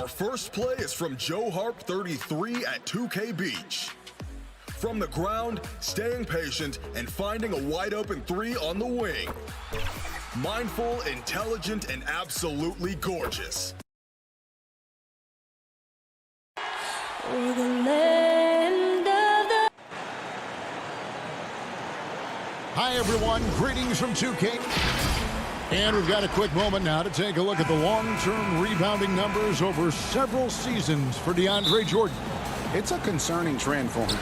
Our first play is from Joe Harp 33 at 2K Beach. From the ground, staying patient, and finding a wide-open three on the wing. Mindful, intelligent, and absolutely gorgeous. Hi, everyone. Greetings from 2K. And we've got a quick moment now to take a look at the long-term rebounding numbers over several seasons for DeAndre Jordan. It's a concerning trend for him.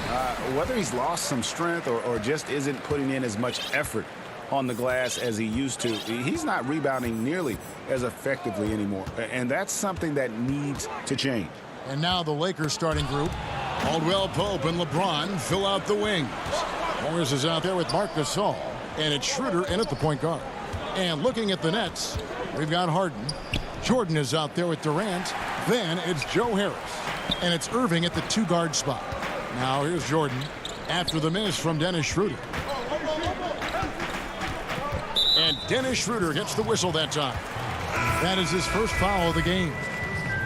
Whether he's lost some strength or just isn't putting in as much effort on the glass as he used to, he's not rebounding nearly as effectively anymore. And that's something that needs to change. And now the Lakers starting group. Caldwell Pope and LeBron fill out the wings. Morris is out there with Marc Gasol. And it's Schroeder in at the point guard. And looking at the Nets, we've got Harden. Jordan is out there with Durant. Then it's Joe Harris. And it's Irving at the two-guard spot. Now here's Jordan after the miss from Dennis Schroeder. And Dennis Schroeder gets the whistle that time. That is his first foul of the game.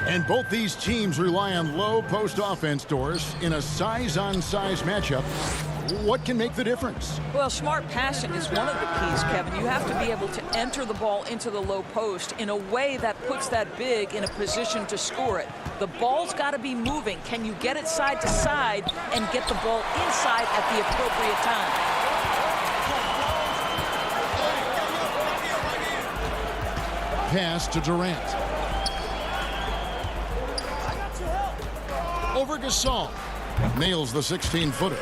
And both these teams rely on low post offense, Doris, in a size-on-size matchup. What can make the difference? Well, smart passing is one of the keys, Kevin. You have to be able to enter the ball into the low post in a way that puts that big in a position to score it. The ball's got to be moving. Can you get it side to side and get the ball inside at the appropriate time? Pass to Durant. Over Gasol. Nails the 16-footer.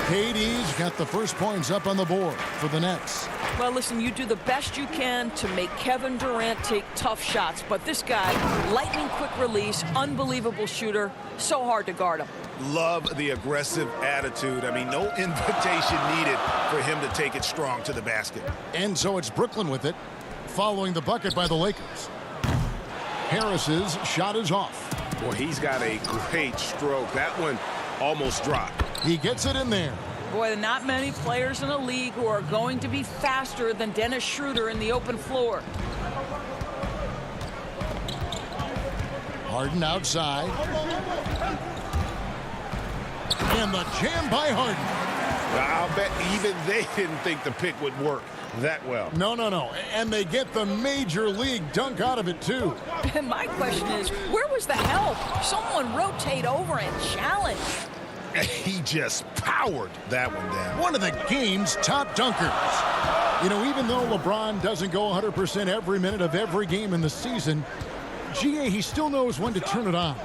KD's got the first points up on the board for the Nets. Well, listen, you do the best you can to make Kevin Durant take tough shots. But this guy, lightning quick release, unbelievable shooter, so hard to guard him. Love the aggressive attitude. I mean, no invitation needed for him to take it strong to the basket. And so it's Brooklyn with it, following the bucket by the Lakers. Harris's shot is off. Boy, he's got a great stroke. That one almost dropped. He gets it in there. Boy, not many players in the league who are going to be faster than Dennis Schroeder in the open floor. Harden outside. And the jam by Harden. I'll bet even they didn't think the pick would work that well. No. And they get the major league dunk out of it, too. And my question is, where was the help? Someone rotate over and challenge. He just powered that one down. One of the game's top dunkers. You know, even though LeBron doesn't go 100% every minute of every game in the season, GA, he still knows when to turn it on.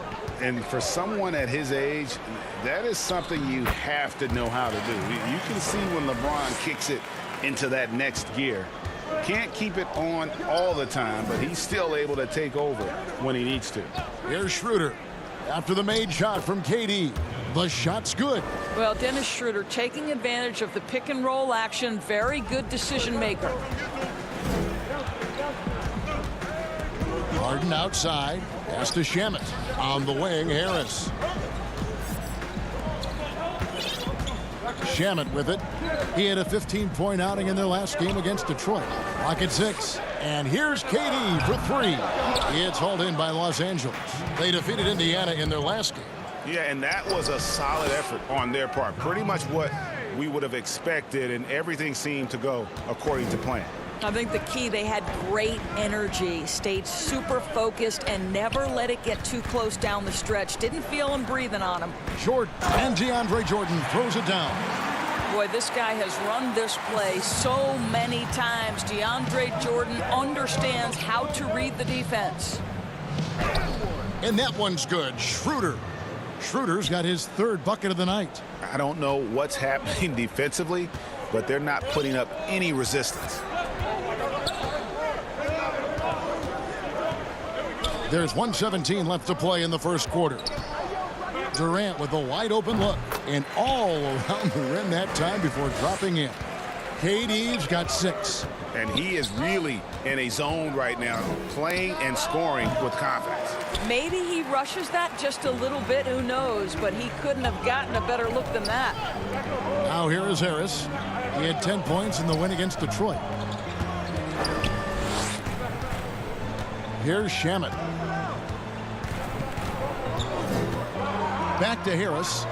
And for someone at his age, that is something you have to know how to do. You can see when LeBron kicks it into that next gear. Can't keep it on all the time, but he's still able to take over when he needs to. Here's Schroeder after the made shot from KD. The shot's good. Well, Dennis Schroeder taking advantage of the pick and roll action. Very good decision maker. Harden outside. Pass to Shamet. On the wing, Harris. Shamet with it. He had a 15-point outing in their last game against Detroit. Clock at 6. And here's KD for 3. It's hauled in by Los Angeles. They defeated Indiana in their last game. Yeah, and that was a solid effort on their part. Pretty much what we would have expected, and everything seemed to go according to plan. I think the key, they had great energy, stayed super focused, and never let it get too close down the stretch. Didn't feel him breathing on him. Jordan and DeAndre Jordan throws it down. Boy, this guy has run this play so many times. DeAndre Jordan understands how to read the defense. And that one's good. Schroeder's got his third bucket of the night. I don't know what's happening defensively, but they're not putting up any resistance. There's 1:17 left to play in the first quarter. Durant with a wide open look and all around the rim that time before dropping in. KD's got 6. And he is really in a zone right now, playing and scoring with confidence. Maybe he rushes that just a little bit, who knows, but he couldn't have gotten a better look than that. Now here is Harris. He had 10 points in the win against Detroit. Here's Shamet. back to Harris.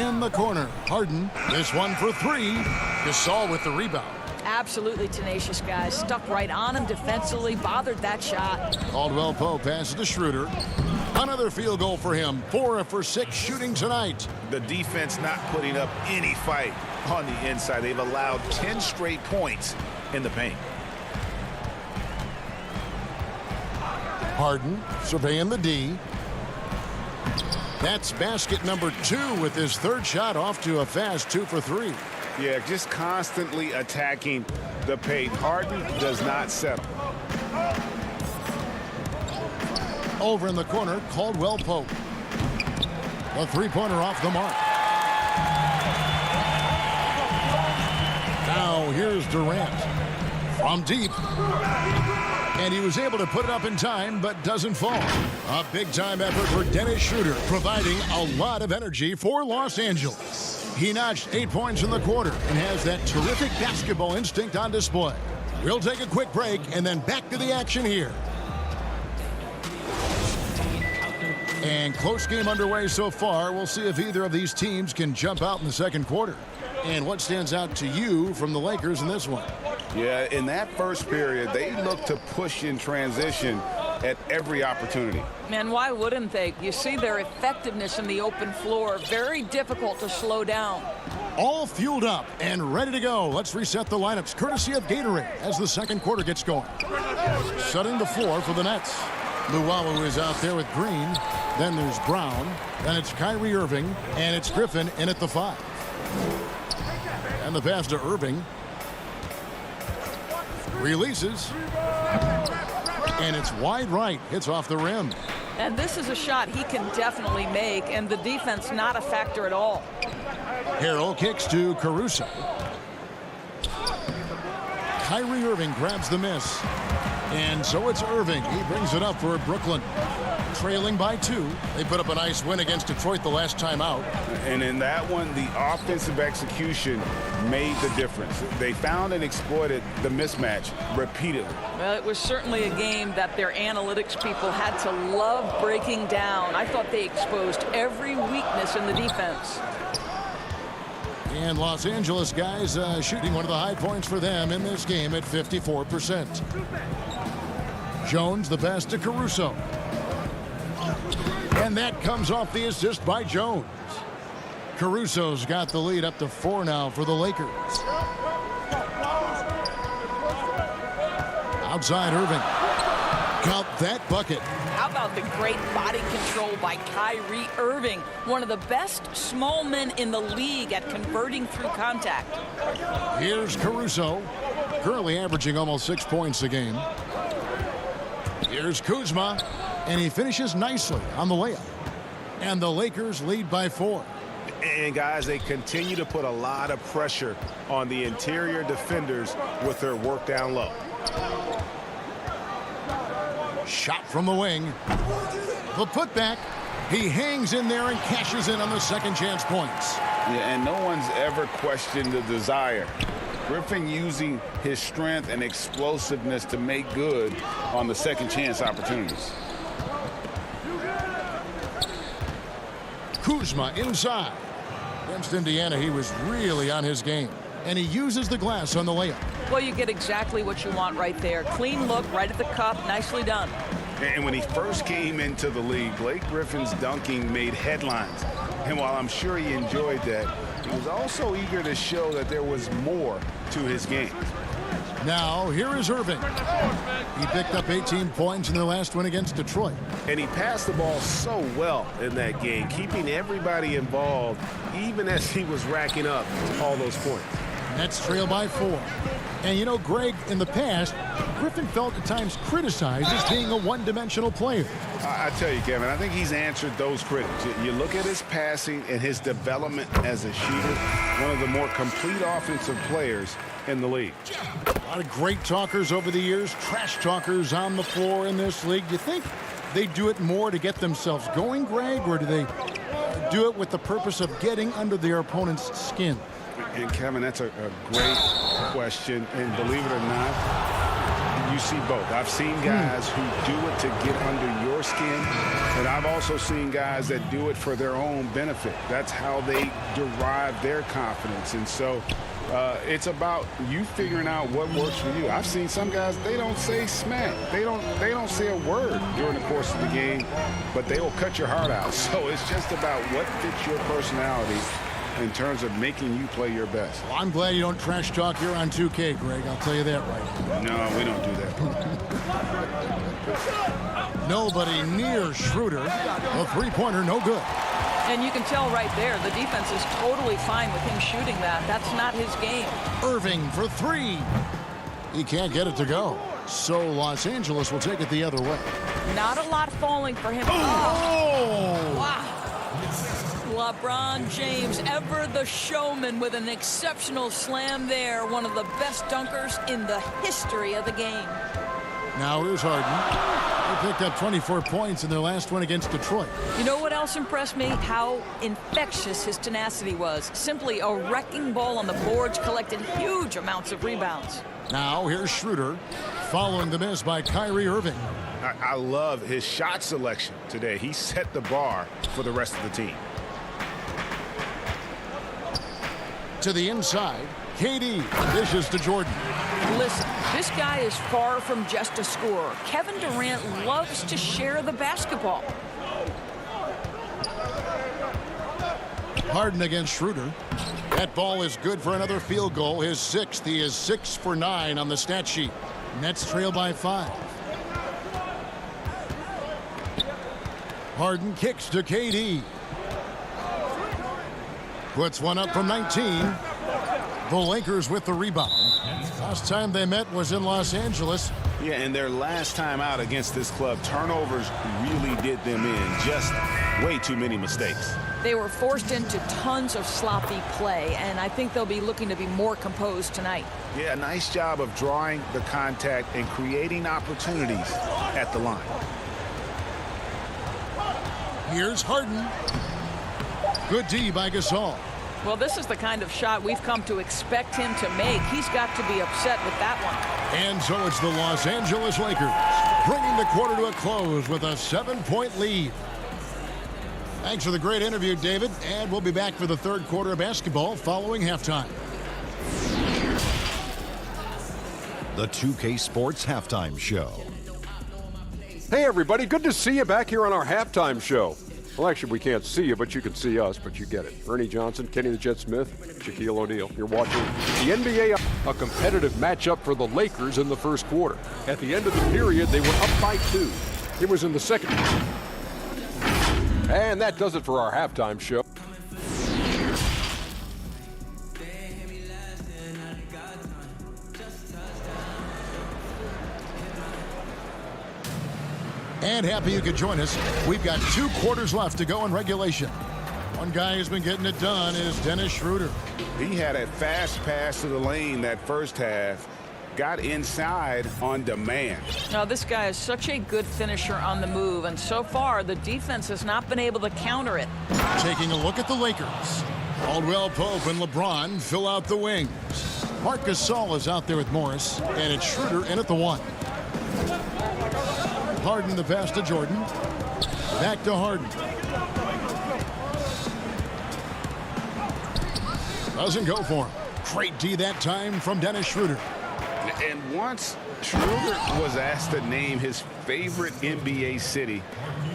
In the corner, Harden. This one for three. Gasol with the rebound. Absolutely tenacious, guys. Stuck right on him defensively, bothered that shot. Caldwell Pope passes to Schroeder. Another field goal for him. 4 for 6 shooting tonight. The defense not putting up any fight on the inside. They've allowed 10 straight points in the paint. Harden surveying the D. That's basket number 2 with his third shot off to a fast 2 for 3. Yeah, just constantly attacking the paint. Harden does not settle. Over in the corner, Caldwell Pope. A three-pointer off the mark. Now here's Durant from deep. And he was able to put it up in time, but doesn't fall. A big-time effort for Dennis Schroeder, providing a lot of energy for Los Angeles. He notched 8 points in the quarter and has that terrific basketball instinct on display. We'll take a quick break and then back to the action here. And close game underway so far. We'll see if either of these teams can jump out in the second quarter. And what stands out to you from the Lakers in this one? Yeah, in that first period, they looked to push in transition at every opportunity. Man, why wouldn't they? You see their effectiveness in the open floor. Very difficult to slow down. All fueled up and ready to go. Let's reset the lineups courtesy of Gatorade as the second quarter gets going. Shutting the floor for the Nets. Luwawu is out there with Green. Then there's Brown. Then it's Kyrie Irving. And it's Griffin in at the 5. And the pass to Irving. Releases. And it's wide right. Hits off the rim. And this is a shot he can definitely make, and the defense not a factor at all. Harrell kicks to Caruso. Kyrie Irving grabs the miss. And so it's Irving. He brings it up for Brooklyn. Trailing by 2. They put up a nice win against Detroit the last time out. And in that one, the offensive execution made the difference. They found and exploited the mismatch repeatedly. Well, it was certainly a game that their analytics people had to love breaking down. I thought they exposed every weakness in the defense. And Los Angeles guys shooting one of the high points for them in this game at 54%. Jones the pass to Caruso. And that comes off the assist by Jones. Caruso's got the lead up to 4 now for the Lakers. Outside Irving. Count that bucket. How about the great body control by Kyrie Irving? One of the best small men in the league at converting through contact. Here's Caruso. Currently averaging almost 6 points a game. Here's Kuzma. And he finishes nicely on the layup. And the Lakers lead by 4. And guys, they continue to put a lot of pressure on the interior defenders with their work down low. Shot from the wing. The putback. He hangs in there and cashes in on the second chance points. Yeah, and no one's ever questioned the desire. Griffin using his strength and explosiveness to make good on the second chance opportunities. Kuzma inside. Against Indiana, he was really on his game. And he uses the glass on the layup. Well, you get exactly what you want right there. Clean look, right at the cup. Nicely done. And when he first came into the league, Blake Griffin's dunking made headlines. And while I'm sure he enjoyed that, he was also eager to show that there was more to his game. Now, here is Irving. He picked up 18 points in their last win against Detroit. And he passed the ball so well in that game, keeping everybody involved, even as he was racking up all those points. Nets trail by 4. And you know, Greg, in the past, Griffin felt at times criticized as being a one-dimensional player. I tell you, Kevin, I think he's answered those critics. You look at his passing and his development as a shooter, one of the more complete offensive players in the league. A lot of great talkers over the years, trash talkers on the floor in this league. Do you think they do it more to get themselves going, Greg, or do they do it with the purpose of getting under their opponent's skin? And Kevin, that's a great question, and believe it or not, you see both. I've seen guys who do it to get under your foreskin. And I've also seen guys that do it for their own benefit. That's how they derive their confidence. And so it's about you figuring out what works for you. I've seen some guys, they don't say smack. They don't say a word during the course of the game, but they will cut your heart out. So it's just about what fits your personality in terms of making you play your best. Well, I'm glad you don't trash talk here on 2K, Greg. I'll tell you that right. No, we don't do that. Nobody near Schroeder. A three-pointer, no good. And you can tell right there, the defense is totally fine with him shooting that. That's not his game. Irving for three. He can't get it to go. So Los Angeles will take it the other way. Not a lot falling for him. Oh! Wow. LeBron James, ever the showman, with an exceptional slam there. One of the best dunkers in the history of the game. Now here's Harden. They picked up 24 points in their last one against Detroit. You know what else impressed me? How infectious his tenacity was. Simply a wrecking ball on the boards, collected huge amounts of rebounds. Now here's Schroeder, following the miss by Kyrie Irving. I love his shot selection today. He set the bar for the rest of the team. To the inside, KD dishes to Jordan. Listen, this guy is far from just a scorer. Kevin Durant loves to share the basketball. Harden against Schroeder. That ball is good for another field goal, his sixth. He is 6 for 9 on the stat sheet. Nets trail by 5. Harden kicks to KD. Puts one up from 19. The Lakers with the rebound. Last time they met was in Los Angeles. Yeah, and their last time out against this club, turnovers really did them in. Just way too many mistakes. They were forced into tons of sloppy play, and I think they'll be looking to be more composed tonight. Yeah, nice job of drawing the contact and creating opportunities at the line. Here's Harden. Good D by Gasol. Well, this is the kind of shot we've come to expect him to make. He's got to be upset with that one. And so it's the Los Angeles Lakers bringing the quarter to a close with a 7-point lead. Thanks for the great interview, David. And we'll be back for the third quarter of basketball following halftime. The 2K Sports Halftime Show. Hey, everybody. Good to see you back here on our halftime show. Well, actually, we can't see you, but you can see us, but you get it. Ernie Johnson, Kenny the Jet Smith, Shaquille O'Neal. You're watching the NBA, a competitive matchup for the Lakers in the first quarter. At the end of the period, they were up by 2. It was in the second. And that does it for our halftime show. And happy you could join us. We've got 2 quarters left to go in regulation. One guy who's been getting it done is Dennis Schroeder. He had a fast pass to the lane that first half. Got inside on demand. Now, this guy is such a good finisher on the move, and so far the defense has not been able to counter it. Taking a look at the Lakers. Caldwell Pope and LeBron fill out the wings. Marc Gasol is out there with Morris, and it's Schroeder in at the 1. Harden the pass to Jordan. Back to Harden. Doesn't go for him. Great D that time from Dennis Schroeder. And once Schroeder was asked to name his favorite NBA city,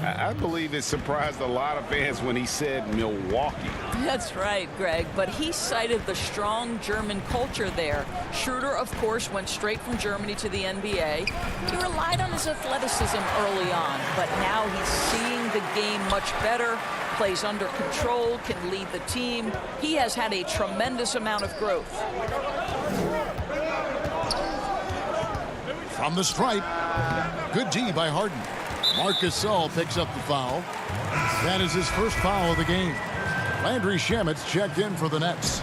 I believe it surprised a lot of fans when he said Milwaukee. That's right, Greg, but he cited the strong German culture there. Schroeder, of course, went straight from Germany to the NBA. He relied on his athleticism early on, but now he's seeing the game much better, plays under control, can lead the team. He has had a tremendous amount of growth. From the stripe, good D by Harden. Marc Gasol picks up the foul. That is his first foul of the game. Landry Shamet's checked in for the Nets.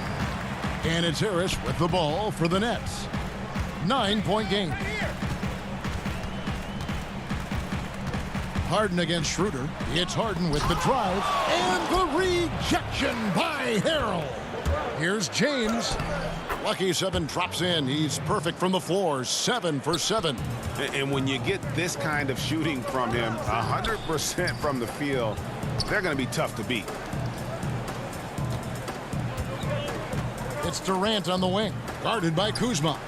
And it's Harris with the ball for the Nets. 9-point game. Harden against Schroeder. It's Harden with the drive. And the rejection by Harrell. Here's James. Lucky 7 drops in. He's perfect from the floor. 7 for 7. And when you get this kind of shooting from him, 100% from the field, they're going to be tough to beat. It's Durant on the wing, guarded by Kuzma.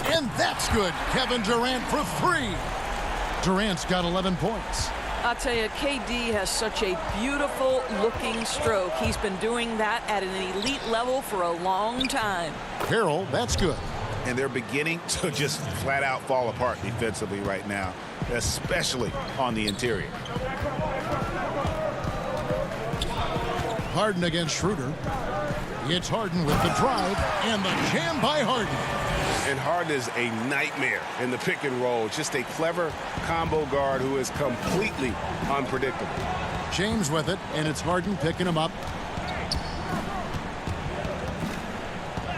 And that's good. Kevin Durant for 3. Durant's got 11 points. I'll tell you, KD has such a beautiful looking stroke. He's been doing that at an elite level for a long time. Carroll, that's good. And they're beginning to just flat out fall apart defensively right now, especially on the interior. Harden against Schroeder. It's Harden with the drive and the jam by Harden. And Harden is a nightmare in the pick and roll. Just a clever combo guard who is completely unpredictable. James with it, and it's Harden picking him up.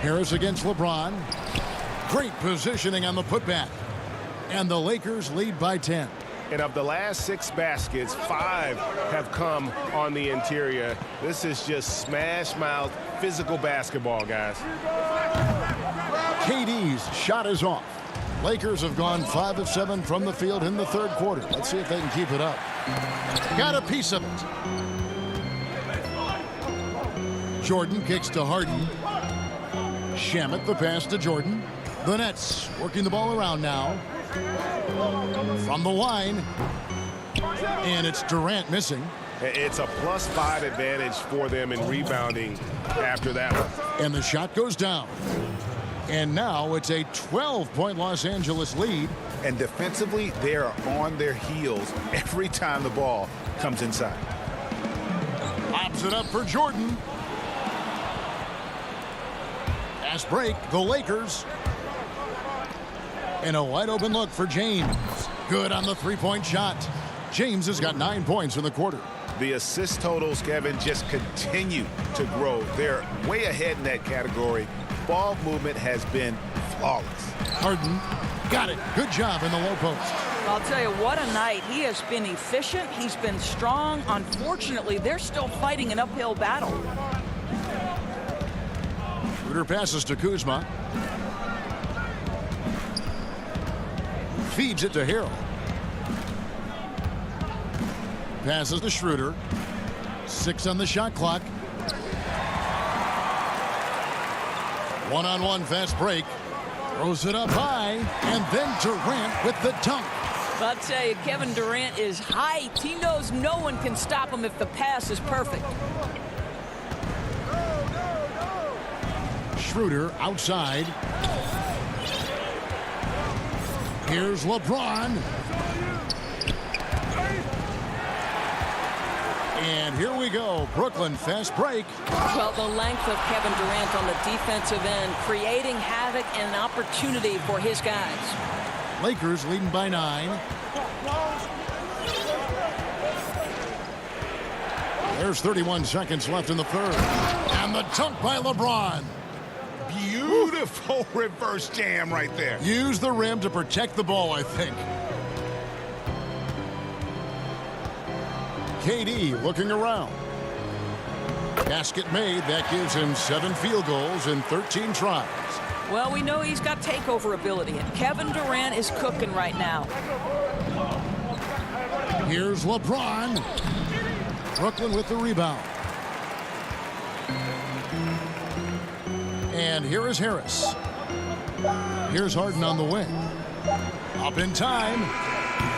Harris against LeBron. Great positioning on the putback. And the Lakers lead by 10. And of the last 6 baskets, 5 have come on the interior. This is just smash mouth physical basketball, guys. KD's shot is off. Lakers have gone 5 of 7 from the field in the third quarter. Let's see if they can keep it up. Got a piece of it. Jordan kicks to Harden. Shamet the pass to Jordan. The Nets working the ball around now. From the line. And it's Durant missing. It's a +5 advantage for them in rebounding after that one. And the shot goes down. And now it's a 12-point Los Angeles lead. And defensively, they are on their heels every time the ball comes inside. Pops it up for Jordan. Fast break, the Lakers. And a wide open look for James. Good on the three-point shot. James has got 9 points in the quarter. The assist totals, Kevin, just continue to grow. They're way ahead in that category. Ball movement has been flawless. Harden got it. Good job in the low post. I'll tell you, what a night. He has been efficient. He's been strong. Unfortunately, they're still fighting an uphill battle. Schroeder passes to Kuzma. Feeds it to Harrell. Passes to Schroeder. 6 on the shot clock. One-on-one fast break. Throws it up high. And then Durant with the dunk. I'll tell you, Kevin Durant is height. He knows no one can stop him if the pass is perfect. Schroeder outside. Here's LeBron. And here we go. Brooklyn fast break. Well, the length of Kevin Durant on the defensive end, creating havoc and an opportunity for his guys. Lakers leading by 9. There's 31 seconds left in the third. And the dunk by LeBron. Beautiful reverse jam right there. Use the rim to protect the ball, I think. KD looking around. Basket made. That gives him 7 field goals in 13 tries. Well, we know he's got takeover ability, and Kevin Durant is cooking right now. Here's LeBron. Brooklyn with the rebound. And here is Harris. Here's Harden on the wing. Up in time.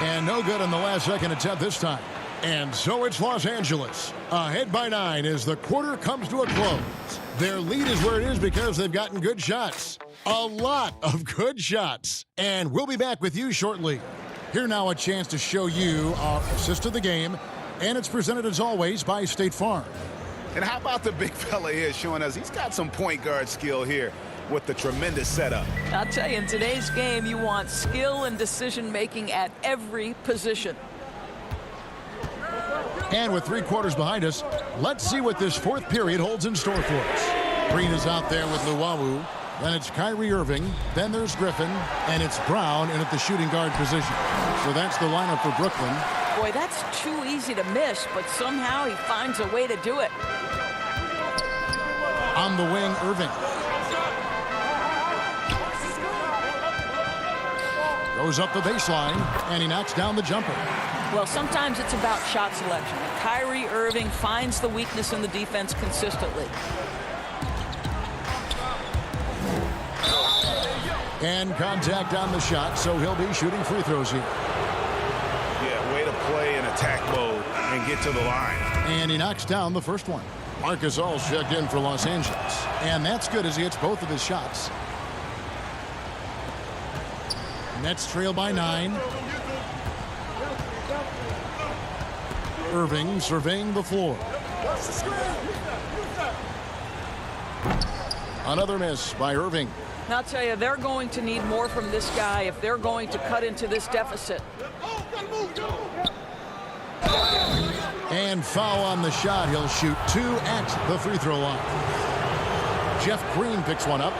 And no good on the last second attempt this time. And so it's Los Angeles. Ahead by 9 as the quarter comes to a close. Their lead is where it is because they've gotten good shots. A lot of good shots. And we'll be back with you shortly. Here now a chance to show you our assist of the game. And it's presented as always by State Farm. And how about the big fella here showing us he's got some point guard skill here with the tremendous setup. I'll tell you, in today's game, you want skill and decision-making at every position. And with 3 quarters behind us, let's see what this fourth period holds in store for us. Green is out there with Luwawu. Then it's Kyrie Irving. Then there's Griffin. And it's Brown in at the shooting guard position. So that's the lineup for Brooklyn. Boy, that's too easy to miss, but somehow he finds a way to do it. On the wing, Irving. Goes up the baseline, and he knocks down the jumper. Well, sometimes it's about shot selection. Kyrie Irving finds the weakness in the defense consistently. And contact on the shot, so he'll be shooting free throws here. Yeah, way to play in attack mode and get to the line. And he knocks down the first one. Marc Gasol's checked in for Los Angeles. And that's good as he hits both of his shots. Nets trail by 9. Irving surveying the floor. Another miss by Irving. Now, I'll tell you, they're going to need more from this guy if they're going to cut into this deficit. And foul on the shot. He'll shoot 2 at the free throw line. Jeff Green picks one up.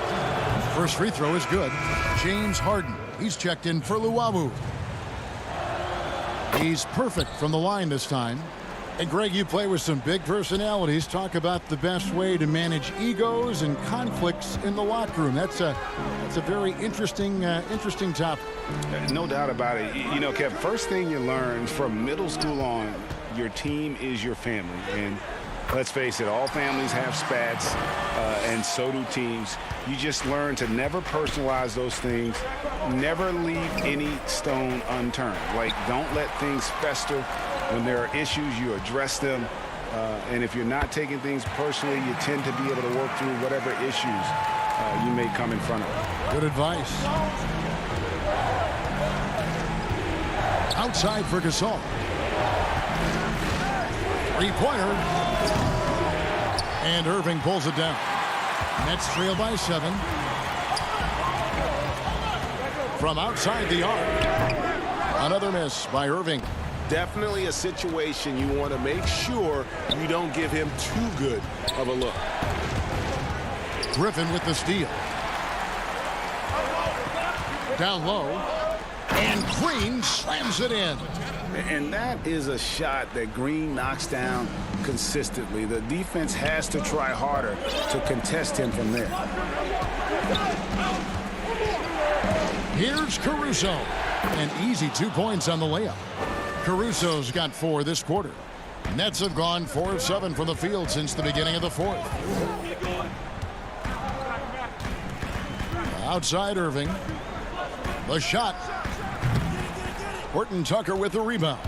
First free throw is good. James Harden. He's checked in for Luwawu. He's perfect from the line this time. And Greg, you play with some big personalities. Talk about the best way to manage egos and conflicts in the locker room. That's a very interesting topic. No doubt about it. You know, Kev, first thing you learn from middle school on, your team is your family. And let's face it, all families have spats, and so do teams. You just learn to never personalize those things, never leave any stone unturned. Like, don't let things fester. When there are issues, you address them. And if you're not taking things personally, you tend to be able to work through whatever issues you may come in front of. Good advice. Outside for Gasol. Three-pointer. And Irving pulls it down. Nets trail by 7. From outside the arc. Another miss by Irving. Definitely a situation you want to make sure you don't give him too good of a look. Griffin with the steal. Down low. And Green slams it in. And that is a shot that Green knocks down consistently. The defense has to try harder to contest him from there. Here's Caruso. An easy 2 points on the layup. Caruso's got 4 this quarter. Nets have gone 4 of 7 from the field since the beginning of the 4th. Outside Irving. The shot. Horton Tucker with the rebound.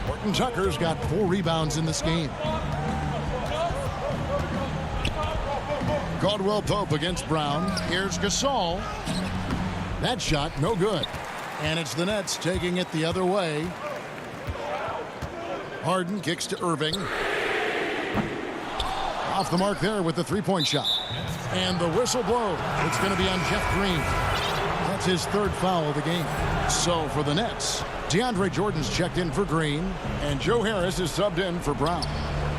Horton Tucker's got 4 rebounds in this game. Caldwell Pope against Brown. Here's Gasol. That shot no good. And it's the Nets taking it the other way. Harden kicks to Irving. Off the mark there with the 3-point shot. And the whistle blows. It's going to be on Jeff Green. That's his 3rd foul of the game. So for the Nets, DeAndre Jordan's checked in for Green. And Joe Harris is subbed in for Brown.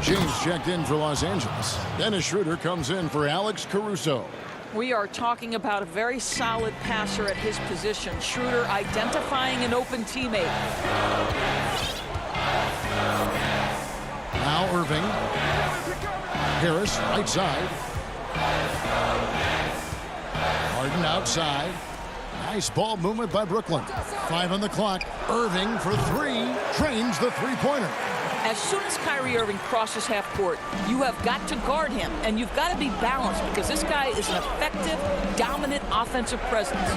James checked in for Los Angeles. Dennis Schroeder comes in for Alex Caruso. We are talking about a very solid passer at his position. Schroeder identifying an open teammate. Now Irving. Harris right side. Harden outside. Nice ball movement by Brooklyn. 5 on the clock. Irving for 3. Trains the 3-pointer. As soon as Kyrie Irving crosses half court, you have got to guard him, and you've got to be balanced because this guy is an effective, dominant offensive presence.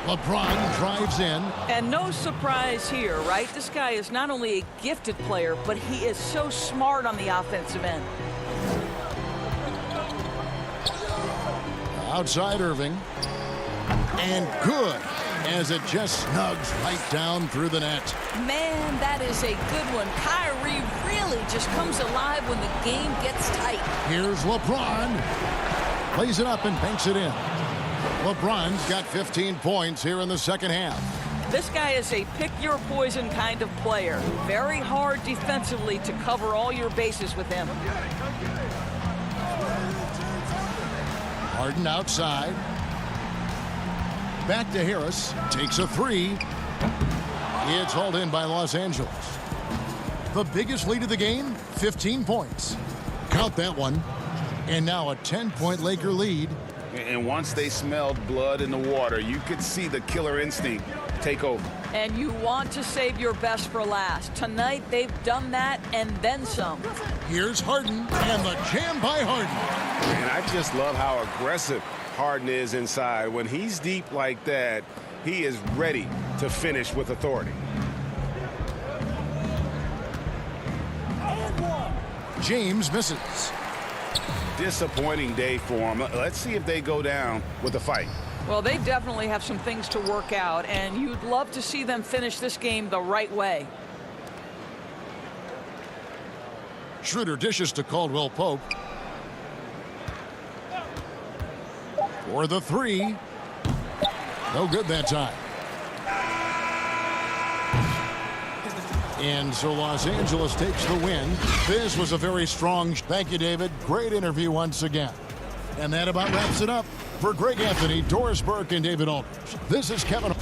LeBron drives in. And no surprise here, right? This guy is not only a gifted player, but he is so smart on the offensive end. Outside Irving. And good, as it just snugs right down through the net. Man, that is a good one. Kyrie really just comes alive when the game gets tight. Here's LeBron. Plays it up and banks it in. LeBron's got 15 points here in the second half. This guy is a pick-your-poison kind of player. Very hard defensively to cover all your bases with him. Harden outside. Back to Harris. Takes a 3. It's hauled in by Los Angeles. The biggest lead of the game, 15 points. Count that one. And now a 10-point Laker lead And once they smelled blood in the water, you could see the killer instinct take over. And you want to save your best for last. Tonight, they've done that and then some. Here's Harden and the jam by Harden. And I just love how aggressive Harden is inside. When he's deep like that, he is ready to finish with authority. James misses. Disappointing day for him. Let's see if they go down with a fight. Well, they definitely have some things to work out, and you'd love to see them finish this game the right way. Schroeder dishes to Caldwell Pope. For the three. No good that time. And so Los Angeles takes the win. This was a very strong. Thank you, David. Great interview once again. And that about wraps it up. For Greg Anthony, Doris Burke, and David Aldridge, this is Kevin.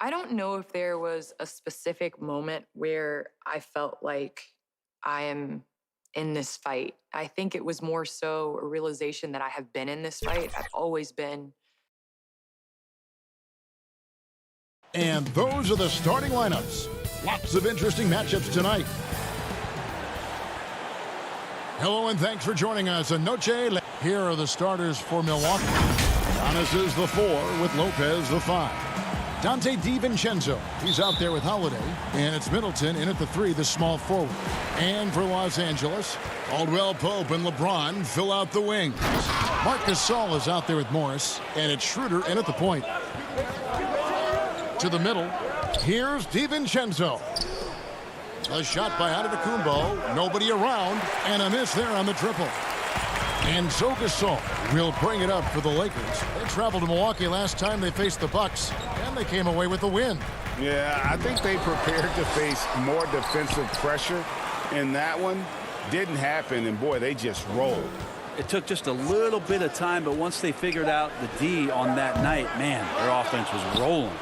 I don't know if there was a specific moment where I felt like I am in this fight. I think it was more so a realization that I have been in this fight. I've always been. And those are the starting lineups. Lots of interesting matchups tonight. Hello and thanks for joining us. Anoche. Here are the starters for Milwaukee. Giannis is the 4 with Lopez the 5. Dante DiVincenzo, he's out there with Holiday. And it's Middleton in at the 3, the small forward. And for Los Angeles, Caldwell Pope and LeBron fill out the wings. Marcus Gasol is out there with Morris. And it's Schroeder in at the point. To the middle, here's DiVincenzo. A shot by Antetokounmpo, nobody around, and a miss there on the triple. And so Gasol will bring it up for the Lakers. They traveled to Milwaukee last time they faced the Bucks, and they came away with a win. Yeah, I think they prepared to face more defensive pressure, and that one didn't happen, and boy, they just rolled. It took just a little bit of time, but once they figured out the D on that night, man, their offense was rolling.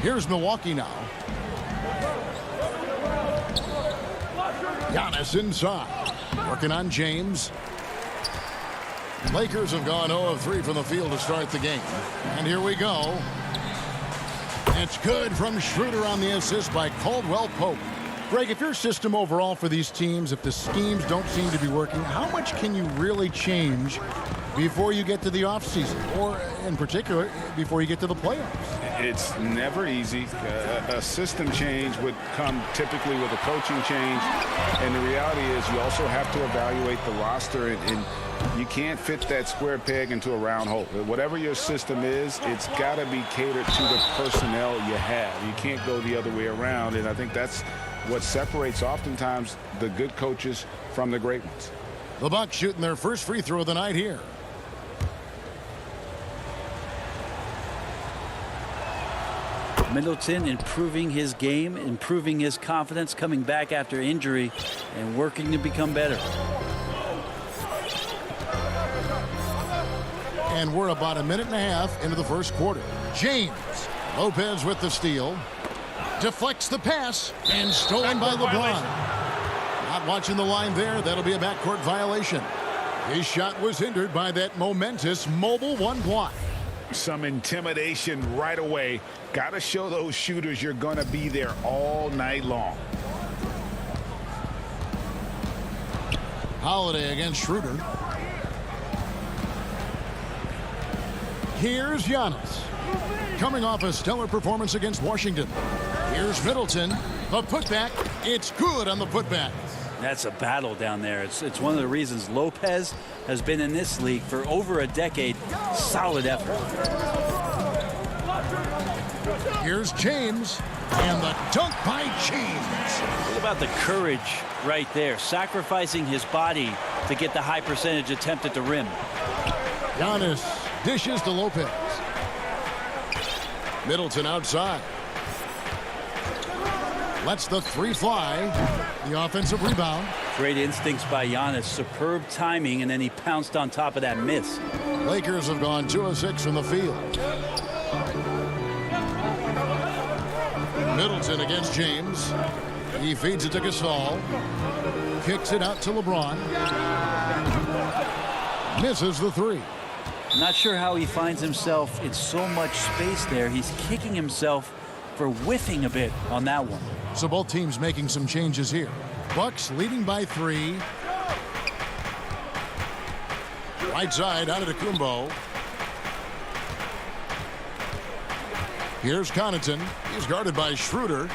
Here's Milwaukee now. Giannis inside, working on James. Lakers have gone 0 of 3 from the field to start the game. And here we go. It's good from Schroeder on the assist by Caldwell Pope. Greg, if your system overall for these teams, if the schemes don't seem to be working, how much can you really change before you get to the offseason, or in particular, before you get to the playoffs? It's never easy. A system change would come typically with a coaching change, and the reality is you also have to evaluate the roster, and you can't fit that square peg into a round hole. Whatever your system is, it's got to be catered to the personnel you have. You can't go the other way around, and I think that's what separates oftentimes the good coaches from the great ones. The Bucks shooting their first free throw of the night here. Middleton improving his game, improving his confidence, coming back after injury, and working to become better. And we're about a minute and a half into the first quarter. James. Lopez with the steal. Deflects the pass, and stolen by LeBron. Not watching the line there. That'll be a backcourt violation. His shot was hindered by that momentous mobile 1 block. Some intimidation right away. Got to show those shooters you're going to be there all night long. Holiday against Schroeder. Here's Giannis. Coming off a stellar performance against Washington. Here's Middleton. A putback. It's good on the putback. That's a battle down there. It's one of the reasons Lopez has been in this league for over a decade. Solid effort. Here's James, and the dunk by James. What about the courage right there? Sacrificing his body to get the high percentage attempt at the rim. Giannis dishes to Lopez. Middleton outside. Lets the 3 fly. The offensive rebound. Great instincts by Giannis. Superb timing, and then he pounced on top of that miss. Lakers have gone 2 of 6 from the field. Middleton against James. He feeds it to Gasol. Kicks it out to LeBron. Misses the 3. Not sure how he finds himself in so much space there. He's kicking himself for whiffing a bit on that one. So both teams making some changes here. Bucks leading by 3. Right side out of Antetokounmpo. Here's Connaughton. He's guarded by Schroeder.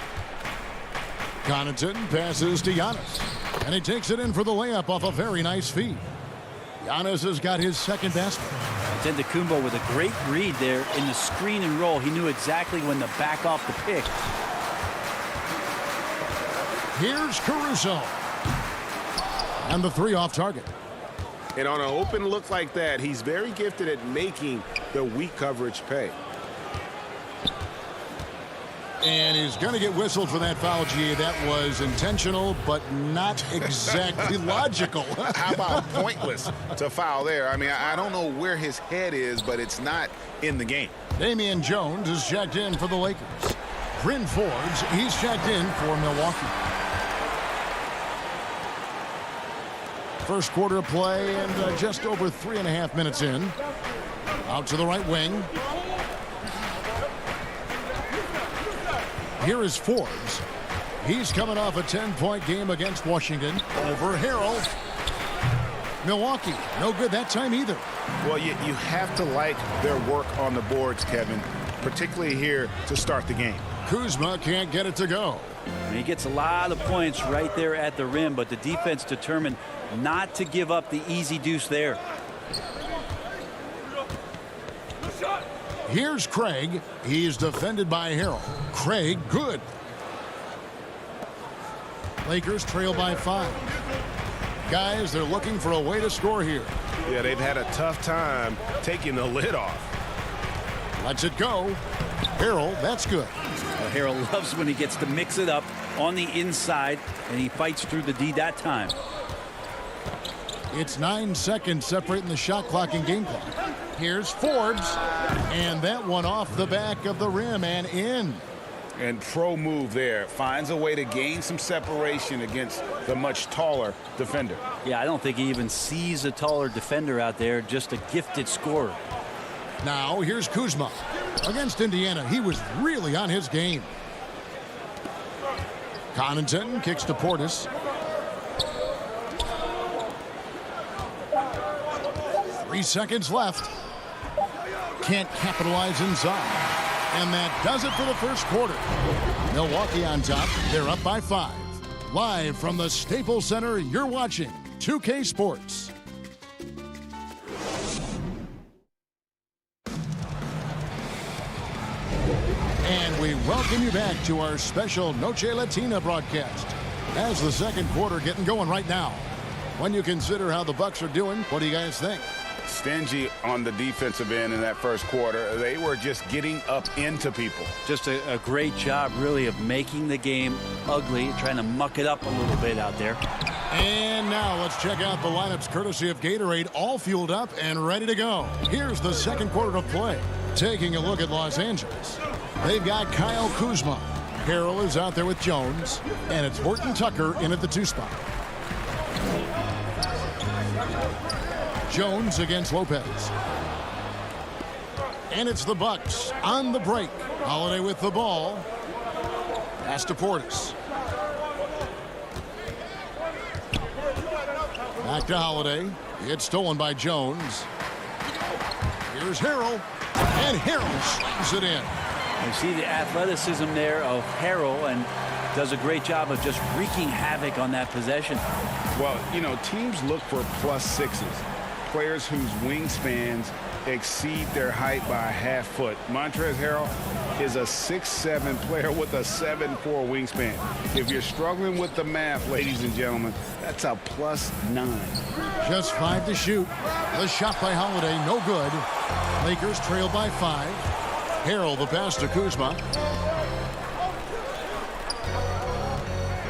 Connaughton passes to Giannis. And he takes it in for the layup off a very nice feed. Giannis has got his second basket. Antetokounmpo with a great read there in the screen and roll. He knew exactly when to back off the pick. Here's Caruso. And the 3 off target. And on an open look like that, he's very gifted at making the weak coverage pay. And he's going to get whistled for that foul, G. That was intentional, but not exactly logical. How about pointless to foul there? I mean, I don't know where his head is, but it's not in the game. Damian Jones is checked in for the Lakers. Bryn Forbes, he's checked in for Milwaukee. First quarter of play and just over 3.5 minutes in. Out to the right wing. Here is Forbes. He's coming off a 10-point game against Washington over Harrell. Milwaukee, no good that time either. Well, you have to like their work on the boards, Kevin, particularly here to start the game. Kuzma can't get it to go. And he gets a lot of points right there at the rim, but the defense determined not to give up the easy deuce there. Here's Craig. He's defended by Harrell. Craig, good. Lakers trail by 5. Guys, they're looking for a way to score here. Yeah, they've had a tough time taking the lid off. Lets it go. Harrell, that's good. Well, Harrell loves when he gets to mix it up on the inside, and he fights through the D that time. It's 9 seconds separating the shot clock and game clock. Here's Forbes, and that one off the back of the rim and in. And pro move there. Finds a way to gain some separation against the much taller defender. Yeah, I don't think he even sees a taller defender out there, just a gifted scorer. Now here's Kuzma. Against Indiana, he was really on his game. Connaughton kicks to Portis. 3 seconds left. Can't capitalize inside. And that does it for the first quarter. Milwaukee on top. They're up by 5. Live from the Staples Center, you're watching 2K Sports. And we welcome you back to our special Noche Latina broadcast. As the second quarter getting going right now. When you consider how the Bucks are doing, what do you guys think? Stingy on the defensive end in that first quarter. They were just getting up into people. Just a great job, really, of making the game ugly, trying to muck it up a little bit out there. And now let's check out the lineups courtesy of Gatorade, all fueled up and ready to go. Here's the second quarter of play. Taking a look at Los Angeles. They've got Kyle Kuzma. Harrell is out there with Jones. And it's Horton Tucker in at the 2 spot. Jones against Lopez. And it's the Bucks on the break. Holiday with the ball. Pass to Portis. Back to Holiday. It's stolen by Jones. Here's Harrell. And Harrell slams it in. You see the athleticism there of Harrell, and does a great job of just wreaking havoc on that possession. Well, you know, teams look for +6s. Players whose wingspans exceed their height by a half foot. Montrezl Harrell is a 6'7" player with a 7'4" wingspan. If you're struggling with the math, ladies and gentlemen, that's a +9. Just 5 to shoot. The shot by Holiday, no good. Lakers trail by 5. Harrell the pass to Kuzma.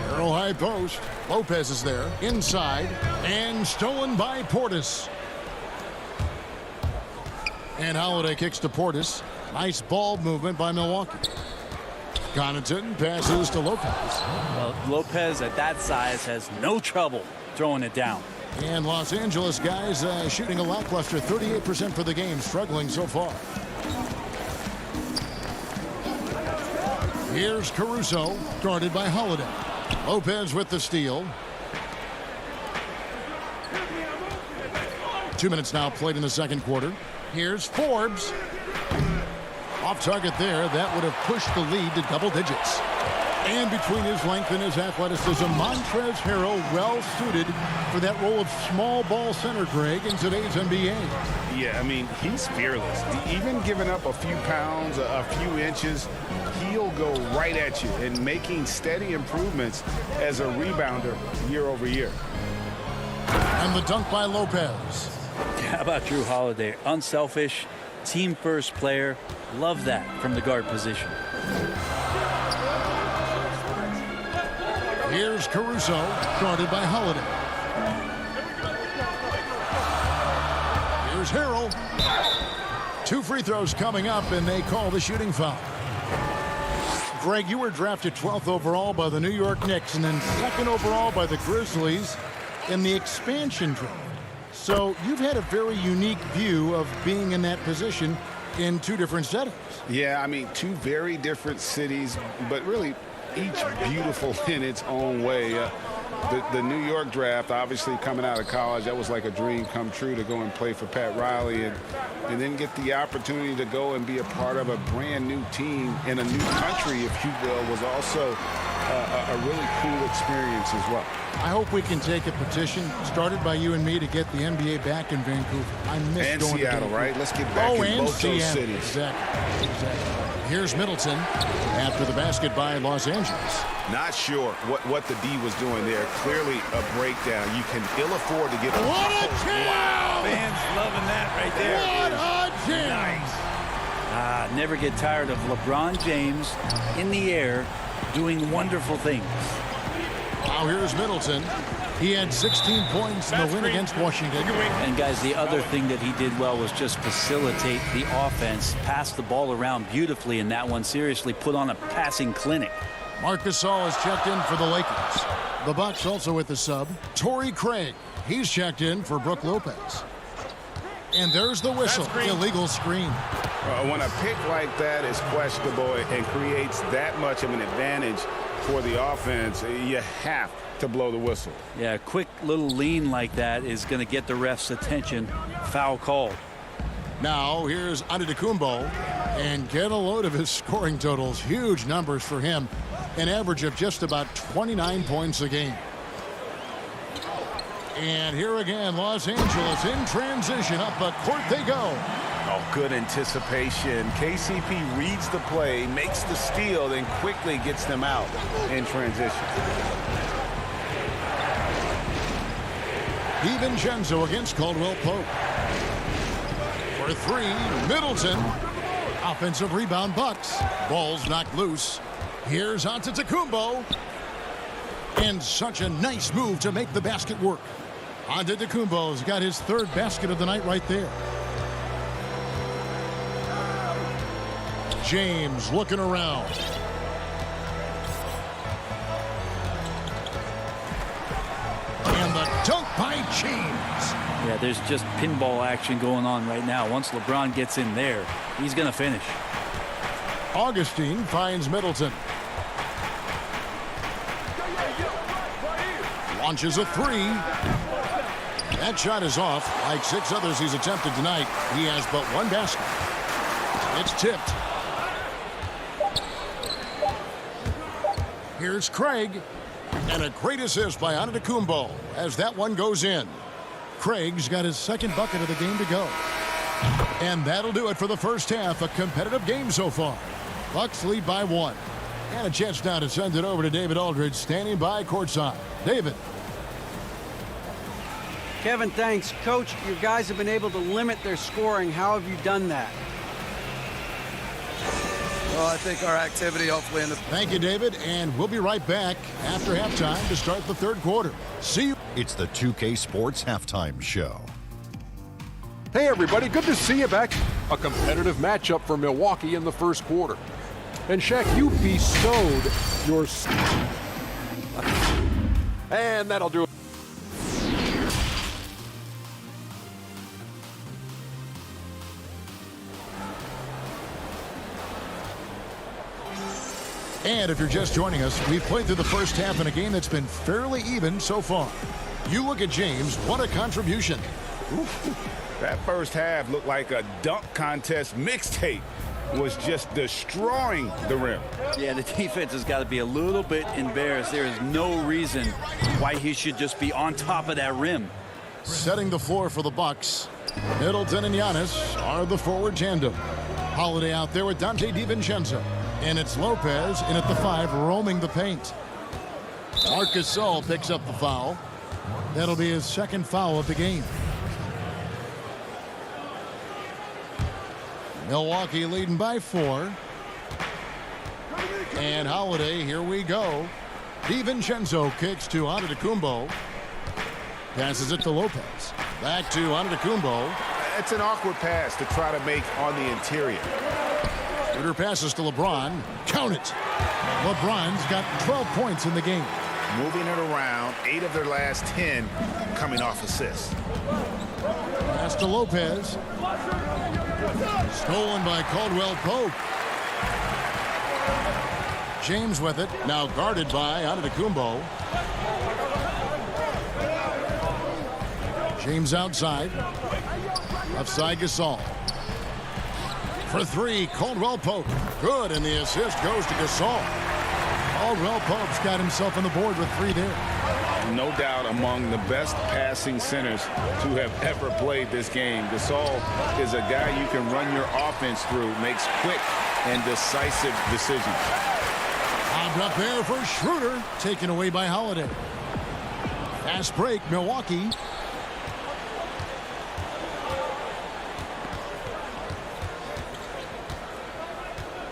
Harrell high post. Lopez is there. Inside. And stolen by Portis. And Holiday kicks to Portis. Nice ball movement by Milwaukee. Connaughton passes to Lopez. Well, Lopez at that size has no trouble throwing it down. And Los Angeles guys shooting a lackluster 38% for the game, struggling so far. Here's Caruso, guarded by Holiday. Lopez with the steal. 2 minutes now played in the second quarter. Here's Forbes. Off target there. That would have pushed the lead to double digits. And between his length and his athleticism, Montrezl Harrell well suited for that role of small ball center, Greg, in today's NBA. Yeah, I mean, he's fearless. Even giving up a few pounds, a few inches, he'll go right at you and making steady improvements as a rebounder year over year. And the dunk by Lopez. How about Drew Holiday? Unselfish, team-first player. Love that from the guard position. Here's Caruso, guarded by Holiday. Here's Harrell. 2 free throws coming up, and they call the shooting foul. Greg, you were drafted 12th overall by the New York Knicks and then 2nd overall by the Grizzlies in the expansion draft. So you've had a very unique view of being in that position in 2 different settings. Yeah, I mean, 2 very different cities, but really each beautiful in its own way. The New York draft, obviously coming out of college, that was like a dream come true to go and play for Pat Riley and then get the opportunity to go and be a part of a brand new team in a new country, if you will, was also a really cool experience as well. I hope we can take a petition started by you and me to get the NBA back in Vancouver. I miss and going Seattle, to right? Let's get back in both those cities. Exactly. Here's Middleton after the basket by Los Angeles. Not sure what the D was doing there. Clearly a breakdown. You can ill afford to get a What a jam! Wow, fans loving that right there. What a jam! Nice. Never get tired of LeBron James in the air doing wonderful things. Now here's Middleton. He had 16 points in the win against Washington. And guys, the other thing that he did well was just facilitate the offense, pass the ball around beautifully in that one. Seriously, put on a passing clinic. Marc Gasol has checked in for the Lakers. The Bucks also with the sub. Torrey Craig. He's checked in for Brook Lopez. And there's the whistle. Illegal screen. When a pick like that is questionable and creates that much of an advantage for the offense, you have to blow the whistle. Yeah, a quick little lean like that is going to get the ref's attention. Foul call. Now here's Antetokounmpo, and get a load of his scoring totals. Huge numbers for him. An average of just about 29 points a game. And here again, Los Angeles in transition. Up the court they go. Oh, good anticipation. KCP reads the play, makes the steal, then quickly gets them out in transition. DiVincenzo against Caldwell Pope. For 3, Middleton. Offensive rebound, Bucks. Ball's knocked loose. Here's Antetokounmpo. And such a nice move to make the basket work. Antetokounmpo's got his 3rd basket of the night right there. James looking around. And the dunk by James. Yeah, there's just pinball action going on right now. Once LeBron gets in there, he's going to finish. Augustine finds Middleton. Launches a 3. That shot is off. Like 6 others he's attempted tonight, he has but 1 basket. It's tipped. Here's Craig. And a great assist by Antetokounmpo as that one goes in. Craig's got his 2nd bucket of the game to go. And that'll do it for the first half. A competitive game so far. Bucks lead by 1. And a chance now to send it over to David Aldridge, standing by courtside. David. Kevin, thanks. Coach, your guys have been able to limit their scoring. How have you done that? Well, I think our activity hopefully in the... Thank you, David, and we'll be right back after halftime to start the 3rd quarter. See you. It's the 2K Sports Halftime Show. Hey, everybody, good to see you back. A competitive matchup for Milwaukee in the 1st quarter. And Shaq, you bestowed your... And that'll do it. And if you're just joining us, we've played through the first half in a game that's been fairly even so far. You look at James, what a contribution. That first half looked like a dunk contest mixtape. Was just destroying the rim. Yeah, the defense has got to be a little bit embarrassed. There is no reason why he should just be on top of that rim. Setting the floor for the Bucks. Middleton and Giannis are the forward tandem. Holiday out there with Dante DiVincenzo. And it's Lopez in at the 5, roaming the paint. Marc Gasol picks up the foul. That'll be his 2nd foul of the game. Milwaukee leading by 4. And Holiday, here we go. DiVincenzo kicks to Antetokounmpo. Passes it to Lopez. Back to Antetokounmpo. It's an awkward pass to try to make on the interior. Schroeder passes to LeBron. Count it. LeBron's got 12 points in the game. Moving it around, 8 of their last 10 coming off assists. Pass to Lopez. Stolen by Caldwell Pope. James with it. Now guarded by Antetokounmpo. James outside. Left side Gasol. For 3, Caldwell Pope. Good, and the assist goes to Gasol. Caldwell Pope's got himself on the board with 3 there. No doubt among the best passing centers to have ever played this game. Gasol is a guy you can run your offense through, makes quick and decisive decisions. Bobbed up there for Schroeder, taken away by Holiday. Fast break, Milwaukee.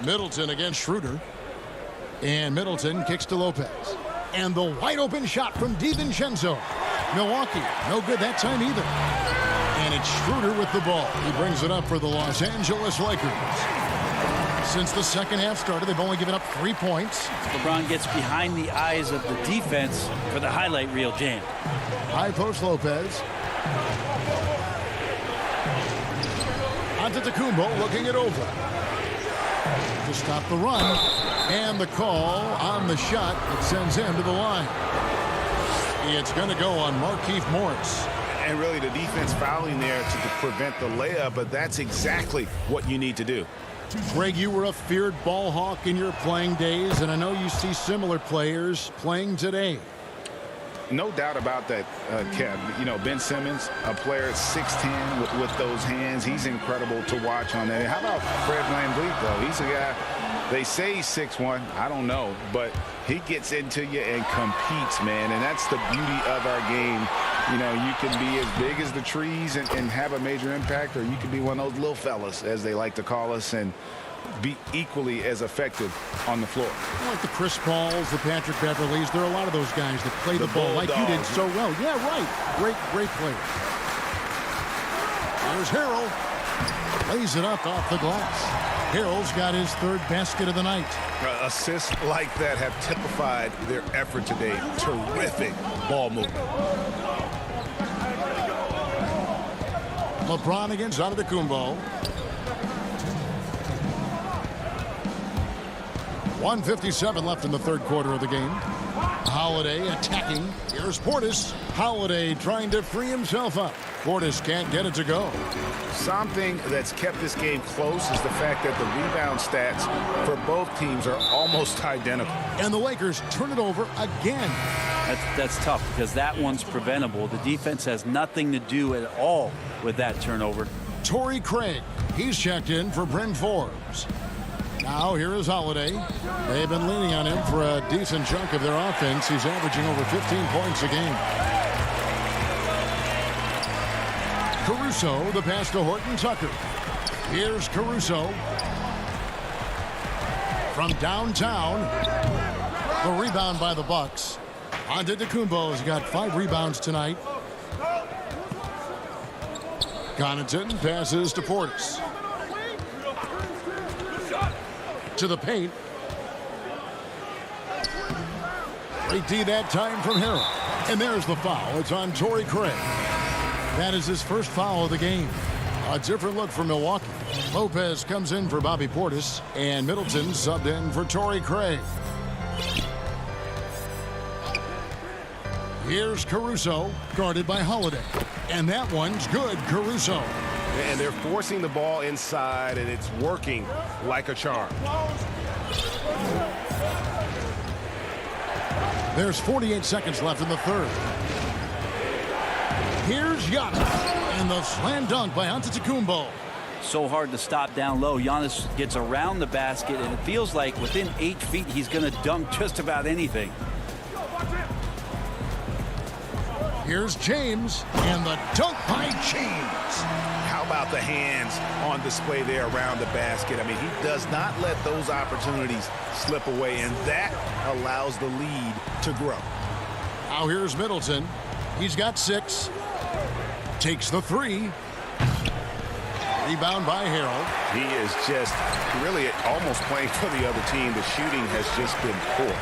Middleton against Schroeder. And Middleton kicks to Lopez. And the wide open shot from DiVincenzo. Milwaukee, no good that time either. And it's Schroeder with the ball. He brings it up for the Los Angeles Lakers. Since the second half started, they've only given up 3 points. LeBron gets behind the eyes of the defense for the highlight reel jam. High post Lopez. Antetokounmpo looking it over. To stop the run. And the call on the shot that sends him to the line. It's going to go on Markieff Morris. And really the defense fouling there to prevent the layup, but that's exactly what you need to do. Greg, you were a feared ball hawk in your playing days, and I know you see similar players playing today. No doubt about that, Kev. You know, Ben Simmons, a player at 6'10" with those hands. He's incredible to watch on that. And how about Fred VanVleet, though? He's a guy, they say he's 6'1". I don't know. But he gets into you and competes, man. And that's the beauty of our game. You know, you can be as big as the trees and have a major impact, or you can be one of those little fellas, as they like to call us, and be equally as effective on the floor. Like the Chris Pauls, the Patrick Beverleys, there are a lot of those guys that play the ball like you did so well. Yeah, right. Great player. There's Harrell. Lays it up off the glass. Harrell's got his 3rd basket of the night. Assists like that have typified their effort today. Terrific ball movement. LeBron against Antetokounmpo. 1:57 left in the 3rd quarter of the game. Holiday attacking. Here's Portis. Holiday trying to free himself up. Portis can't get it to go. Something that's kept this game close is the fact that the rebound stats for both teams are almost identical. And the Lakers turn it over again. That's tough because that one's preventable. The defense has nothing to do at all with that turnover. Torrey Craig. He's checked in for Bryn Forbes. Now here is Holiday. They've been leaning on him for a decent chunk of their offense. He's averaging over 15 points a game. Caruso, the pass to Horton Tucker. Here's Caruso. From downtown. The rebound by the Bucks. Antetokounmpo has got 5 rebounds tonight. Connaughton passes to Portis. To the paint. Great D that time from Harrell. And there's the foul. It's on Torrey Craig. That is his first foul of the game. A different look for Milwaukee. Lopez comes in for Bobby Portis. And Middleton subbed in for Torrey Craig. Here's Caruso, guarded by Holiday. And that one's good, Caruso. And they're forcing the ball inside, and it's working like a charm. There's 48 seconds left in the 3rd. Here's Giannis. And the slam dunk by Antetokounmpo. So hard to stop down low. Giannis gets around the basket, and it feels like within 8 feet he's going to dunk just about anything. Here's James, and the dunk by James. How about the hands on display there around the basket? I mean, he does not let those opportunities slip away, and that allows the lead to grow. Now here's Middleton. He's got 6. Takes the 3. Rebound by Harold. He is just really almost playing for the other team. The shooting has just been poor.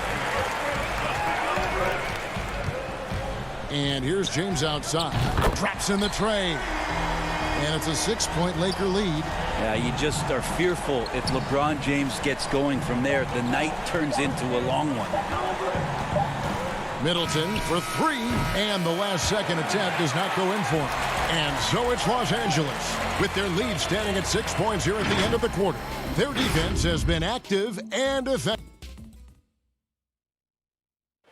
And here's James outside. Drops in the tray. And it's a 6-point Laker lead. Yeah, you just are fearful if LeBron James gets going from there. The night turns into a long one. Middleton for 3. And the last second attempt does not go in for him. And so it's Los Angeles with their lead standing at 6 points here at the end of the quarter. Their defense has been active and effective.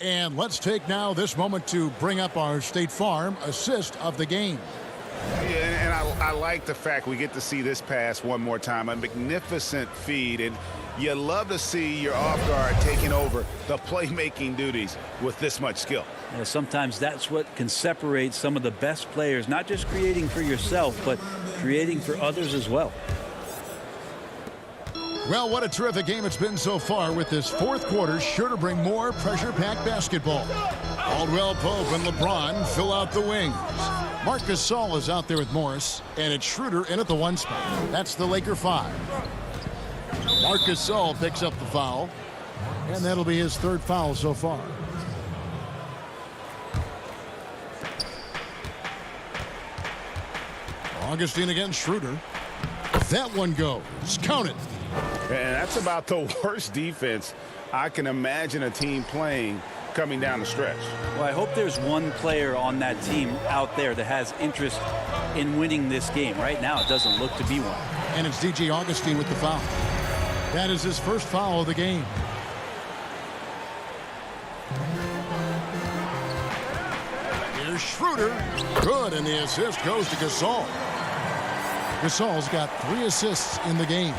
And let's take now this moment to bring up our State Farm assist of the game. Yeah, and I like the fact we get to see this pass one more time. A magnificent feed, and you love to see your off guard taking over the playmaking duties with this much skill. Yeah, sometimes that's what can separate some of the best players, not just creating for yourself, but creating for others as well. Well, what a terrific game it's been so far, with this fourth quarter sure to bring more pressure-packed basketball. Caldwell Pope and LeBron fill out the wings. Marc Gasol is out there with Morris, and it's Schroeder in at the 1 spot. That's the Laker 5. Marc Gasol picks up the foul, and that'll be his 3rd foul so far. Augustine against Schroeder. That one goes. Count it. And that's about the worst defense I can imagine a team playing coming down the stretch. Well, I hope there's one player on that team out there that has interest in winning this game. Right now, it doesn't look to be one. And it's DJ Augustine with the foul. That is his 1st foul of the game. Here's Schroeder. Good, and the assist goes to Gasol. Gasol's got 3 assists in the game.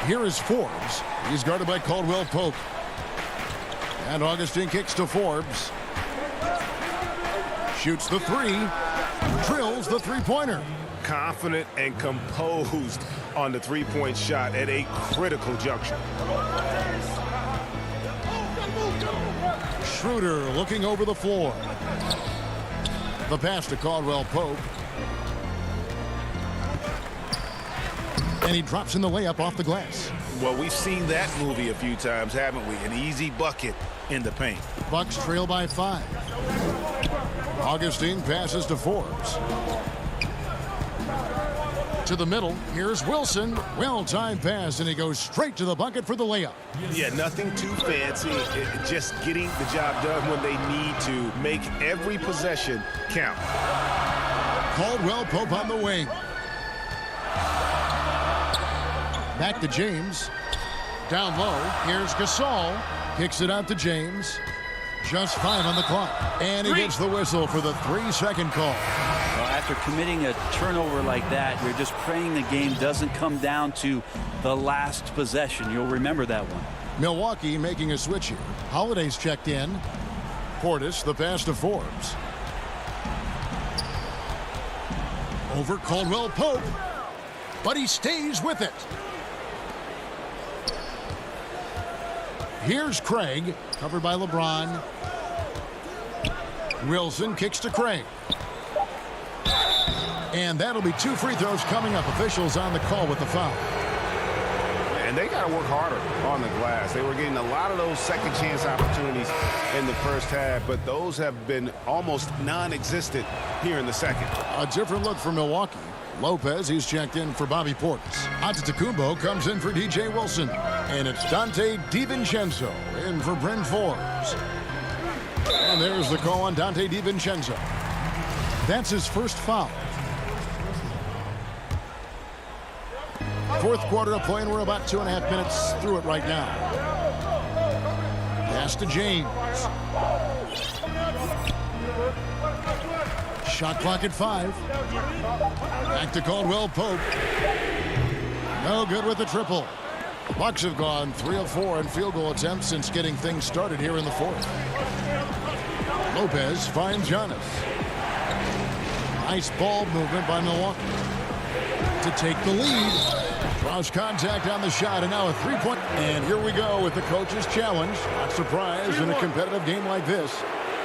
Here is Forbes. He's guarded by Caldwell Pope. And Augustine kicks to Forbes. Shoots the 3. Drills the 3-pointer. Confident and composed on the 3-point shot at a critical juncture. Schroeder looking over the floor. The pass to Caldwell Pope. And he drops in the layup off the glass. Well, we've seen that movie a few times, haven't we? An easy bucket in the paint. Bucks trail by 5. Augustine passes to Forbes. To the middle. Here's Wilson. Well-timed pass, and he goes straight to the bucket for the layup. Yeah, nothing too fancy. Just getting the job done when they need to. Make every possession count. Caldwell Pope on the wing. Back to James. Down low. Here's Gasol. Kicks it out to James. Just 5 on the clock. And he gets the whistle for the 3-second call. Well, after committing a turnover like that, you're just praying the game doesn't come down to the last possession. You'll remember that one. Milwaukee making a switch here. Holiday's checked in. Portis, the pass to Forbes. Over Caldwell Pope. But he stays with it. Here's Craig, covered by LeBron. Wilson kicks to Craig. And that'll be 2 free throws coming up. Officials on the call with the foul. And they got to work harder on the glass. They were getting a lot of those second chance opportunities in the first half, but those have been almost non-existent here in the second. A different look for Milwaukee. Lopez, he's checked in for Bobby Portis. Antetokounmpo comes in for DJ Wilson. And it's Dante DiVincenzo in for Bryn Forbes. And there's the call on Dante DiVincenzo. That's his 1st foul. Fourth quarter of play, and we're about 2.5 minutes through it right now. Pass to James. Shot clock at 5. Back to Caldwell Pope. No good with the triple. Bucks have gone 3 of 4 in field goal attempts since getting things started here in the fourth. Lopez finds Giannis. Nice ball movement by Milwaukee to take the lead. Draws contact on the shot, and now a three-point. And here we go with the coach's challenge. Not surprised in a competitive game like this.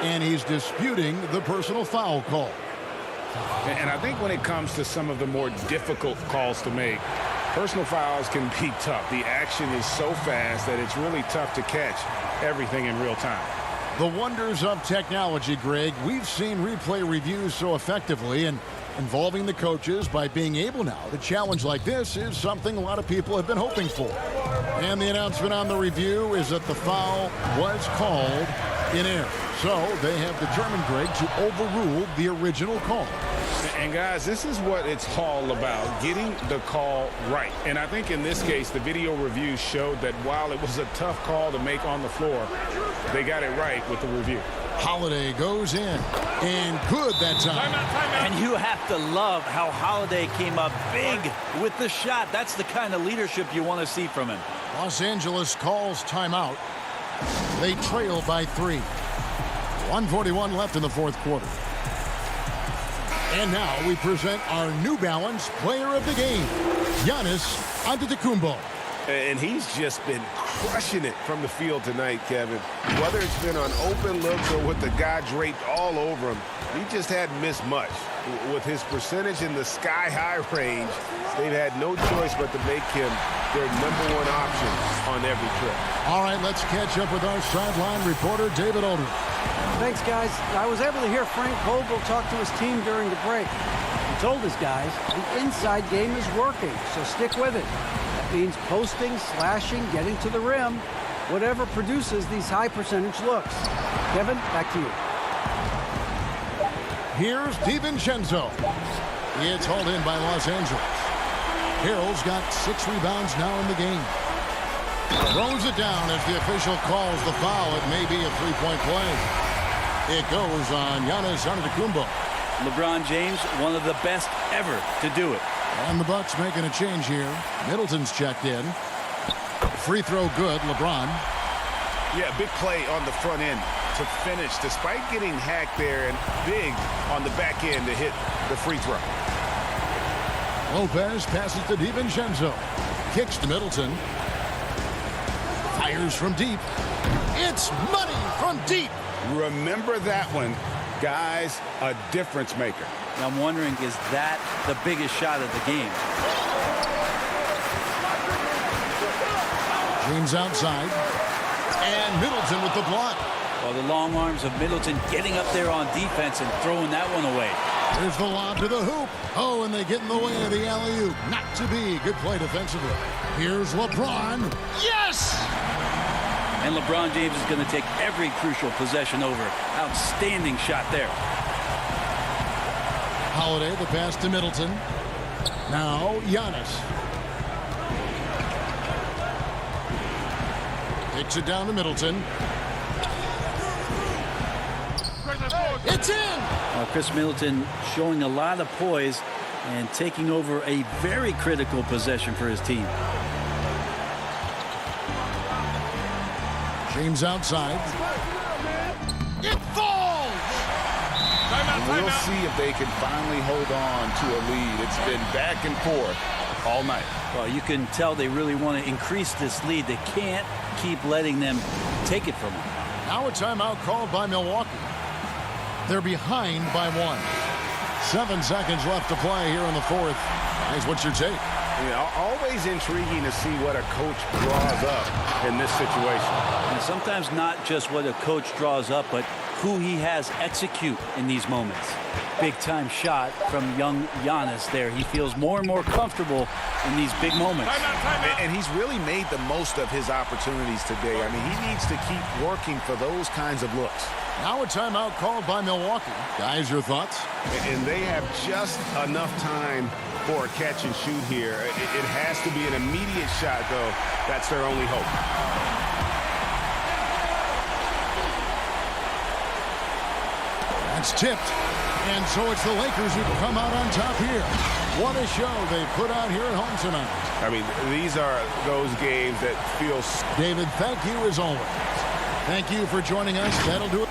And he's disputing the personal foul call. And I think when it comes to some of the more difficult calls to make, personal fouls can be tough. The action is so fast that it's really tough to catch everything in real time. The wonders of technology, Greg. We've seen replay reviews so effectively, and involving the coaches by being able now to challenge like this is something a lot of people have been hoping for. And the announcement on the review is that the foul was called in error. So they have determined, Greg, to overrule the original call. And guys, this is what it's all about, getting the call right. And I think in this case, the video review showed that while it was a tough call to make on the floor, they got it right with the review. Holiday goes in, and good that time. And you have to love how Holiday came up big with the shot. That's the kind of leadership you want to see from him. Los Angeles calls timeout. They trail by 3. 1:41 left in the fourth quarter. And now we present our New Balance player of the game, Giannis Antetokounmpo. And he's just been crushing it from the field tonight, Kevin. Whether it's been on open looks or with the guy draped all over him, he just hadn't missed much. With his percentage in the sky-high range, they've had no choice but to make him their #1 option on every trip. All right, let's catch up with our sideline reporter, David Aldridge. Thanks, guys. I was able to hear Frank Vogel talk to his team during the break. He told his guys the inside game is working, so stick with it. That means posting, slashing, getting to the rim, whatever produces these high percentage looks. Kevin, back to you. Here's DiVincenzo. It's hauled in by Los Angeles. Harrell's got 6 rebounds now in the game. Throws it down as the official calls the foul. It may be a three-point play. It goes on Giannis Antetokounmpo. LeBron James, one of the best ever to do it. And the Bucks making a change here. Middleton's checked in. Free throw good, LeBron. Yeah, big play on the front end to finish, despite getting hacked there, and big on the back end to hit the free throw. Lopez passes to DiVincenzo. Kicks to Middleton. Fires from deep. It's money from deep. Remember that one, guys, a difference maker. I'm wondering, is that the biggest shot of the game? James outside. And Middleton with the block. Well, the long arms of Middleton getting up there on defense and throwing that one away. There's the lob to the hoop. Oh, and they get in the way of the alley-oop. Not to be. Good play defensively. Here's LeBron. Yes! And LeBron James is going to take every crucial possession over. Outstanding shot there. Holiday, the pass to Middleton. Now, Giannis. Takes it down to Middleton. It's in! Chris Middleton showing a lot of poise and taking over a very critical possession for his team. James outside. It falls! We'll see if they can finally hold on to a lead. It's been back and forth all night. Well, you can tell they really want to increase this lead. They can't keep letting them take it from them. Now a timeout called by Milwaukee. They're behind by 1. 7 seconds left to play here in the fourth. Guys, what's your take? Yeah, always intriguing to see what a coach draws up in this situation. And sometimes not just what a coach draws up, but who he has execute in these moments. Big-time shot from young Giannis there. He feels more and more comfortable in these big moments. And he's really made the most of his opportunities today. I mean, he needs to keep working for those kinds of looks. Now a timeout called by Milwaukee. Guys, your thoughts? And they have just enough time for a catch and shoot here. It has to be an immediate shot, though. That's their only hope. That's tipped. And so it's the Lakers who come out on top here. What a show they put out here at home tonight. I mean, these are those games that feel... David, thank you as always. Thank you for joining us. That'll do it.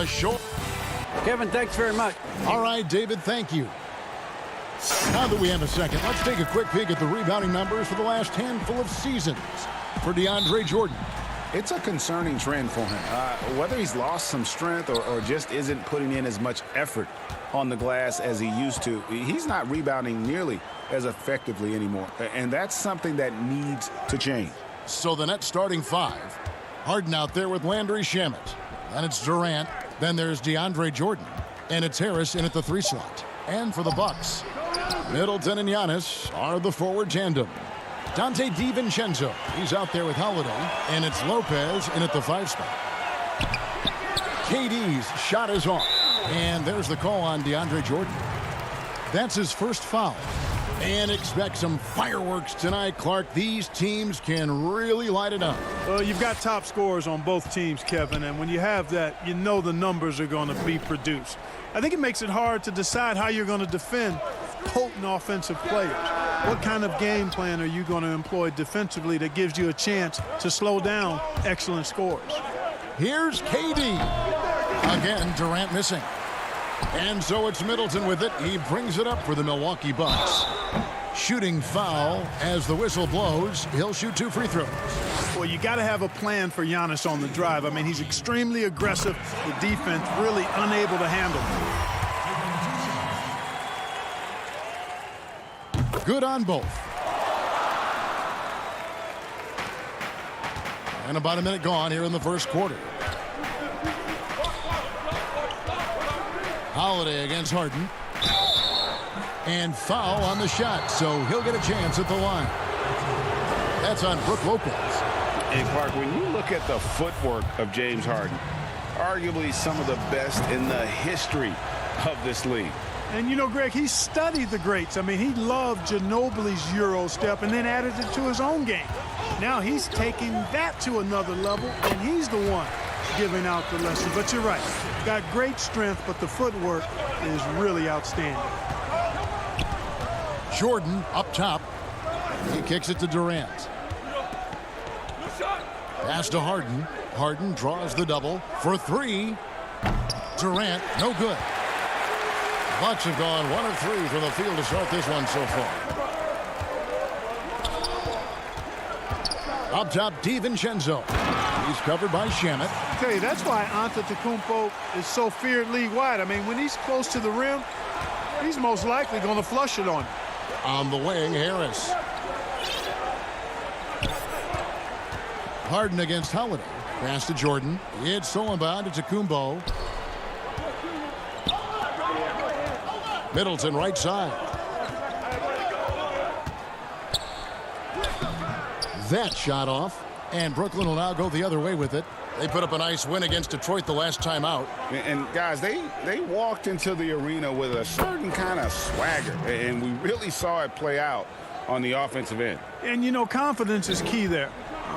shoulder. Kevin, thanks very much. All right, David, thank you. Now that we have a second, let's take a quick peek at the rebounding numbers for the last handful of seasons for DeAndre Jordan. It's a concerning trend for him. Whether he's lost some strength or just isn't putting in as much effort on the glass as he used to, he's not rebounding nearly as effectively anymore. And that's something that needs to change. So the Nets starting five. Harden out there with Landry Shamet. Then it's Durant. Then there's DeAndre Jordan. And it's Harris in at the 3 slot. And for the Bucks, Middleton and Giannis are the forward tandem. Dante DiVincenzo, he's out there with Holiday. And it's Lopez in at the 5 spot. KD's shot is off. And there's the call on DeAndre Jordan. That's his first foul. And expect some fireworks tonight, Clark. These teams can really light it up. Well, you've got top scorers on both teams, Kevin, and when you have that, you know the numbers are going to be produced. I think it makes it hard to decide how you're going to defend potent offensive players. What kind of game plan are you going to employ defensively that gives you a chance to slow down excellent scores? Here's KD. Again, Durant missing. And so it's Middleton with it. He brings it up for the Milwaukee Bucks. Shooting foul as the whistle blows. He'll shoot 2 free throws. Well, you got to have a plan for Giannis on the drive. I mean, he's extremely aggressive. The defense really unable to handle him. Good on both. And about a minute gone here in the first quarter. Holiday against Harden. And foul on the shot, so he'll get a chance at the line. That's on Brook Lopez. And Clark, when you look at the footwork of James Harden, arguably some of the best in the history of this league. And you know, Greg, he studied the greats. I mean, he loved Ginobili's Euro step and then added it to his own game. Now he's taking that to another level, and he's the one giving out the lesson. But you're right. Got great strength, but the footwork is really outstanding. Jordan up top. He kicks it to Durant. Pass to Harden. Harden draws the double for 3. Durant, no good. Bucks have gone 1 of 3 from the field to start this one so far. Up top, DiVincenzo. He's covered by Shamet. I tell you, that's why Antetokounmpo is so feared league-wide. I mean, when he's close to the rim, he's most likely going to flush it on him. On the wing, Harris. Harden against Holiday. Pass to Jordan. It's stolen by Antetokounmpo. Middleton right side. That shot off. And Brooklyn will now go the other way with it. They put up a nice win against Detroit the last time out. And guys, they walked into the arena with a certain kind of swagger. And we really saw it play out on the offensive end. And, you know, confidence is key there.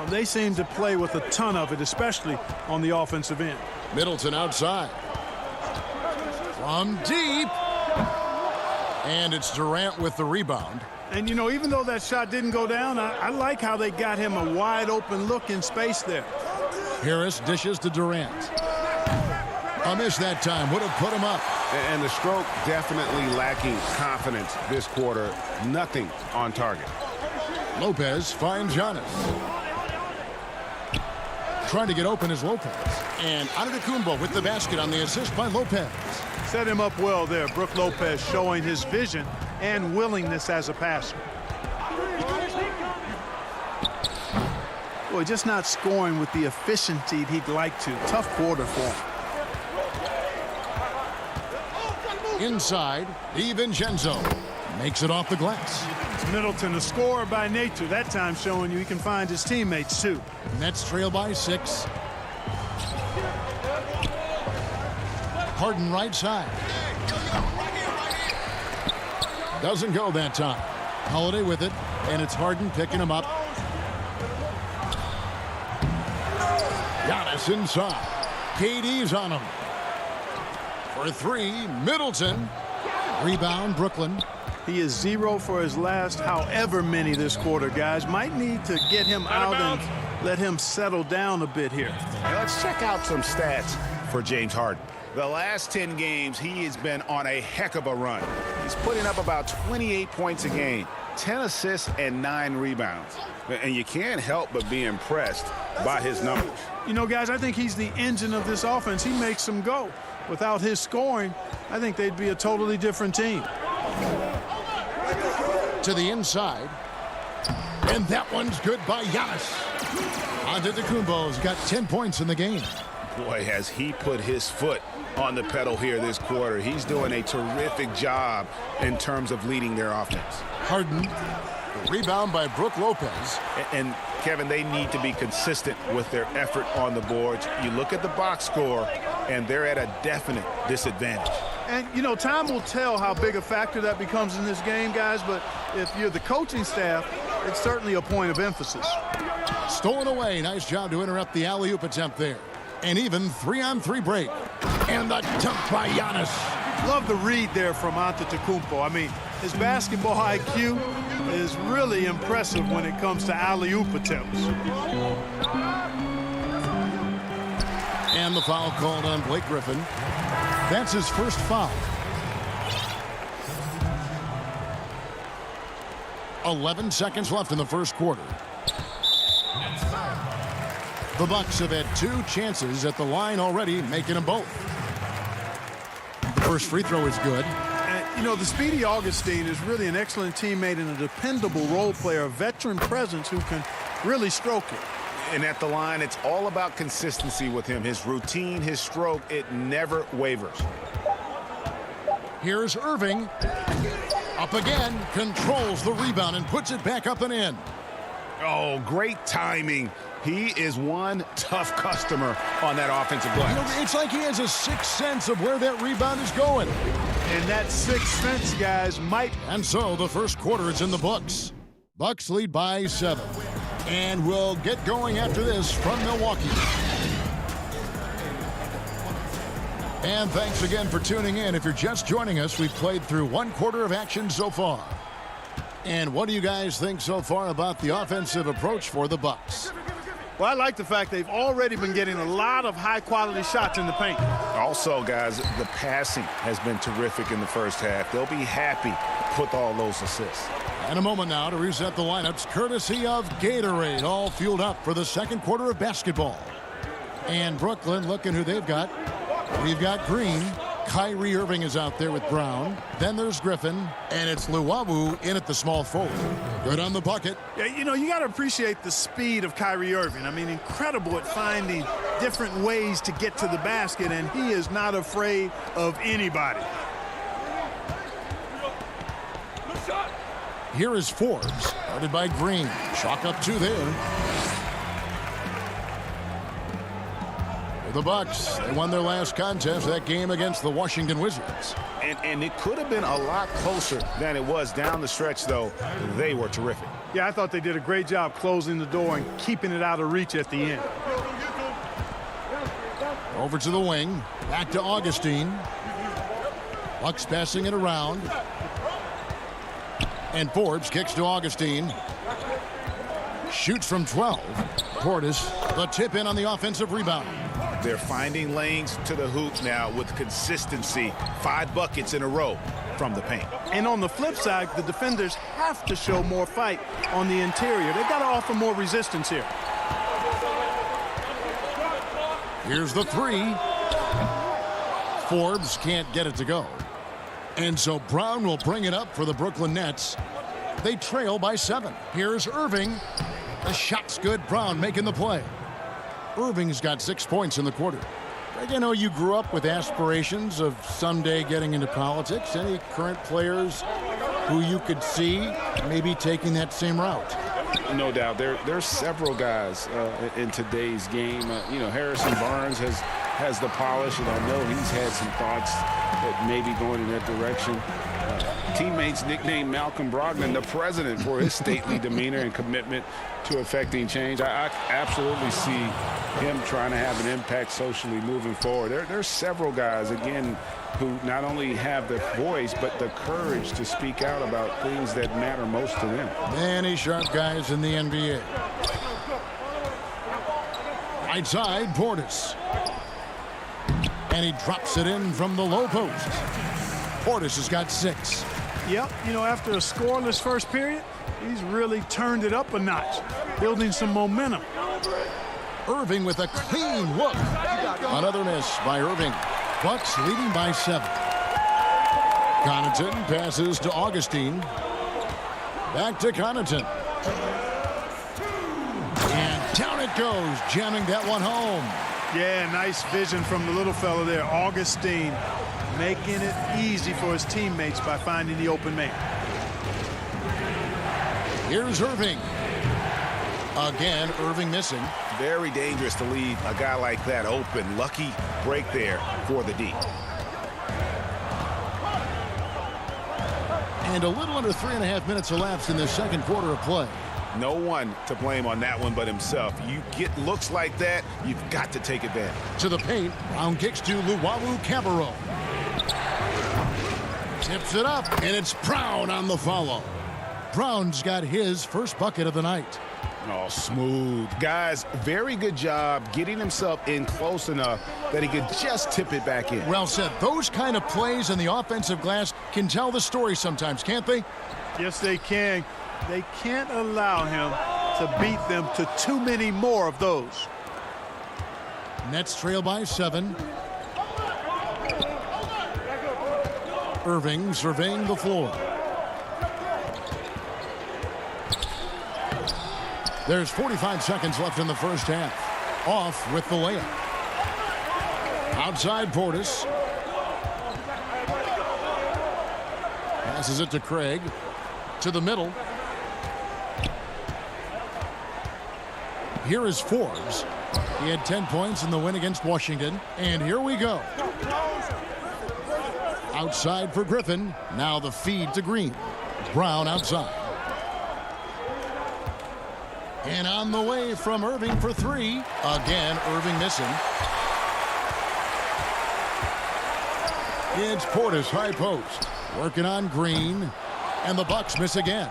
They seem to play with a ton of it, especially on the offensive end. Middleton outside. From deep. And it's Durant with the rebound. And, you know, even though that shot didn't go down, I like how they got him a wide-open look in space there. Harris dishes to Durant. A miss that time would have put him up. And the stroke definitely lacking confidence this quarter. Nothing on target. Lopez finds Giannis. Trying to get open is Lopez. And Antetokounmpo with the basket on the assist by Lopez. Set him up well there. Brook Lopez showing his vision and willingness as a passer. Boy, just not scoring with the efficiency he'd like to. Tough quarter for him. Inside, DiVincenzo makes it off the glass. Middleton, a scorer by nature, that time showing you he can find his teammates too. Nets trail by 6. Harden right side. Doesn't go that time. Holiday with it, and it's Harden picking him up. Giannis inside. KD's on him. For 3, Middleton. Rebound, Brooklyn. He is 0 for his last however many this quarter, guys. Might need to get him out and let him settle down a bit here. Now let's check out some stats for James Harden. The last 10 games, he has been on a heck of a run. He's putting up about 28 points a game, 10 assists, and 9 rebounds. And you can't help but be impressed by his numbers. You know, guys, I think he's the engine of this offense. He makes them go. Without his scoring, I think they'd be a totally different team. To the inside. And that one's good by Giannis. Antetokounmpo's got 10 points in the game. Boy, has he put his foot on the pedal here this quarter. He's doing a terrific job in terms of leading their offense. Harden. Rebound by Brook Lopez. And Kevin, they need to be consistent with their effort on the boards. You look at the box score, and they're at a definite disadvantage. And, you know, time will tell how big a factor that becomes in this game, guys, but if you're the coaching staff, it's certainly a point of emphasis. Stolen away. Nice job to interrupt the alley-oop attempt there. An even 3-on-3 break. And the dunk by Giannis. Love the read there from Antetokounmpo. I mean, his basketball IQ is really impressive when it comes to alley-oop attempts. And the foul called on Blake Griffin. That's his first foul. 11 seconds left in the first quarter. The Bucks have had 2 chances at the line already, making them both. The first free throw is good. And, you know, the speedy Augustine is really an excellent teammate and a dependable role player, a veteran presence who can really stroke it. And at the line, it's all about consistency with him. His routine, his stroke, it never wavers. Here's Irving. Up again, controls the rebound and puts it back up and in. Oh, great timing. He is one tough customer on that offensive glass. You know, it's like he has a sixth sense of where that rebound is going. And that sixth sense, guys, might... And so the first quarter is in the books. Bucks lead by 7. And we'll get going after this from Milwaukee. And thanks again for tuning in. If you're just joining us, we've played through 1 quarter of action so far. And what do you guys think so far about the offensive approach for the Bucks? Well, I like the fact they've already been getting a lot of high-quality shots in the paint. Also, guys, the passing has been terrific in the first half. They'll be happy with all those assists. And a moment now to reset the lineups, courtesy of Gatorade, all fueled up for the second quarter of basketball. And Brooklyn, looking who they've got. We've got Green. Kyrie Irving is out there with Brown. Then there's Griffin. And it's Luwawu in at the small forward. Good on the bucket. Yeah, you know, you got to appreciate the speed of Kyrie Irving. I mean, incredible at finding different ways to get to the basket, and he is not afraid of anybody. Here is Forbes, guarded by Green. Chalk up 2 there. The Bucks, they won their last contest, that game against the Washington Wizards. And it could have been a lot closer than it was down the stretch, though. They were terrific. Yeah, I thought they did a great job closing the door and keeping it out of reach at the end. Over to the wing, back to Augustine. Bucks passing it around. And Forbes kicks to Augustine. Shoots from 12. Portis, the tip in on the offensive rebound. They're finding lanes to the hoop now with consistency. 5 buckets in a row from the paint. And on the flip side, the defenders have to show more fight on the interior. They've got to offer more resistance here. Here's the 3. Forbes can't get it to go. And so Brown will bring it up for the Brooklyn Nets. They trail by 7. Here's Irving. The shot's good. Brown making the play. Irving's got 6 points in the quarter. Greg, I know you grew up with aspirations of someday getting into politics. Any current players who you could see maybe taking that same route? No doubt. There's several guys in today's game. You know, Harrison Barnes has the polish, and I know he's had some thoughts that maybe going in that direction. Teammates nicknamed Malcolm Brogdon the president for his stately demeanor and commitment to effecting change. I absolutely see him trying to have an impact socially moving forward. There's several guys, again, who not only have the voice, but the courage to speak out about things that matter most to them. Many sharp guys in the NBA. Right side, Portis. And he drops it in from the low post. Portis has got 6. Yep, you know, after a scoreless first period, he's really turned it up a notch, building some momentum. Irving with a clean look. Another miss by Irving. Bucks leading by 7. Connaughton passes to Augustine. Back to Connaughton. And down it goes, jamming that one home. Yeah, nice vision from the little fella there, Augustine, making it easy for his teammates by finding the open man. Here's Irving. Again, Irving missing. Very dangerous to leave a guy like that open. Lucky break there for the D. And a little under 3.5 minutes elapsed in the second quarter of play. No one to blame on that one but himself. You get looks like that, you've got to take advantage. To the paint, Brown kicks to Luwawu Cabarro. Tips it up, and it's Brown on the follow. Brown's got his first bucket of the night. Oh, smooth. Guys, very good job getting himself in close enough that he could just tip it back in. Well said. Those kind of plays in the offensive glass can tell the story sometimes, can't they? Yes, they can. They can't allow him to beat them to too many more of those. Nets trail by 7. Irving surveying the floor. There's 45 seconds left in the first half. Off with the layup. Outside Portis. Passes it to Craig. To the middle. Here is Forbes. He had 10 points in the win against Washington. And here we go. Outside for Griffin. Now the feed to Green. Brown outside. And on the way from Irving for 3. Again, Irving missing. It's Portis, high post. Working on Green. And the Bucks miss again.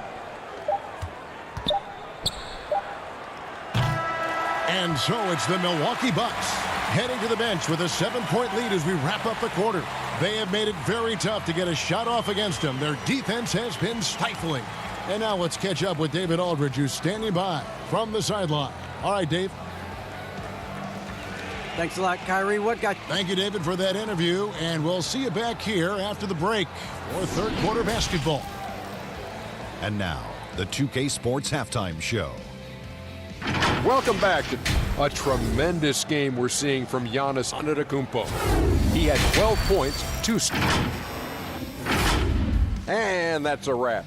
And so it's the Milwaukee Bucks heading to the bench with a 7-point lead as we wrap up the quarter. They have made it very tough to get a shot off against them. Their defense has been stifling. And now let's catch up with David Aldridge, who's standing by from the sideline. All right, Dave. Thanks a lot, Kyrie. Thank you, David, for that interview. And we'll see you back here after the break for third quarter basketball. And now, the 2K Sports Halftime Show. Welcome back to a tremendous game we're seeing from Giannis Antetokounmpo. He had 12 points, 2 and that's a wrap.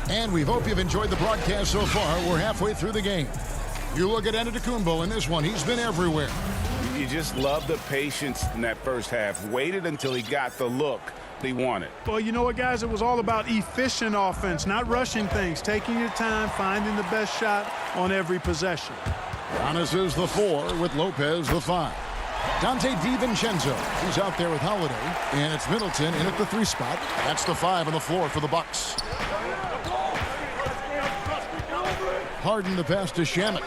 And we hope you've enjoyed the broadcast so far. We're halfway through the game. You look at Antetokounmpo in this one. He's been everywhere. You just love the patience in that first half. Waited until he got the look he wanted. Well, you know what, guys? It was all about efficient offense, not rushing things, taking your time, finding the best shot on every possession. Giannis is the 4 with Lopez the 5. Dante DiVincenzo, he's out there with Holiday. And it's Middleton in at the 3 spot. That's the 5 on the floor for the Bucks. Harden the pass to Shamet.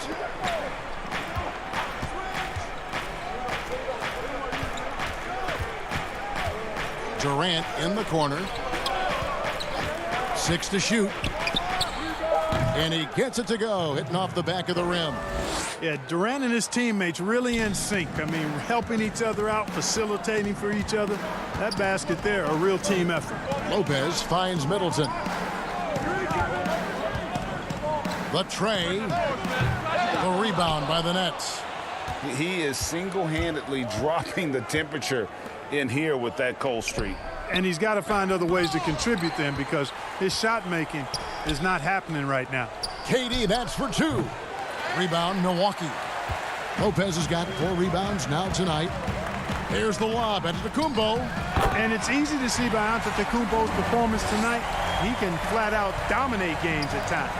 Durant in the corner. 6 to shoot. And he gets it to go, hitting off the back of the rim. Yeah, Durant and his teammates really in sync. I mean, helping each other out, facilitating for each other. That basket there, a real team effort. Lopez finds Middleton. The tray. The rebound by the Nets. He is single-handedly dropping the temperature in here with that cold streak. And he's got to find other ways to contribute then because his shot making is not happening right now. KD, that's for 2. Rebound, Milwaukee. Lopez has got 4 rebounds now tonight. Here's the lob, Antetokounmpo. And it's easy to see by Antetokounmpo's performance tonight. He can flat out dominate games at times.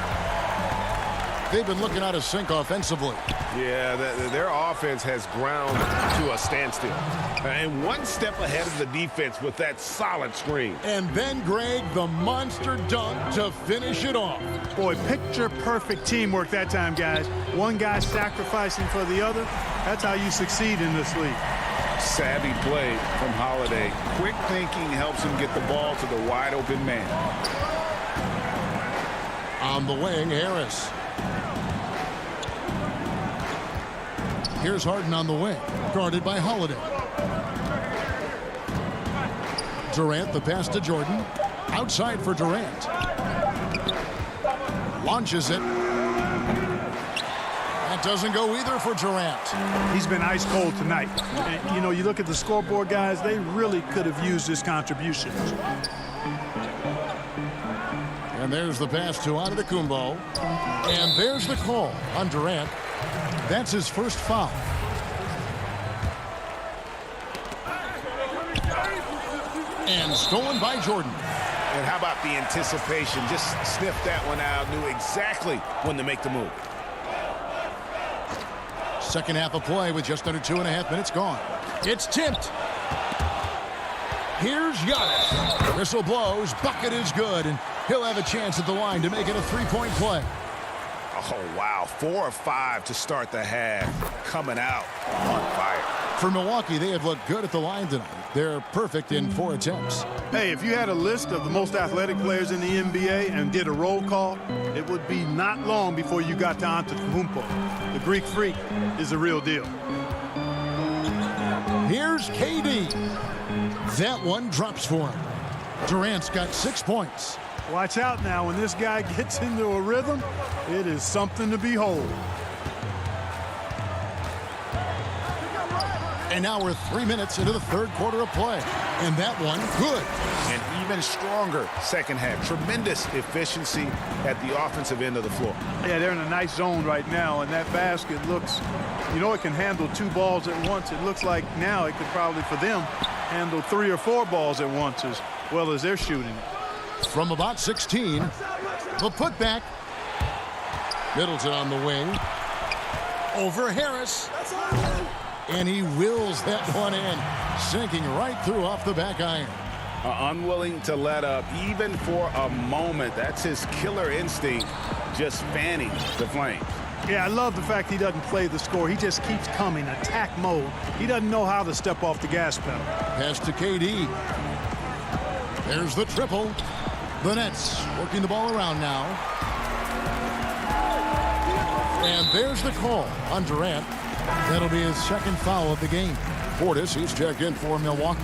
they've been looking out of sync offensively. Yeah, their offense has ground to a standstill. And one step ahead of the defense with that solid screen. And then, Greg, the monster dunk to finish it off. Boy, picture-perfect teamwork that time, guys. One guy sacrificing for the other. That's how you succeed in this league. Savvy play from Holiday. Quick thinking helps him get the ball to the wide-open man. On the wing, Harris. Here's Harden on the wing, guarded by Holiday. Durant, the pass to Jordan. Outside for Durant. Launches it. That doesn't go either for Durant. He's been ice cold tonight. And, you know, you look at the scoreboard, guys, they really could have used his contributions. And there's the pass to Antetokounmpo. And there's the call on Durant. That's his first foul. And stolen by Jordan. And how about the anticipation? Just sniffed that one out, knew exactly when to make the move. Second half of play with just under 2.5 minutes gone. It's tipped. Here's Giannis. Whistle blows. Bucket is good. And he'll have a chance at the line to make it a three-point play. Oh, wow. 4 of 5 to start the half. Coming out on fire. For Milwaukee, they have looked good at the line tonight. They're perfect in 4 attempts. Hey, if you had a list of the most athletic players in the NBA and did a roll call, it would be not long before you got to Antetokounmpo. The Greek Freak is the real deal. Here's KD. That one drops for him. Durant's got 6 points. Watch out now. When this guy gets into a rhythm, it is something to behold. And now we're 3 minutes into the third quarter of play. And that one, good. An even stronger second half. Tremendous efficiency at the offensive end of the floor. Yeah, they're in a nice zone right now, and that basket looks, you know, it can handle 2 balls at once. It looks like now it could probably, for them, handle 3 or 4 balls at once as well as they're shooting. From about 16, the putback. Middleton on the wing. Over Harris. And he wills that one in, sinking right through off the back iron. Unwilling to let up, even for a moment. That's his killer instinct, just fanning the flames. Yeah, I love the fact he doesn't play the score. He just keeps coming, attack mode. He doesn't know how to step off the gas pedal. Pass to KD. There's the triple. The Nets working the ball around now. And there's the call on Durant. That'll be his second foul of the game. Portis, he's checked in for Milwaukee.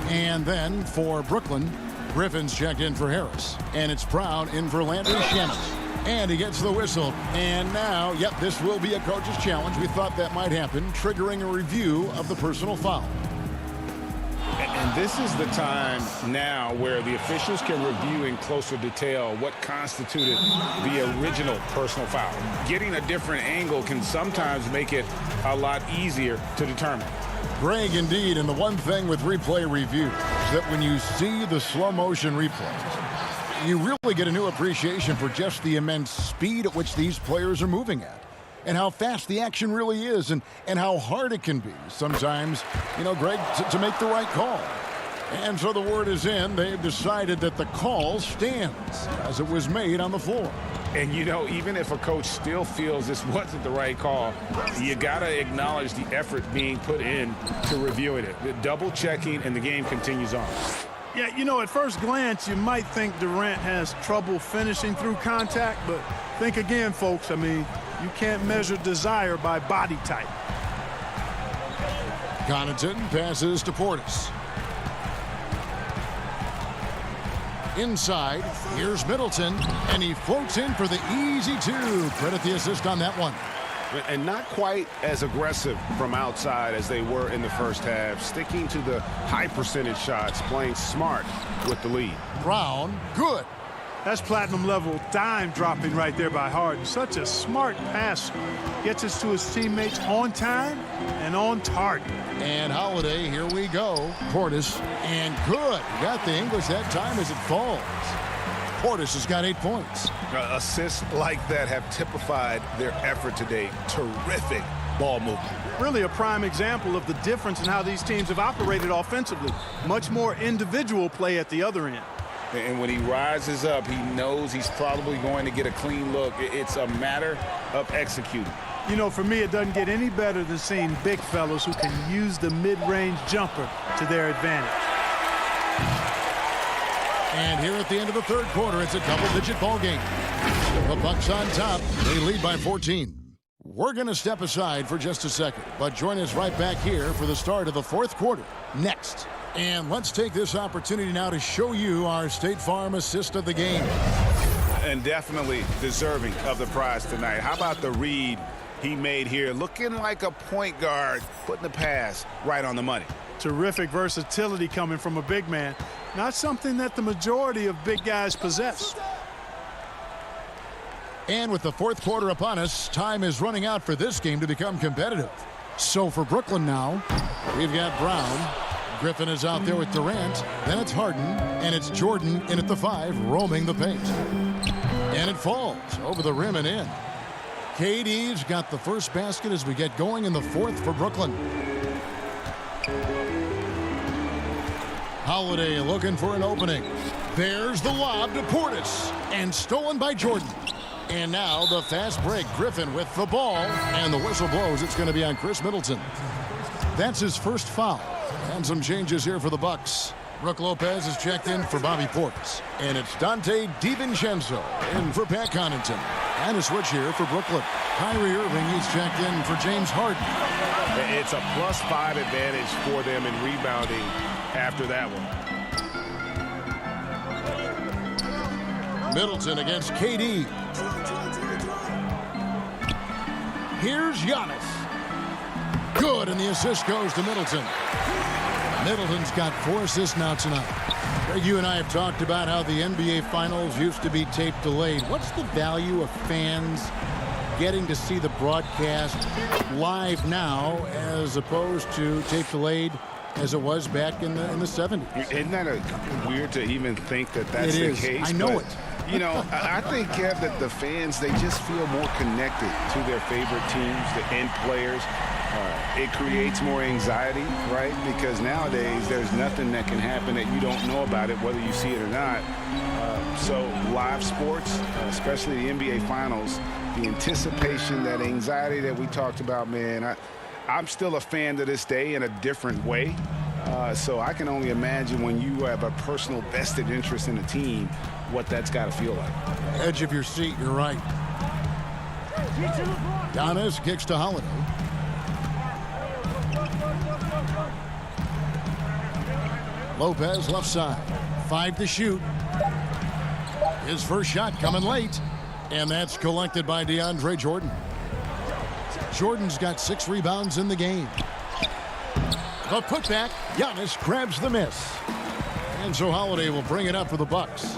And then for Brooklyn, Griffin's checked in for Harris. And it's Brown in for Landry Shamet. And he gets the whistle. And now, yep, this will be a coach's challenge. We thought that might happen, triggering a review of the personal foul. And this is the time now where the officials can review in closer detail what constituted the original personal foul. Getting a different angle can sometimes make it a lot easier to determine. Greg, indeed, and the one thing with replay review is that when you see the slow motion replays, you really get a new appreciation for just the immense speed at which these players are moving at. And how fast the action really is, and how hard it can be sometimes, you know, Greg, to make the right call. And so the word is in. They've decided that the call stands as it was made on the floor. And, you know, even if a coach still feels this wasn't the right call, you got to acknowledge the effort being put in to reviewing it. The double checking, and the game continues on. Yeah, you know, at first glance, you might think Durant has trouble finishing through contact, but think again, folks. I mean, you can't measure desire by body type. Connaughton passes to Portis. Inside, here's Middleton, and he floats in for the easy 2. Credit the assist on that one. And not quite as aggressive from outside as they were in the first half, sticking to the high percentage shots, playing smart with the lead. Brown, good. That's platinum level dime dropping right there by Harden. Such a smart pass. Gets us to his teammates on time and on target. And Holiday, here we go. Portis, and good. Got the English that time as it falls. Portis has got 8 points. Assists like that have typified their effort today. Terrific ball movement. Really a prime example of the difference in how these teams have operated offensively. Much more individual play at the other end. And when he rises up, he knows he's probably going to get a clean look. It's a matter of executing. You know, for me, it doesn't get any better than seeing big fellows who can use the mid-range jumper to their advantage. And here at the end of the third quarter, it's a double-digit ball game. The Bucks on top. They lead by 14. We're going to step aside for just a second, but join us right back here for the start of the fourth quarter next. And let's take this opportunity now to show you our State Farm assist of the game. And definitely deserving of the prize tonight. How about the read he made here? Looking like a point guard, putting the pass right on the money. Terrific versatility coming from a big man. Not something that the majority of big guys possess. And with the fourth quarter upon us, time is running out for this game to become competitive. So for Brooklyn now, we've got Brown. Griffin is out there with Durant. Then it's Harden, and it's Jordan in at the 5, roaming the paint. And it falls over the rim and in. KD's got the first basket as we get going in the fourth for Brooklyn. Holiday looking for an opening. There's the lob to Portis, and stolen by Jordan. And now the fast break. Griffin with the ball, and the whistle blows. It's going to be on Chris Middleton. That's his first foul. And some changes here for the Bucks. Brook Lopez is checked in for Bobby Portis. And it's Dante DiVincenzo in for Pat Connaughton. And a switch here for Brooklyn. Kyrie Irving, he's checked in for James Harden. It's a +5 advantage for them in rebounding after that one. Middleton against KD. Here's Giannis. Good, and the assist goes to Middleton. Middleton's got 4 assists now tonight. Greg, you and I have talked about how the NBA Finals used to be tape delayed. What's the value of fans getting to see the broadcast live now as opposed to tape delayed as it was back in the 70s? Isn't that weird to even think that that's the case? I know it. You know, I think, Kev, that the fans, they just feel more connected to their favorite teams, the end players. It creates more anxiety, right? Because nowadays there's nothing that can happen that you don't know about it, whether you see it or not. So live sports, especially the NBA Finals, the anticipation, that anxiety that we talked about, man, I'm still a fan to this day in a different way. So I can only imagine when you have a personal vested interest in a team, what that's got to feel like. Edge of your seat, you're right. Giannis kicks to Holiday. Lopez left side. 5 to shoot. His first shot coming late. And that's collected by DeAndre Jordan. Jordan's got 6 rebounds in the game. The putback. Giannis grabs the miss. And so Holiday will bring it up for the Bucks.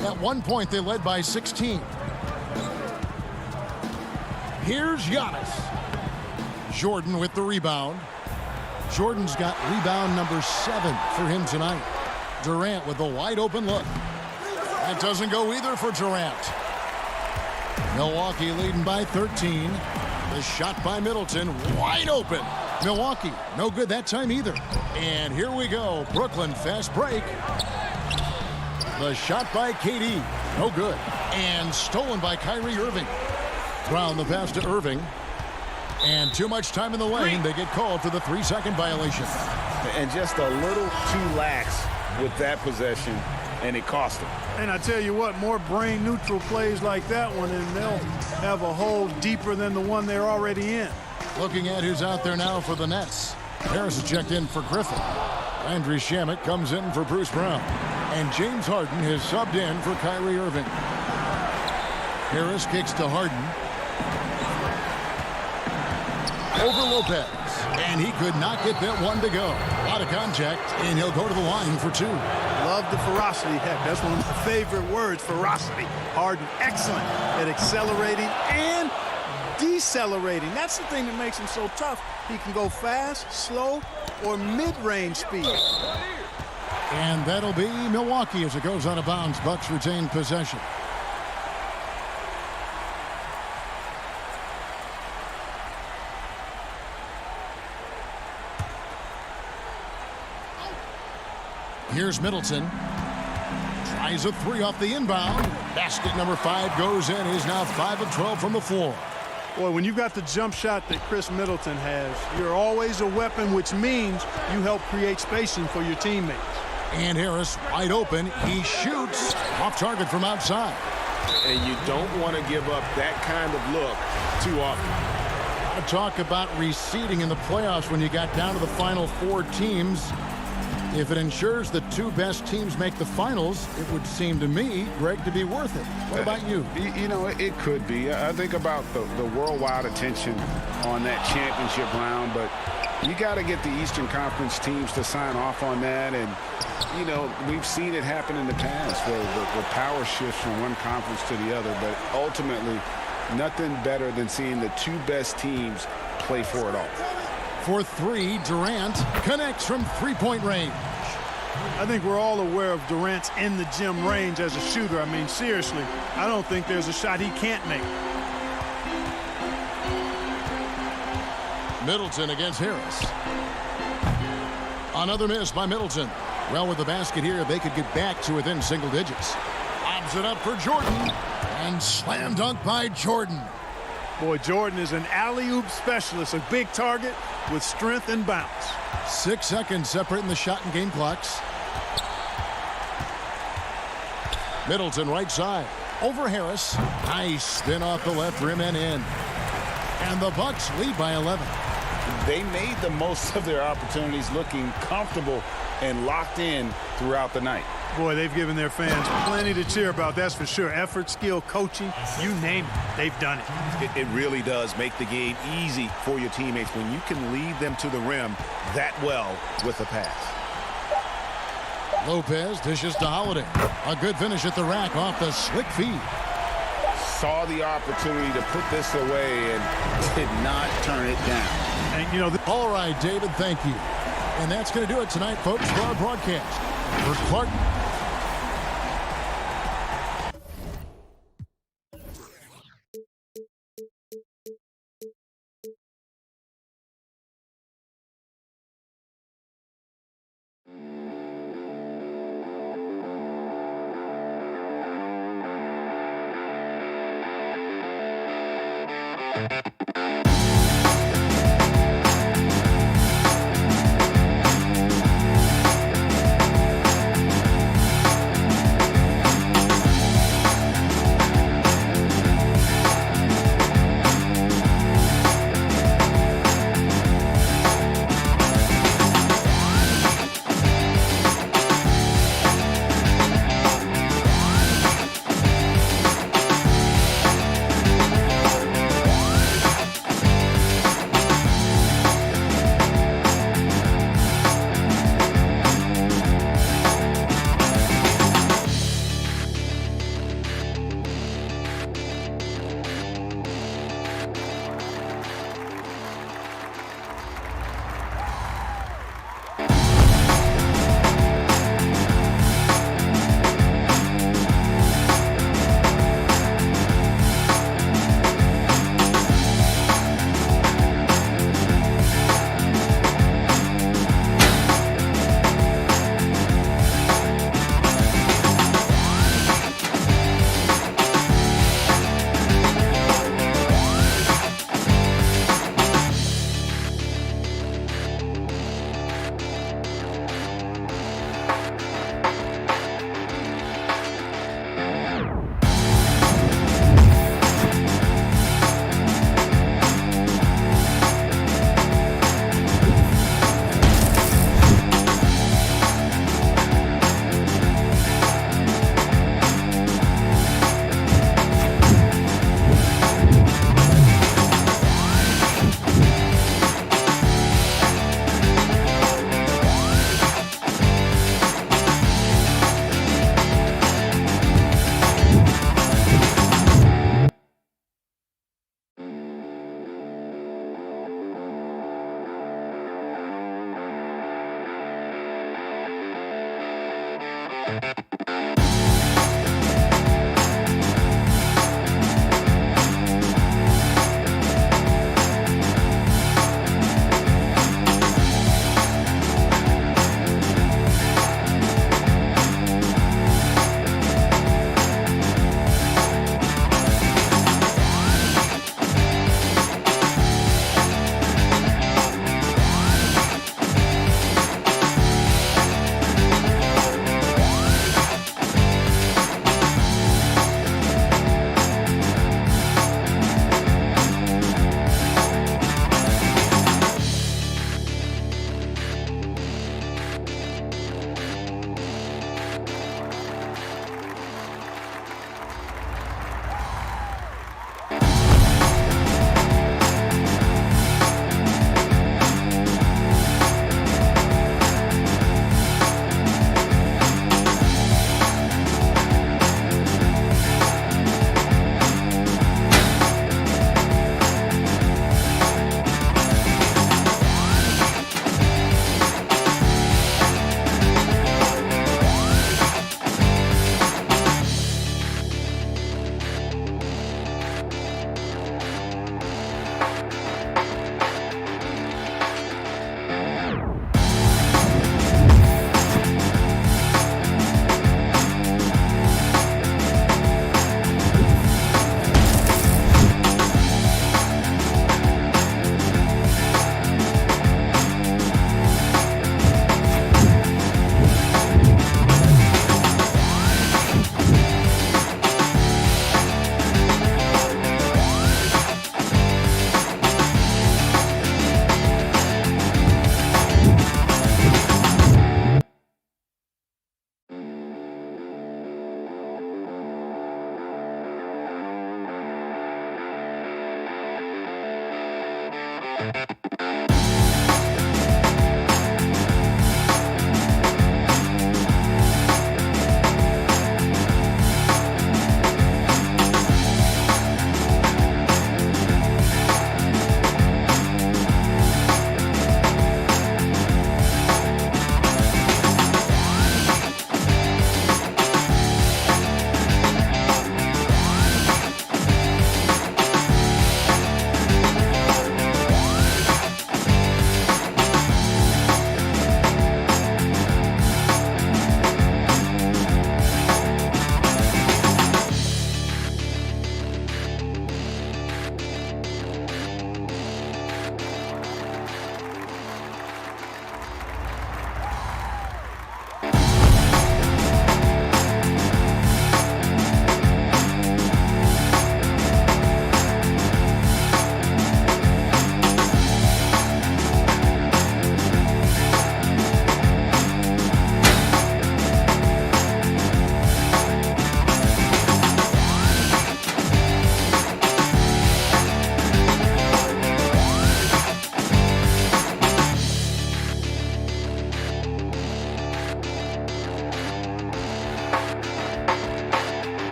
At one point, they led by 16. Here's Giannis. Jordan with the rebound. Jordan's got rebound number 7 for him tonight. Durant with a wide open look. That doesn't go either for Durant. Milwaukee leading by 13. The shot by Middleton, wide open. Milwaukee, no good that time either. And here we go. Brooklyn, fast break. The shot by KD, no good. And stolen by Kyrie Irving. Brown the pass to Irving. And too much time in the lane. They get called for the 3-second violation. And just a little too lax with that possession, and it cost them. And I tell you what, more brain-neutral plays like that one, and they'll have a hole deeper than the one they're already in. Looking at who's out there now for the Nets. Harris is checked in for Griffin. Andrew Shamet comes in for Bruce Brown. And James Harden has subbed in for Kyrie Irving. Harris kicks to Harden. Over Lopez. And he could not get that one to go. A lot of contact, and he'll go to the line for 2. Love the ferocity. Heck, that's one of my favorite words, ferocity. Harden, excellent at accelerating and decelerating. That's the thing that makes him so tough. He can go fast, slow, or mid-range speed. And that'll be Milwaukee as it goes out of bounds. Bucks retain possession. Here's Middleton. Tries a three off the inbound. Basket number 5 goes in. He's now 5 of 12 from the floor. Boy, when you've got the jump shot that Chris Middleton has, you're always a weapon, which means you help create spacing for your teammates. And Harris wide open. He shoots off target from outside. And you don't want to give up that kind of look too often. A lot of talk about receding in the playoffs when you got down to the final 4 teams. If it ensures the 2 best teams make the finals, it would seem to me, Greg, to be worth it. What about you? You know, it could be. I think about the worldwide attention on that championship round, but you got to get the Eastern Conference teams to sign off on that. And, you know, we've seen it happen in the past where the power shifts from one conference to the other, but ultimately nothing better than seeing the 2 best teams play for it all. For 3, Durant connects from 3-point range. I think we're all aware of Durant's in the gym range as a shooter. I mean, seriously, I don't think there's a shot he can't make. Middleton against Harris. Another miss by Middleton. Well, with the basket here, they could get back to within single digits. Lobs it up for Jordan. And slam dunk by Jordan. Boy, Jordan is an alley-oop specialist, a big target with strength and bounce. 6 seconds separating the shot and game clocks. Middleton right side. Over Harris. Nice spin off the left rim and in. And the Bucks lead by 11. They made the most of their opportunities, looking comfortable and locked in throughout the night. Boy, they've given their fans plenty to cheer about, that's for sure. Effort, skill, coaching, you name it, they've done it. It really does make the game easy for your teammates when you can lead them to the rim that well with a pass. Lopez dishes to Holiday. A good finish at the rack off the slick feed. Saw the opportunity to put this away and did not turn it down. And, you know, all right, David, thank you. And that's going to do it tonight, folks, for our broadcast. For Clark.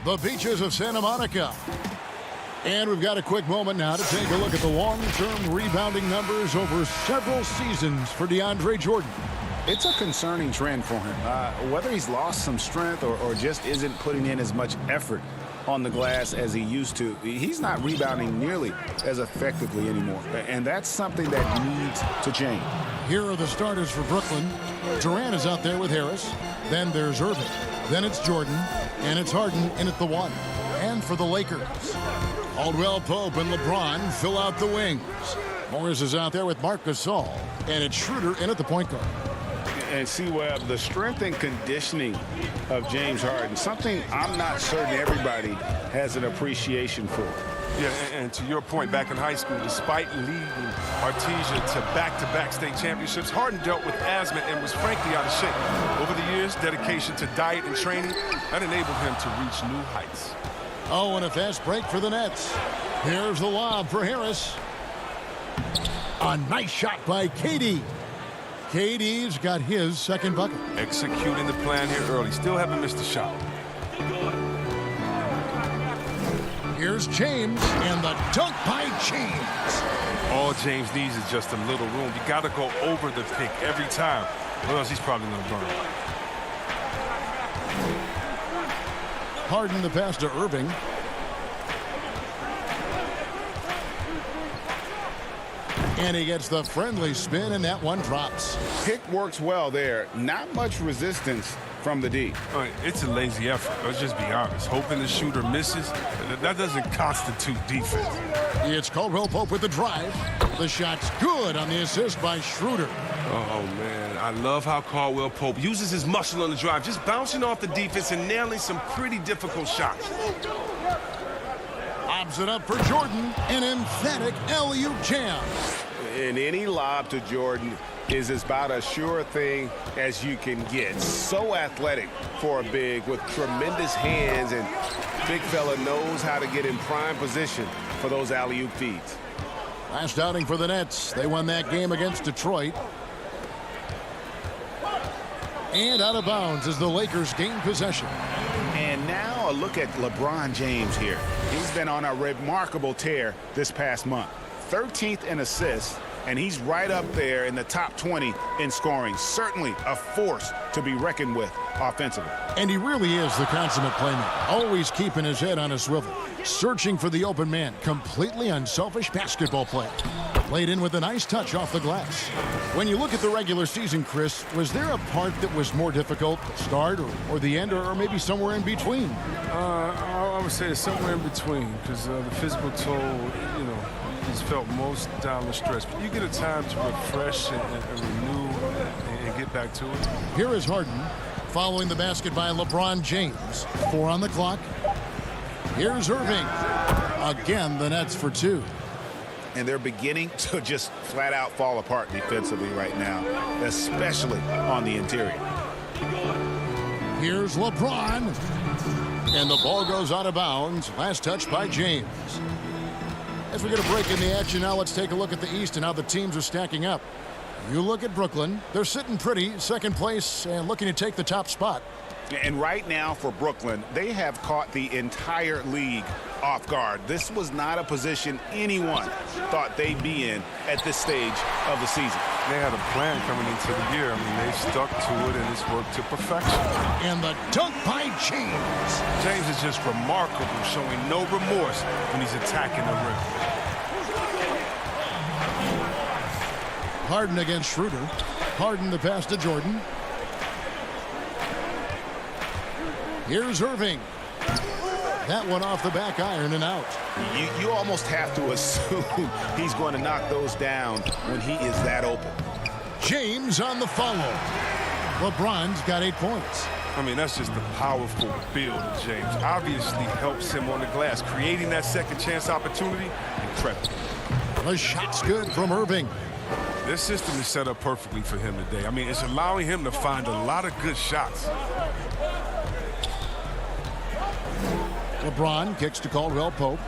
The beaches of Santa Monica. And we've got a quick moment now to take a look at the long-term rebounding numbers over several seasons for DeAndre Jordan. It's a concerning trend for him. Whether he's lost some strength or just isn't putting in as much effort on the glass as he used to, he's not rebounding nearly as effectively anymore. And that's something that needs to change. Here are the starters for Brooklyn. Durant is out there with Harris. Then there's Irving. Then it's Jordan. And it's Harden in at the 1. And for the Lakers, Caldwell Pope and LeBron fill out the wings. Morris is out there with Marc Gasol. And it's Schroeder in at the point guard. And see, Webb, the strength and conditioning of James Harden, something I'm not certain everybody has an appreciation for. Yeah, and to your point, back in high school, despite leading Artesia to back-to-back state championships, Harden dealt with asthma and was frankly out of shape. Over the years, dedication to diet and training, that enabled him to reach new heights. Oh, and a fast break for the Nets. Here's the lob for Harris. A nice shot by KD. KD's got his second bucket. Executing the plan here early. Still haven't missed a shot. Here's James, and the dunk by James. All James needs is just a little room. You got to go over the pick every time, or else he's probably going to burn. Harden the pass to Irving. And he gets the friendly spin, and that one drops. Pick works well there. Not much resistance from the D. It's a lazy effort. Let's just be honest. Hoping the shooter misses, that doesn't constitute defense. It's Caldwell Pope with the drive. The shot's good on the assist by Schroeder. Oh, man. I love how Caldwell Pope uses his muscle on the drive, just bouncing off the defense and nailing some pretty difficult shots. Lobs it up for Jordan. An emphatic alley-oop jam. And any lob to Jordan is about as sure a thing as you can get. So athletic for a big with tremendous hands, and big fella knows how to get in prime position for those alley-oop feeds. Last outing for the Nets. They won that game against Detroit. And out of bounds as the Lakers gain possession. And now a look at LeBron James here. He's been on a remarkable tear this past month. 13th in assists, and he's right up there in the top 20 in scoring. Certainly a force to be reckoned with offensively. And he really is the consummate playmaker, always keeping his head on a swivel, searching for the open man. Completely unselfish basketball play. Laid in with a nice touch off the glass. When you look at the regular season, Chris, was there a part that was more difficult, the start or the end, or maybe somewhere in between? I would say it's somewhere in between, because the physical toll, is felt most down the stretch. But you get a time to refresh and renew and get back to it. Here is Harden following the basket by LeBron James. 4 on the clock. Here's Irving. Again, the Nets for 2. And they're beginning to just flat out fall apart defensively right now, especially on the interior. Here's LeBron. And the ball goes out of bounds. Last touch by James. As we get a break in the action now, let's take a look at the East and how the teams are stacking up. You look at Brooklyn. They're sitting pretty, second place, and looking to take the top spot. And right now for Brooklyn, they have caught the entire league off guard. This was not a position anyone thought they'd be in at this stage of the season. They had a plan coming into the year. I mean, they stuck to it, and it's worked to perfection. And the dunk by James. James is just remarkable, showing no remorse when he's attacking the rim. Harden against Schroeder. Harden the pass to Jordan. Here's Irving. That one off the back iron and out. You almost have to assume he's going to knock those down when he is that open. James on the follow. LeBron's got 8 points. I mean, that's just the powerful build of James. Obviously helps him on the glass. Creating that second chance opportunity, incredible. The shot's good from Irving. This system is set up perfectly for him today. I mean, it's allowing him to find a lot of good shots. LeBron kicks to Caldwell Pope.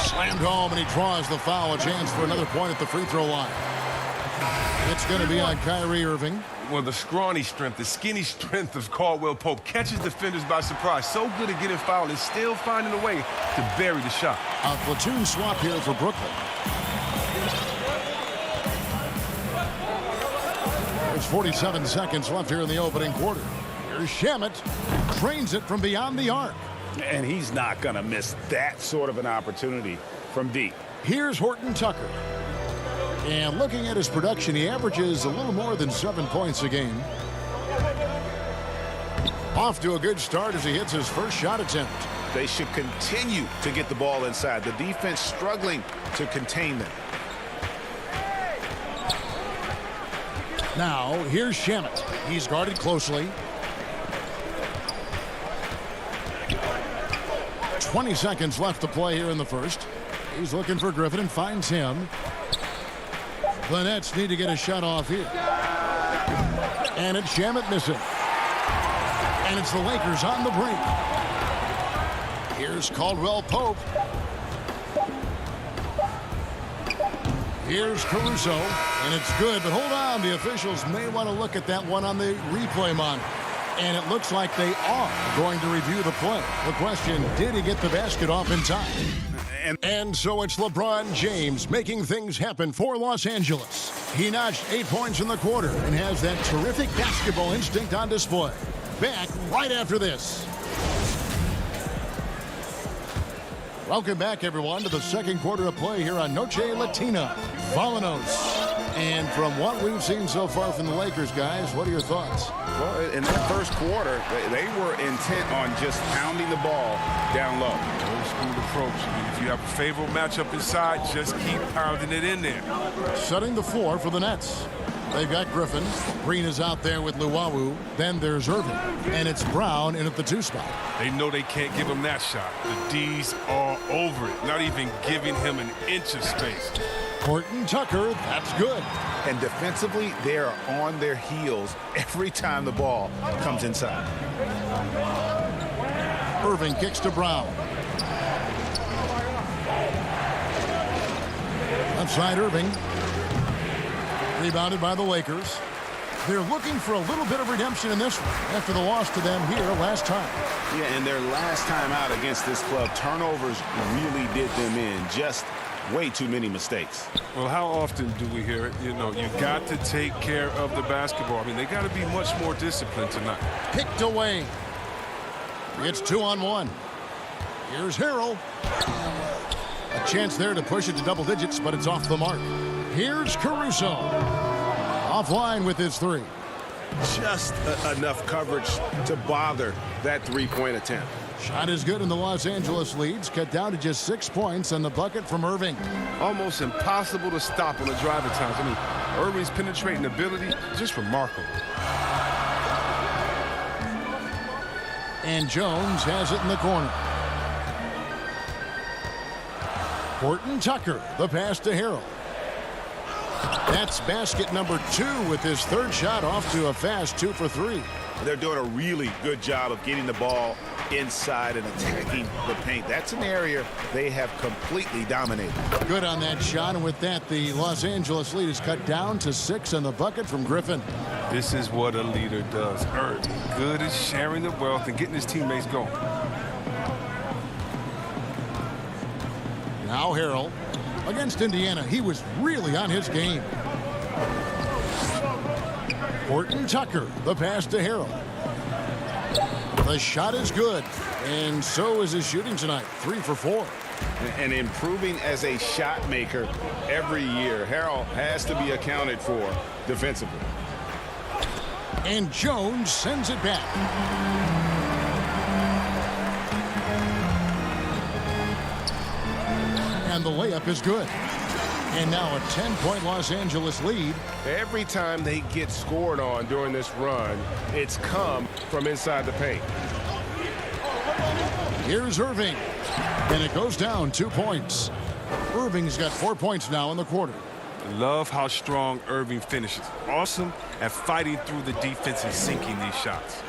Slammed home, and he draws the foul. A chance for another point at the free throw line. It's going to be on Kyrie Irving. Well, the scrawny strength, the skinny strength of Caldwell Pope catches defenders by surprise. So good at getting fouled and still finding a way to bury the shot. A platoon swap here for Brooklyn. There's 47 seconds left here in the opening quarter. Here's Shamet. Trains it from beyond the arc. And he's not going to miss that sort of an opportunity from deep. Here's Horton Tucker. And looking at his production, he averages a little more than 7 points a game. Off to a good start as he hits his first shot attempt. They should continue to get the ball inside. The defense struggling to contain them. Now, here's Shamet. He's guarded closely. 20 seconds left to play here in the first. He's looking for Griffin and finds him. The Nets need to get a shot off here. And it's Shamet missing. And it's the Lakers on the brink. Here's Caldwell Pope. Here's Caruso. And it's good, but hold on. The officials may want to look at that one on the replay monitor. And it looks like they are going to review the play. The question, did he get the basket off in time? And so it's LeBron James making things happen for Los Angeles. He notched 8 points in the quarter and has that terrific basketball instinct on display. Back right after this. Welcome back, everyone, to the second quarter of play here on Noche Latina. Vamonos. And from what we've seen so far from the Lakers, guys, what are your thoughts? Well, in that first quarter, they were intent on just pounding the ball down low. Old school approach. I mean, if you have a favorable matchup inside, just keep pounding it in there. Setting the floor for the Nets. They've got Griffin. Green is out there with Luwawu. Then there's Irving. And it's Brown in at the 2 spot. They know they can't give him that shot. The D's are over it, not even giving him an inch of space. Horton Tucker, that's good. And defensively, they are on their heels every time the ball comes inside. Irving kicks to Brown. Left side Irving. Rebounded by the Lakers. They're looking for a little bit of redemption in this one after the loss to them here last time. Yeah, and their last time out against this club, turnovers really did them in. Just way too many mistakes. Well, how often do we hear it? You know, you got to take care of the basketball. I mean, they got to be much more disciplined tonight. Picked away. It's 2-on-1. Here's Harrell. A chance there to push it to double digits, but it's off the mark. Here's Caruso. Offline with his three. Just enough coverage to bother that three-point attempt. Shot is good, and the Los Angeles leads cut down to just 6 points on the bucket from Irving. Almost impossible to stop on the drive at times. I mean, Irving's penetrating ability, just remarkable. And Jones has it in the corner. Horton Tucker, the pass to Harrell. That's basket number 2 with his third shot off to a fast 2 for 3. They're doing a really good job of getting the ball inside and attacking the paint. That's an area they have completely dominated. Good on that shot, and with that, the Los Angeles lead is cut down to 6 on the bucket from Griffin. This is what a leader does. Irving, good at sharing the wealth and getting his teammates going. Now Harrell. Against Indiana, he was really on his game. Horton Tucker, the pass to Harrell. The shot is good, and so is his shooting tonight, 3 for 4. And improving as a shot maker every year. Harrell has to be accounted for defensively. And Jones sends it back. And the layup is good. And now a 10-point Los Angeles lead. Every time they get scored on during this run, it's come from inside the paint. Here's Irving. And it goes down 2 points. Irving's got 4 points now in the quarter. Love how strong Irving finishes. Awesome at fighting through the defense and sinking these shots.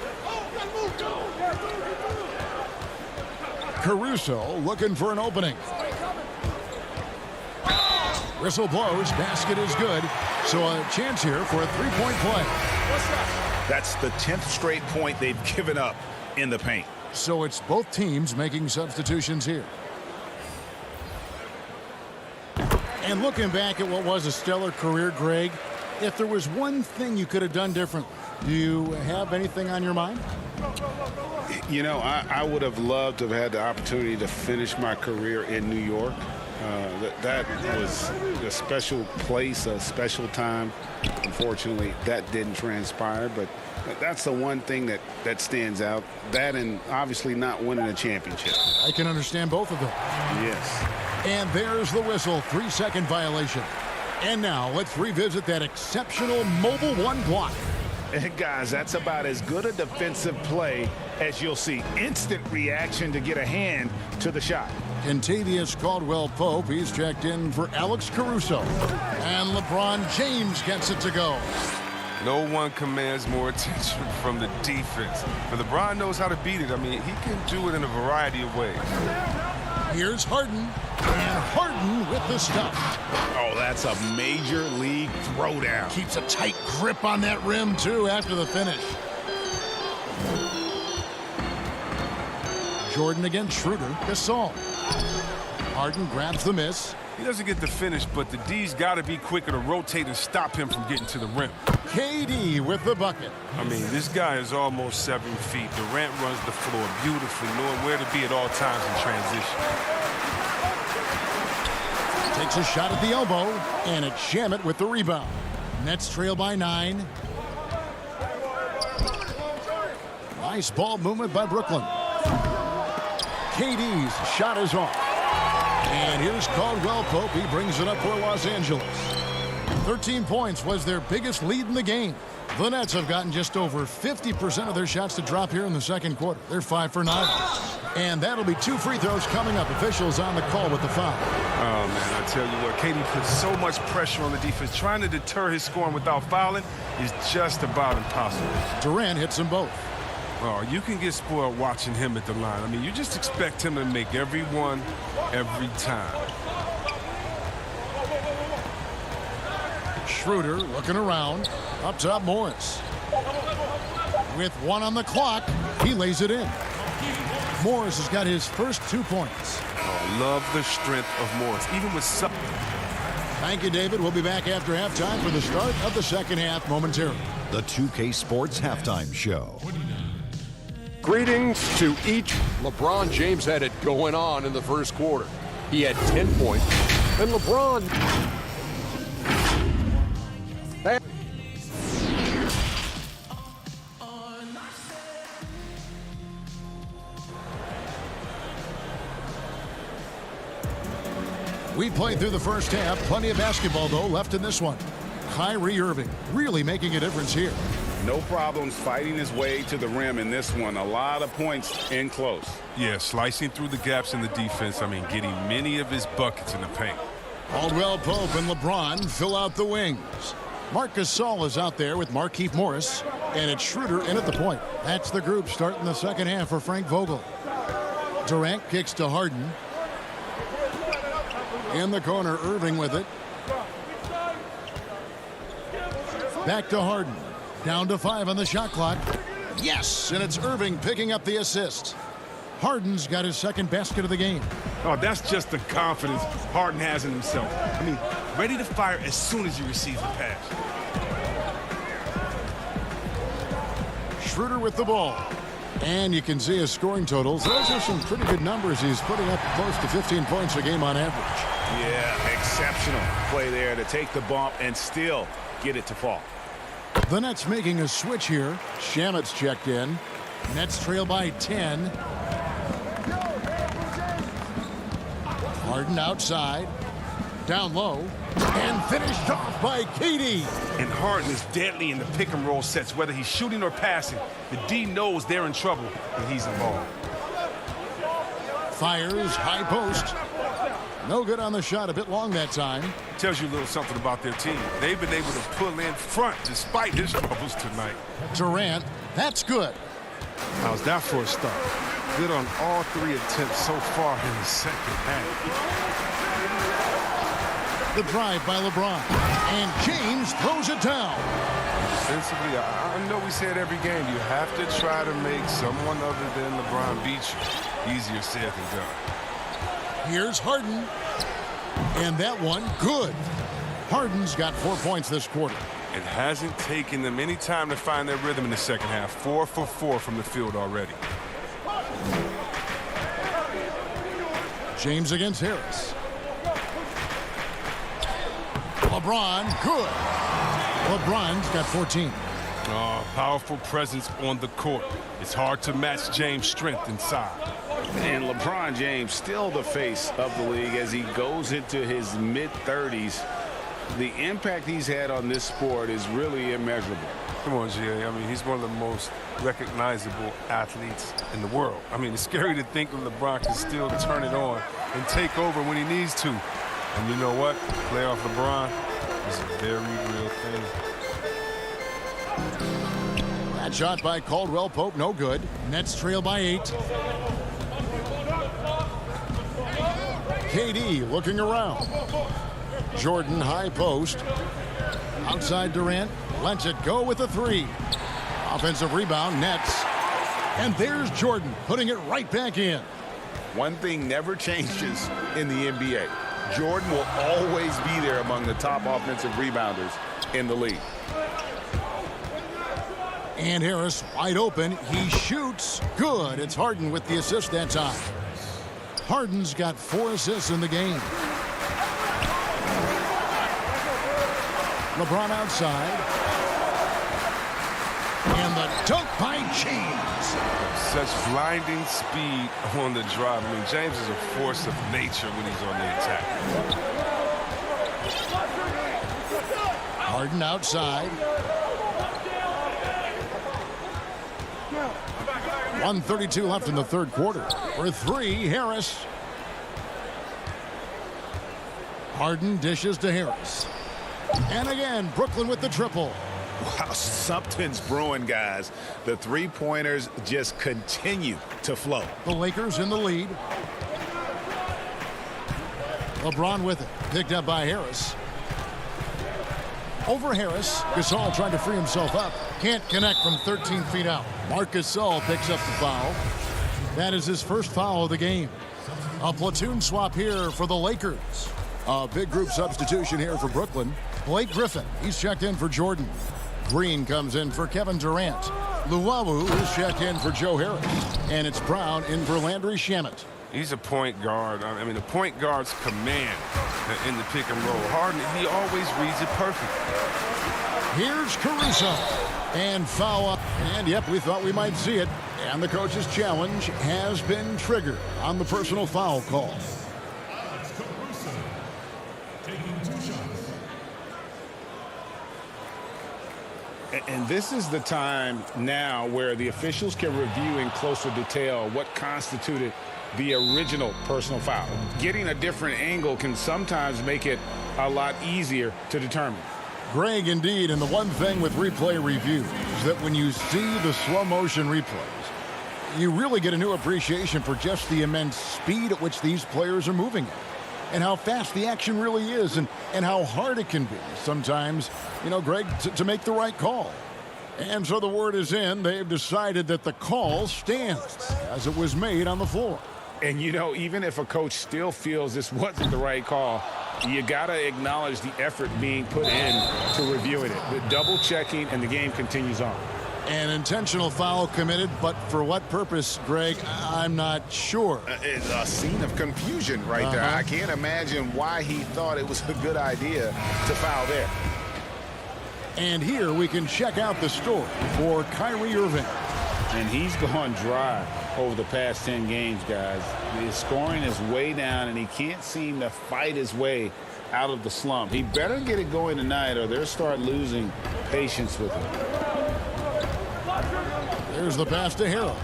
Caruso looking for an opening. Whistle blows, basket is good, so a chance here for a 3-point play. That's the 10th straight point they've given up in the paint. So it's both teams making substitutions here. And looking back at what was a stellar career, Greg, if there was one thing you could have done differently, do you have anything on your mind? You know, I would have loved to have had the opportunity to finish my career in New York. That was a special place, a special time. Unfortunately, that didn't transpire, but that's the one thing that stands out. That and obviously not winning a championship. I can understand both of them. Yes. And there's the whistle, 3-second violation. And now let's revisit that exceptional Mobile One block. And guys, that's about as good a defensive play as you'll see. Instant reaction to get a hand to the shot. Kentavious Caldwell-Pope, he's checked in for Alex Caruso. And LeBron James gets it to go. No one commands more attention from the defense. But LeBron knows how to beat it. I mean, he can do it in a variety of ways. Here's Harden. And Harden with the stuff. Oh, that's a major league throwdown. Keeps a tight grip on that rim, too, after the finish. Jordan against Schroeder. Gasol. Harden grabs the miss. He doesn't get the finish, but the D's got to be quicker to rotate and stop him from getting to the rim. KD with the bucket. I mean, this guy is almost 7 feet. Durant runs the floor beautifully, knowing where to be at all times in transition. Takes a shot at the elbow, and it's Shamet with the rebound. Nets trail by 9. Nice ball movement by Brooklyn. KD's shot is off. And here's Caldwell-Pope. He brings it up for Los Angeles. 13 points was their biggest lead in the game. The Nets have gotten just over 50% of their shots to drop here in the second quarter. They're 5 for 9. And that'll be 2 free throws coming up. Officials on the call with the foul. Oh, man, I tell you what, KD puts so much pressure on the defense. Trying to deter his scoring without fouling is just about impossible. Durant hits them both. Oh, you can get spoiled watching him at the line. I mean, you just expect him to make every one, every time. Schroeder looking around. Up top, Morris. With 1 on the clock, he lays it in. Morris has got his first 2 points. Oh, love the strength of Morris, even with some. Thank you, David. We'll be back after halftime for the start of the second half momentarily. The 2K Sports Halftime Show. Greetings to each. LeBron James had it going on in the first quarter. he had 10 points. And LeBron. We played through the first half. Plenty of basketball, though, left in this one. Kyrie Irving really making a difference here. No problems fighting his way to the rim in this one. A lot of points in close. Yeah, slicing through the gaps in the defense. I mean, getting many of his buckets in the paint. Caldwell Pope and LeBron fill out the wings. Marc Gasol is out there with Markieff Morris. And it's Schroeder in at the point. That's the group starting the second half for Frank Vogel. Durant kicks to Harden. In the corner, Irving with it. Back to Harden. Down to 5 on the shot clock. Yes, and it's Irving picking up the assist. Harden's got his second basket of the game. Oh, that's just the confidence Harden has in himself. I mean, ready to fire as soon as you receive the pass. Schroeder with the ball. And you can see his scoring totals. Those are some pretty good numbers. He's putting up close to 15 points a game on average. Yeah, exceptional play there to take the bump and still get it to fall. The Nets making a switch here. Shamet's checked in. Nets trail by 10. Harden outside. Down low. And finished off by KD. And Harden is deadly in the pick and roll sets, whether he's shooting or passing. The D knows they're in trouble when he's involved. Fires high post. No good on the shot, a bit long that time. Tells you a little something about their team. They've been able to pull in front despite his troubles tonight. Durant, that's good. How's that for a start? Good on all 3 attempts so far in the second half. The drive by LeBron. And James throws it down. Defensively, I know we say it every game. You have to try to make someone other than LeBron beat you. Easier said than done. Here's Harden. And that one, good. Harden's got 4 points this quarter. It hasn't taken them any time to find their rhythm in the second half. 4 for 4 from the field already. James against Harris. LeBron, good. LeBron's got 14. Powerful presence on the court. It's hard to match James' strength inside. And LeBron James still the face of the league as he goes into his mid-30s. The impact he's had on this sport is really immeasurable. Come on, Jay. I mean, he's one of the most recognizable athletes in the world. I mean, it's scary to think that LeBron can still turn it on and take over when he needs to. And you know what? Playoff LeBron is a very real thing. That shot by Caldwell Pope, no good. Nets trail by 8. KD looking around. Jordan high post. Outside Durant. Lets it go with a 3. Offensive rebound, Nets. And there's Jordan putting it right back in. One thing never changes in the NBA. Jordan will always be there among the top offensive rebounders in the league. And Harris wide open. He shoots. Good. It's Harden with the assist that time. Harden's got 4 assists in the game. LeBron outside. And the dunk by James. Such blinding speed on the drive. I mean, James is a force of nature when he's on the attack. Harden outside. 1:32 left in the third quarter. For 3, Harris. Harden dishes to Harris. And again, Brooklyn with the triple. Wow, something's brewing, guys. The three-pointers just continue to flow. The Lakers in the lead. LeBron with it. Picked up by Harris. Over Harris. Gasol trying to free himself up. Can't connect from 13 feet out. Marc Gasol picks up the foul. That is his first foul of the game. A platoon swap here for the Lakers. A big group substitution here for Brooklyn. Blake Griffin, he's checked in for Jordan. Green comes in for Kevin Durant. Luwawu is checked in for Joe Harris. And it's Brown in for Landry Shamet. He's a point guard. I mean, the point guard's command in the pick and roll. Harden, he always reads it perfectly. Here's Caruso. And foul up. And, yep, we thought we might see it. And the coach's challenge has been triggered on the personal foul call. And this is the time now where the officials can review in closer detail what constituted the original personal foul. Getting a different angle can sometimes make it a lot easier to determine. Greg, indeed, and the one thing with replay review is that when you see the slow motion replays, you really get a new appreciation for just the immense speed at which these players are moving at, and how fast the action really is, and how hard it can be sometimes, you know, Greg, to make the right call. And so the word is in. They've decided that the call stands as it was made on the floor. And, you know, even if a coach still feels this wasn't the right call, you got to acknowledge the effort being put in to reviewing it. The double checking, and the game continues on. An intentional foul committed, but for what purpose, Greg, I'm not sure. It's a scene of confusion right there. I can't imagine why he thought it was a good idea to foul there. And here we can check out the story for Kyrie Irving. And he's gone dry over the past 10 games, guys. His scoring is way down, and he can't seem to fight his way out of the slump. He better get it going tonight, or they'll start losing patience with him. There's the pass to Harrell.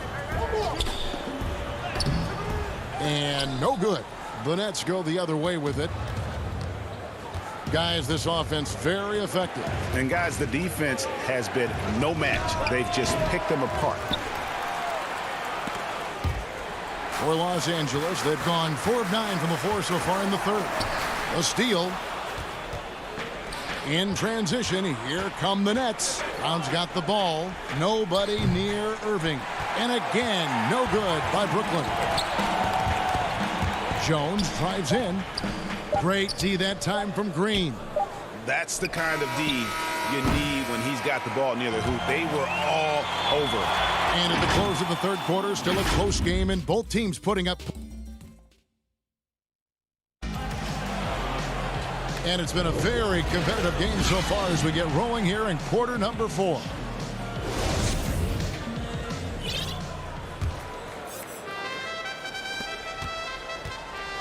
And no good. The Nets go the other way with it. Guys, this offense very effective. And, guys, the defense has been no match. They've just picked them apart. For Los Angeles, they've gone 4 of 9 from the floor so far in the third. A steal. In transition, here come the Nets. Brown's got the ball. Nobody near Irving. And again, no good by Brooklyn. Jones drives in. Great D that time from Green. That's the kind of D you need when he's got the ball near the hoop. They were all over. And at the close of the third quarter, still a close game, and both teams putting up. And it's been a very competitive game so far as we get rolling here in quarter number 4.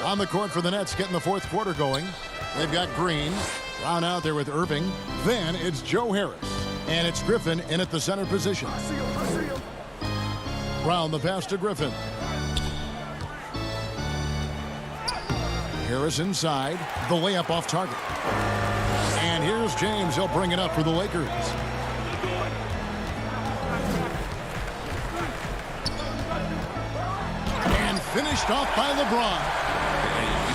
On the court for the Nets, getting the fourth quarter going. They've got Green. Brown out there with Irving. Then it's Joe Harris. And it's Griffin in at the center position. Brown the pass to Griffin. Harris inside. The layup off target. And here's James. He'll bring it up for the Lakers. And finished off by LeBron.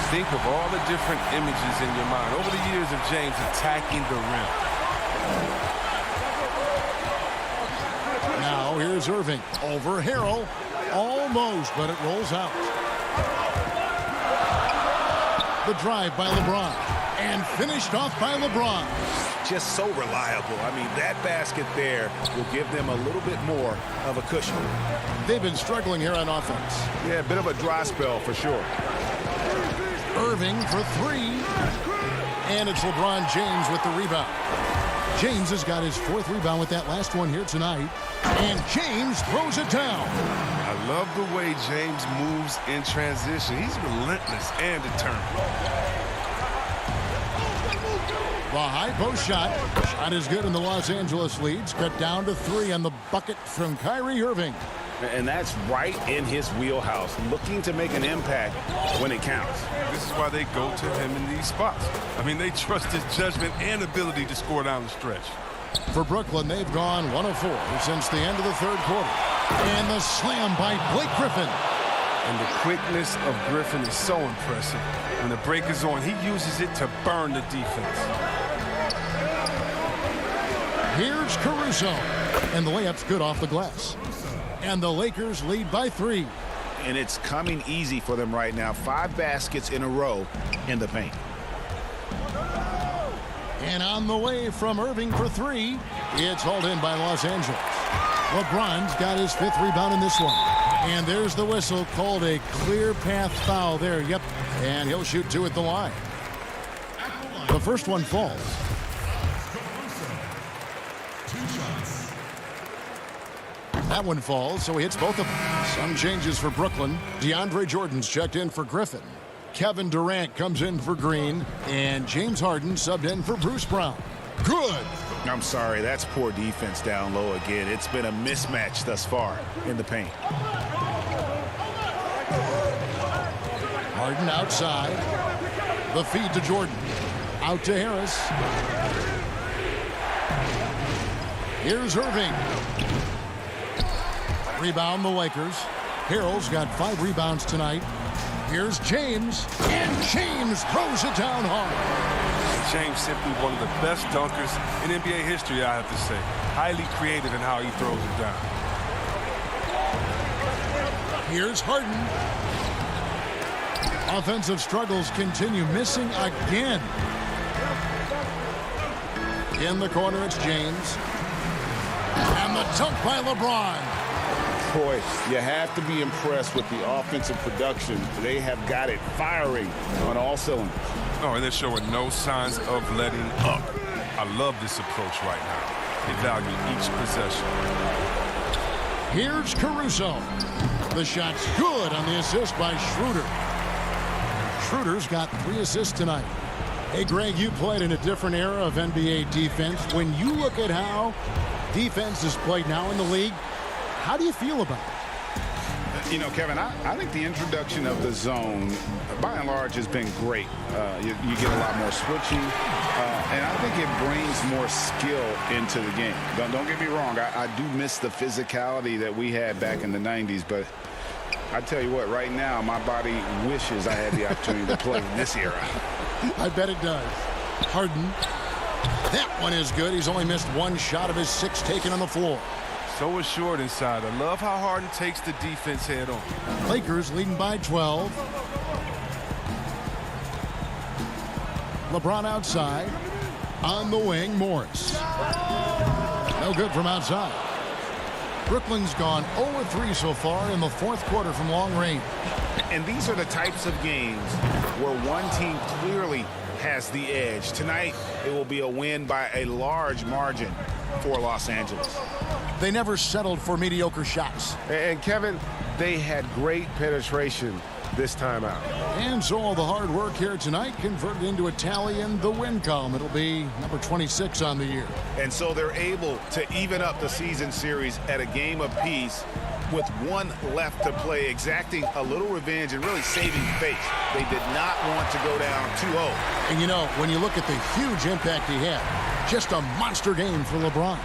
Think of all the different images in your mind over the years of James attacking the rim. Now here's Irving over Harrell. Almost, but it rolls out. The drive by LeBron. And finished off by LeBron. Just so reliable. I mean, that basket there will give them a little bit more of a cushion. They've been struggling here on offense. Yeah, a bit of a dry spell for sure. Irving for 3. And it's LeBron James with the rebound. James has got his 4th rebound with that last one here tonight. And James throws it down. I love the way James moves in transition. He's relentless and determined. The high post shot. Shot is good, and the Los Angeles leads. Cut down to 3 on the bucket from Kyrie Irving. And that's right in his wheelhouse, looking to make an impact when it counts. This is why they go to him in these spots. I mean, they trust his judgment and ability to score down the stretch. For Brooklyn, they've gone 1 of 4 since the end of the third quarter. And the slam by Blake Griffin. And the quickness of Griffin is so impressive. When the break is on, he uses it to burn the defense. Here's Caruso. And the layup's good off the glass. And the Lakers lead by 3. And it's coming easy for them right now. 5 baskets in a row in the paint. And on the way from Irving for 3. It's hauled in by Los Angeles. LeBron's got his 5th rebound in this one. And there's the whistle, called a clear path foul there. Yep, and he'll shoot 2 at the line. The first one falls. That one falls, so he hits both of them. Some changes for Brooklyn. DeAndre Jordan's checked in for Griffin. Kevin Durant comes in for Green. And James Harden subbed in for Bruce Brown. Good. I'm sorry, that's poor defense down low again. It's been a mismatch thus far in the paint. Harden outside. The feed to Jordan. Out to Harris. Here's Irving. Rebound the Lakers. Harrell's got 5 rebounds tonight. Here's James. And James throws it down hard. James simply one of the best dunkers in NBA history, I have to say. Highly creative in how he throws it down. Here's Harden. Offensive struggles continue, missing again. In the corner, it's James. And the dunk by LeBron. Boy, you have to be impressed with the offensive production. They have got it firing on all cylinders. Oh, and they're showing no signs of letting up. I love this approach right now. They value each possession. Here's Caruso. The shot's good on the assist by Schroeder. Schroeder's got 3 assists tonight. Hey, Greg, you played in a different era of NBA defense. When you look at how defense is played now in the league, how do you feel about it? You know, Kevin, I think the introduction of the zone, by and large, has been great. You get a lot more switching, and I think it brings more skill into the game. Don't get me wrong, I do miss the physicality that we had back in the 90s, but I tell you what, right now, my body wishes I had the opportunity to play in this era. I bet it does. Harden. That one is good. He's only missed 1 shot of his 6 taken on the floor. So assured inside. I love how Harden takes the defense head on. Lakers leading by 12. LeBron outside. On the wing, Morris. No good from outside. Brooklyn's gone 0-3 so far in the 4th quarter from long range. And these are the types of games where one team clearly has the edge. Tonight, it will be a win by a large margin for Los Angeles. They never settled for mediocre shots. And Kevin, they had great penetration this time out. And so all the hard work here tonight converted into a tally in the win column. It'll be number 26 on the year. And so they're able to even up the season series at a game apiece with 1 left to play, exacting a little revenge and really saving face. They did not want to go down 2-0. And you know, when you look at the huge impact he had, just a monster game for LeBron.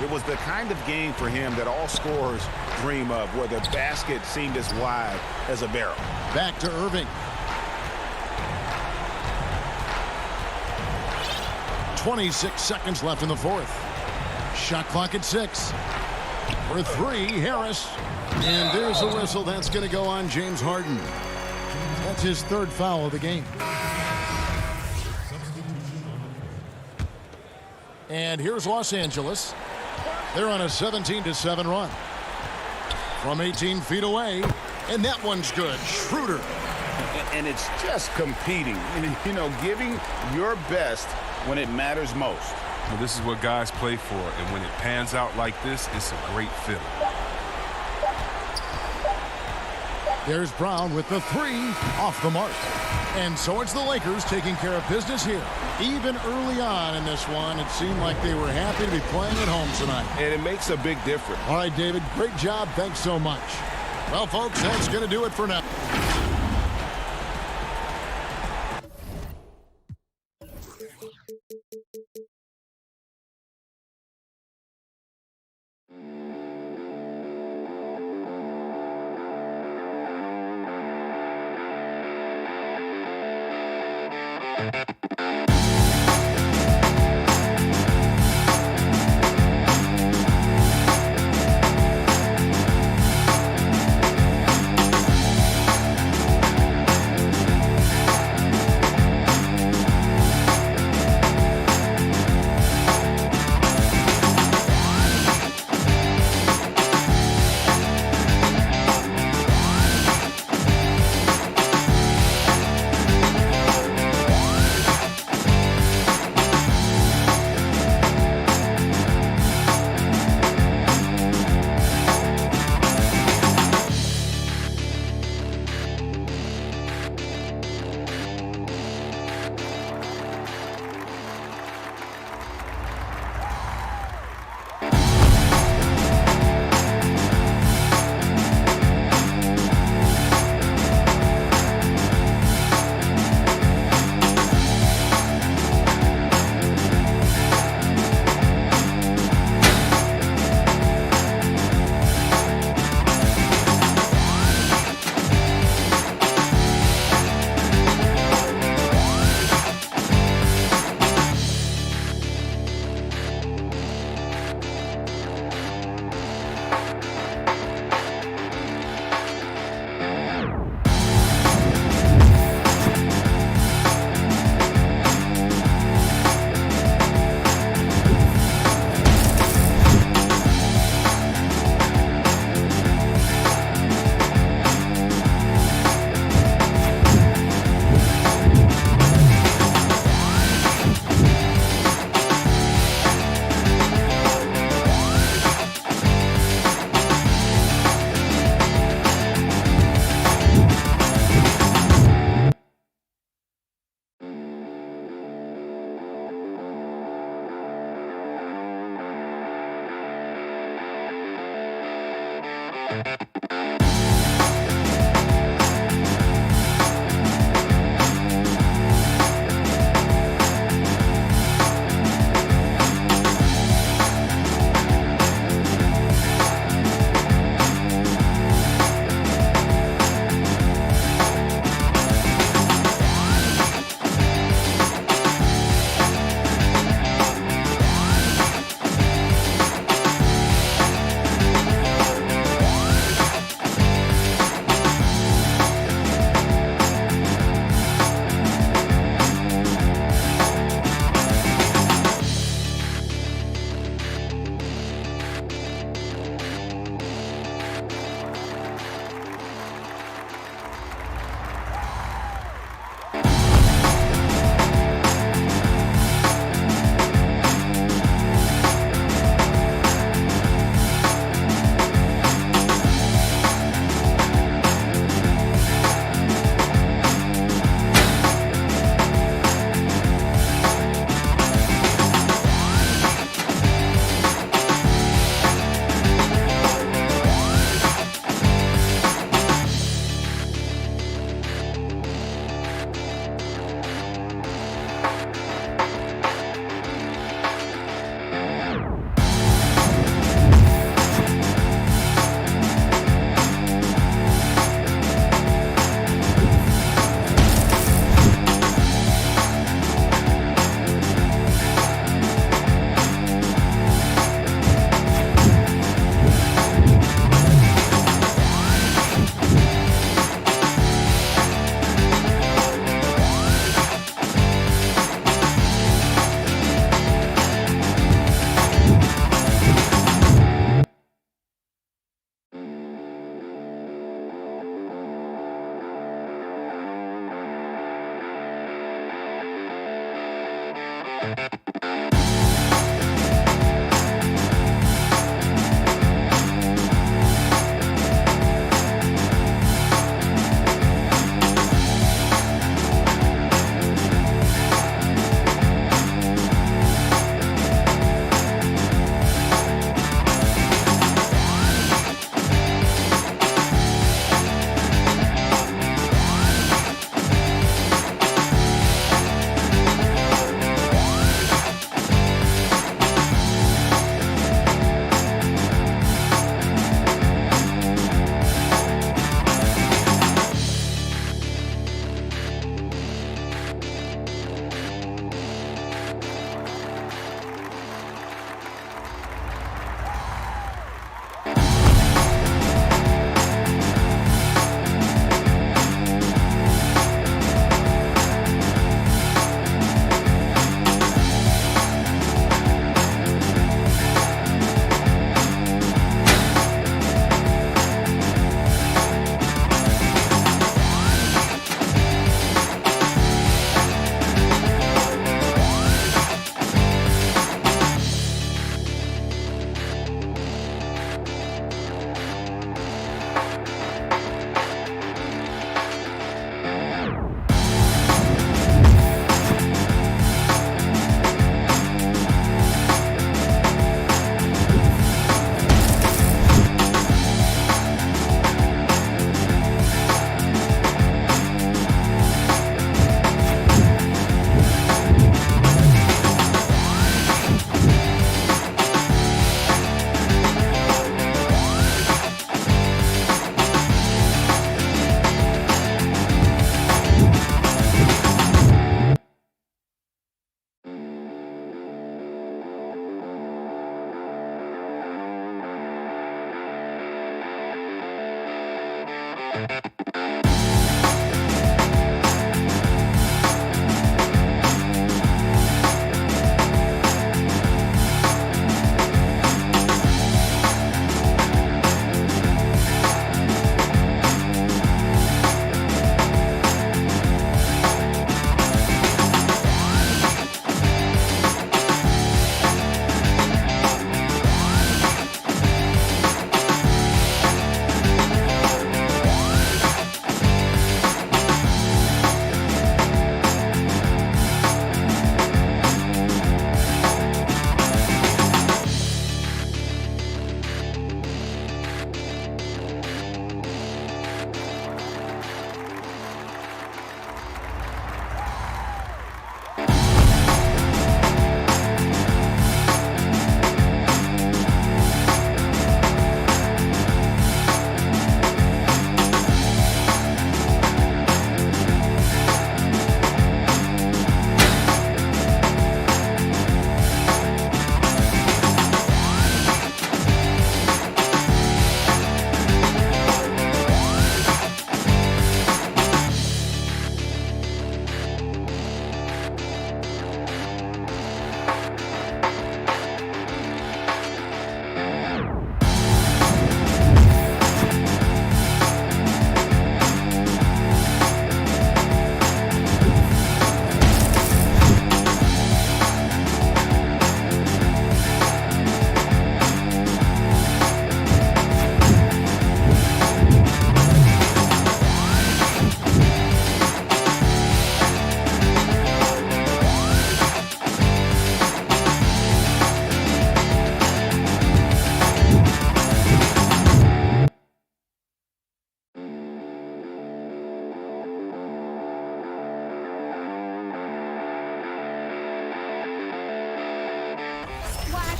It was the kind of game for him that all scorers dream of, where the basket seemed as wide as a barrel. Back to Irving. 26 seconds left in the 4th. Shot clock at 6. For 3, Harris. And there's a whistle. That's going to go on James Harden. That's his 3rd foul of the game. And here's Los Angeles. They're on a 17-7 run. From 18 feet away. And that one's good. Schroeder. And it's just competing. And, you know, giving your best when it matters most. Well, this is what guys play for. And when it pans out like this, it's a great feeling. There's Brown with the 3 off the mark. And so it's the Lakers taking care of business here. Even early on in this one, it seemed like they were happy to be playing at home tonight. And it makes a big difference. All right, David, great job. Thanks so much. Well, folks, that's going to do it for now.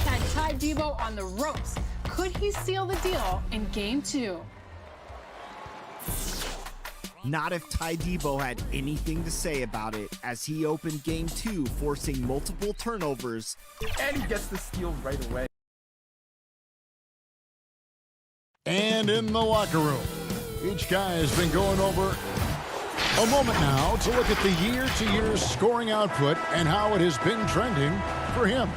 had Ty Debo on the ropes. Could he seal the deal in Game 2? Not if Ty Debo had anything to say about it, as he opened Game 2, forcing multiple turnovers. And he gets the steal right away. And in the locker room, each guy has been going over a moment now to look at the year-to-year scoring output and how it has been trending for him.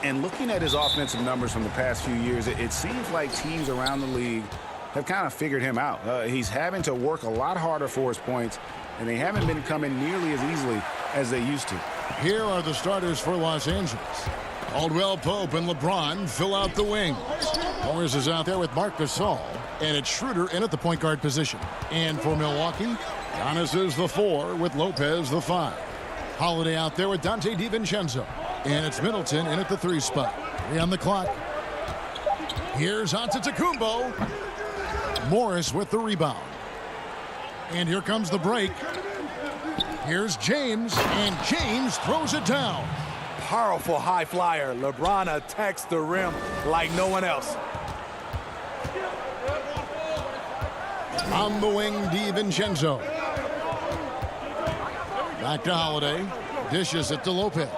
And looking at his offensive numbers from the past few years, it seems like teams around the league have kind of figured him out. He's having to work a lot harder for his points, and they haven't been coming nearly as easily as they used to. Here are the starters for Los Angeles. Caldwell Pope and LeBron fill out the wing. Morris is out there with Marc Gasol, and it's Schroeder in at the point guard position. And for Milwaukee, Giannis is the 4 with Lopez the 5. Holiday out there with Dante DiVincenzo. And it's Middleton in at the 3 spot. 3 on the clock. Here's Antetokounmpo. Morris with the rebound. And here comes the break. Here's James, and James throws it down. Powerful high flyer. LeBron attacks the rim like no one else. On the wing, DiVincenzo. Back to Holiday. Dishes it to Lopez.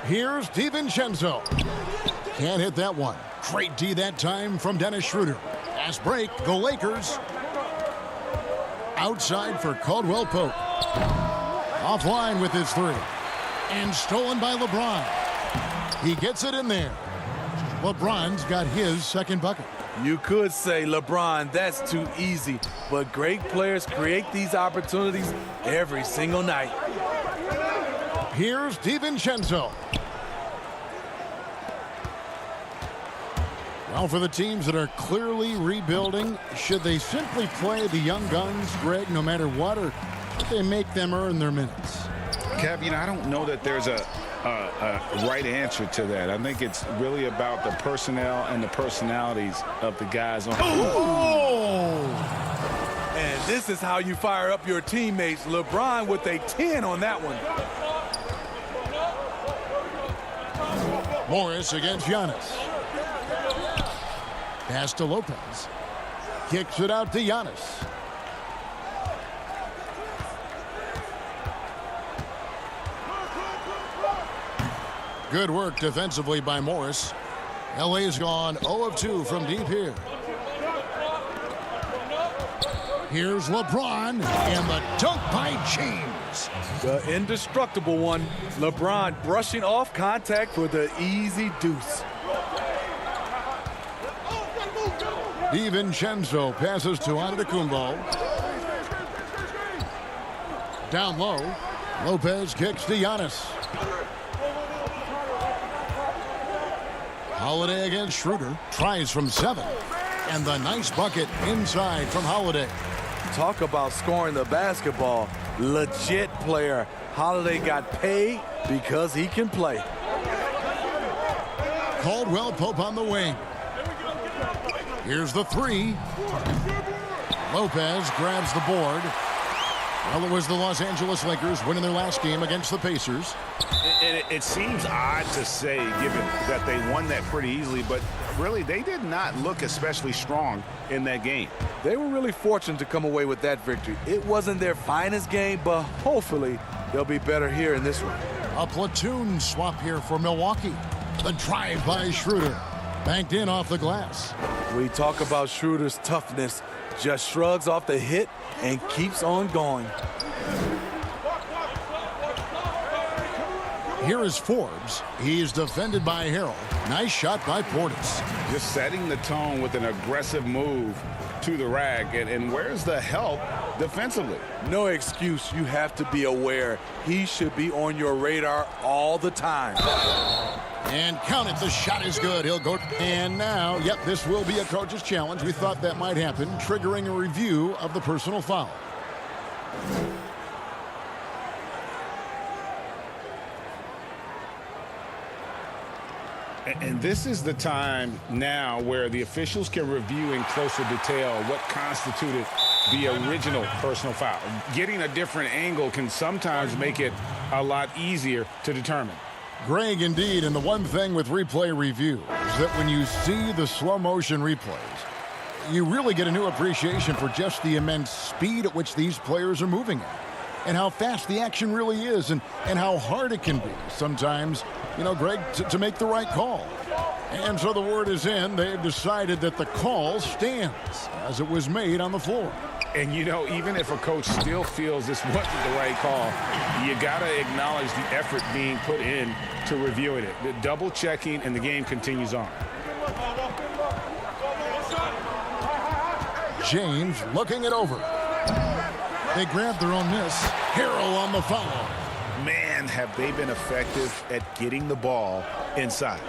Here's DiVincenzo. Can't hit that one. Great D that time from Dennis Schroeder. Fast break, the Lakers. Outside for Caldwell Pope. Offline with his 3. And stolen by LeBron. He gets it in there. LeBron's got his second bucket. You could say, LeBron, that's too easy. But great players create these opportunities every single night. Here's DiVincenzo. Well, for the teams that are clearly rebuilding, should they simply play the young guns, Greg, no matter what, or should they make them earn their minutes? Kev, I don't know that there's a right answer to that. I think it's really about the personnel and the personalities of the guys on the court. And this is how you fire up your teammates. LeBron with a 10 on that one. Morris against Giannis. Pass to Lopez. Kicks it out to Giannis. Good work defensively by Morris. LA's gone 0 of 2 from deep here. Here's LeBron, and the dunk by James. The indestructible one. LeBron brushing off contact for the easy deuce. DiVincenzo passes to Antetokounmpo. Down low. Lopez kicks to Giannis. Holiday against Schroeder. Tries from 7. And the nice bucket inside from Holiday. Talk about scoring the basketball. Legit player. Holiday got paid because he can play. Caldwell Pope on the wing. Here's the 3. Lopez grabs the board. Well, it was the Los Angeles Lakers winning their last game against the Pacers. It seems odd to say, given that they won that pretty easily, but really they did not look especially strong in that game. They were really fortunate to come away with that victory. It wasn't their finest game, but hopefully they'll be better here in this one. A platoon swap here for Milwaukee. The drive by Schroeder. Banked in off the glass. We talk about Schroeder's toughness. Just shrugs off the hit and keeps on going. Here is Forbes. He's defended by Harrell. Nice shot by Portis. Just setting the tone with an aggressive move to the rack. And where's the help defensively? No excuse. You have to be aware. He should be on your radar all the time. And count it, the shot is good. He'll go. And now, yep, this will be a coach's challenge. We thought that might happen, triggering a review of the personal foul. And this is the time now where the officials can review in closer detail what constituted the original personal foul. Getting a different angle can sometimes make it a lot easier to determine. Greg, indeed, and the one thing with replay review is that when you see the slow motion replays, you really get a new appreciation for just the immense speed at which these players are moving at, and how fast the action really is, and how hard it can be sometimes, you know, Greg, to make the right call. And so the word is in. They've decided that the call stands as it was made on the floor. And, you know, even if a coach still feels this wasn't the right call, you got to acknowledge the effort being put in to reviewing it. The double checking, and the game continues on. James looking it over. They grabbed their own miss. Harrell on the foul. Man, have they been effective at getting the ball inside.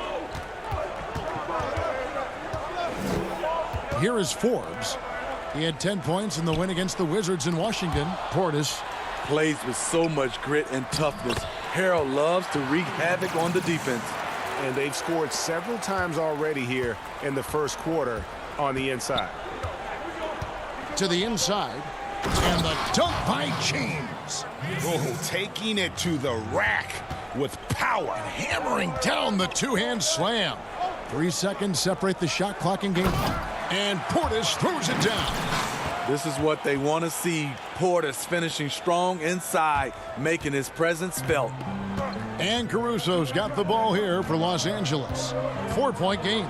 Here is Forbes. He had 10 points in the win against the Wizards in Washington. Portis plays with so much grit and toughness. Harrell loves to wreak havoc on the defense. And they've scored several times already here in the first quarter on the inside. To the inside. And the dunk by James. Oh, taking it to the rack with power. And hammering down the two-hand slam. 3 seconds separate the shot clock and game. And Portis throws it down. This is what they want to see. Portis finishing strong inside, making his presence felt. And Caruso's got the ball here for Los Angeles. 4-point game.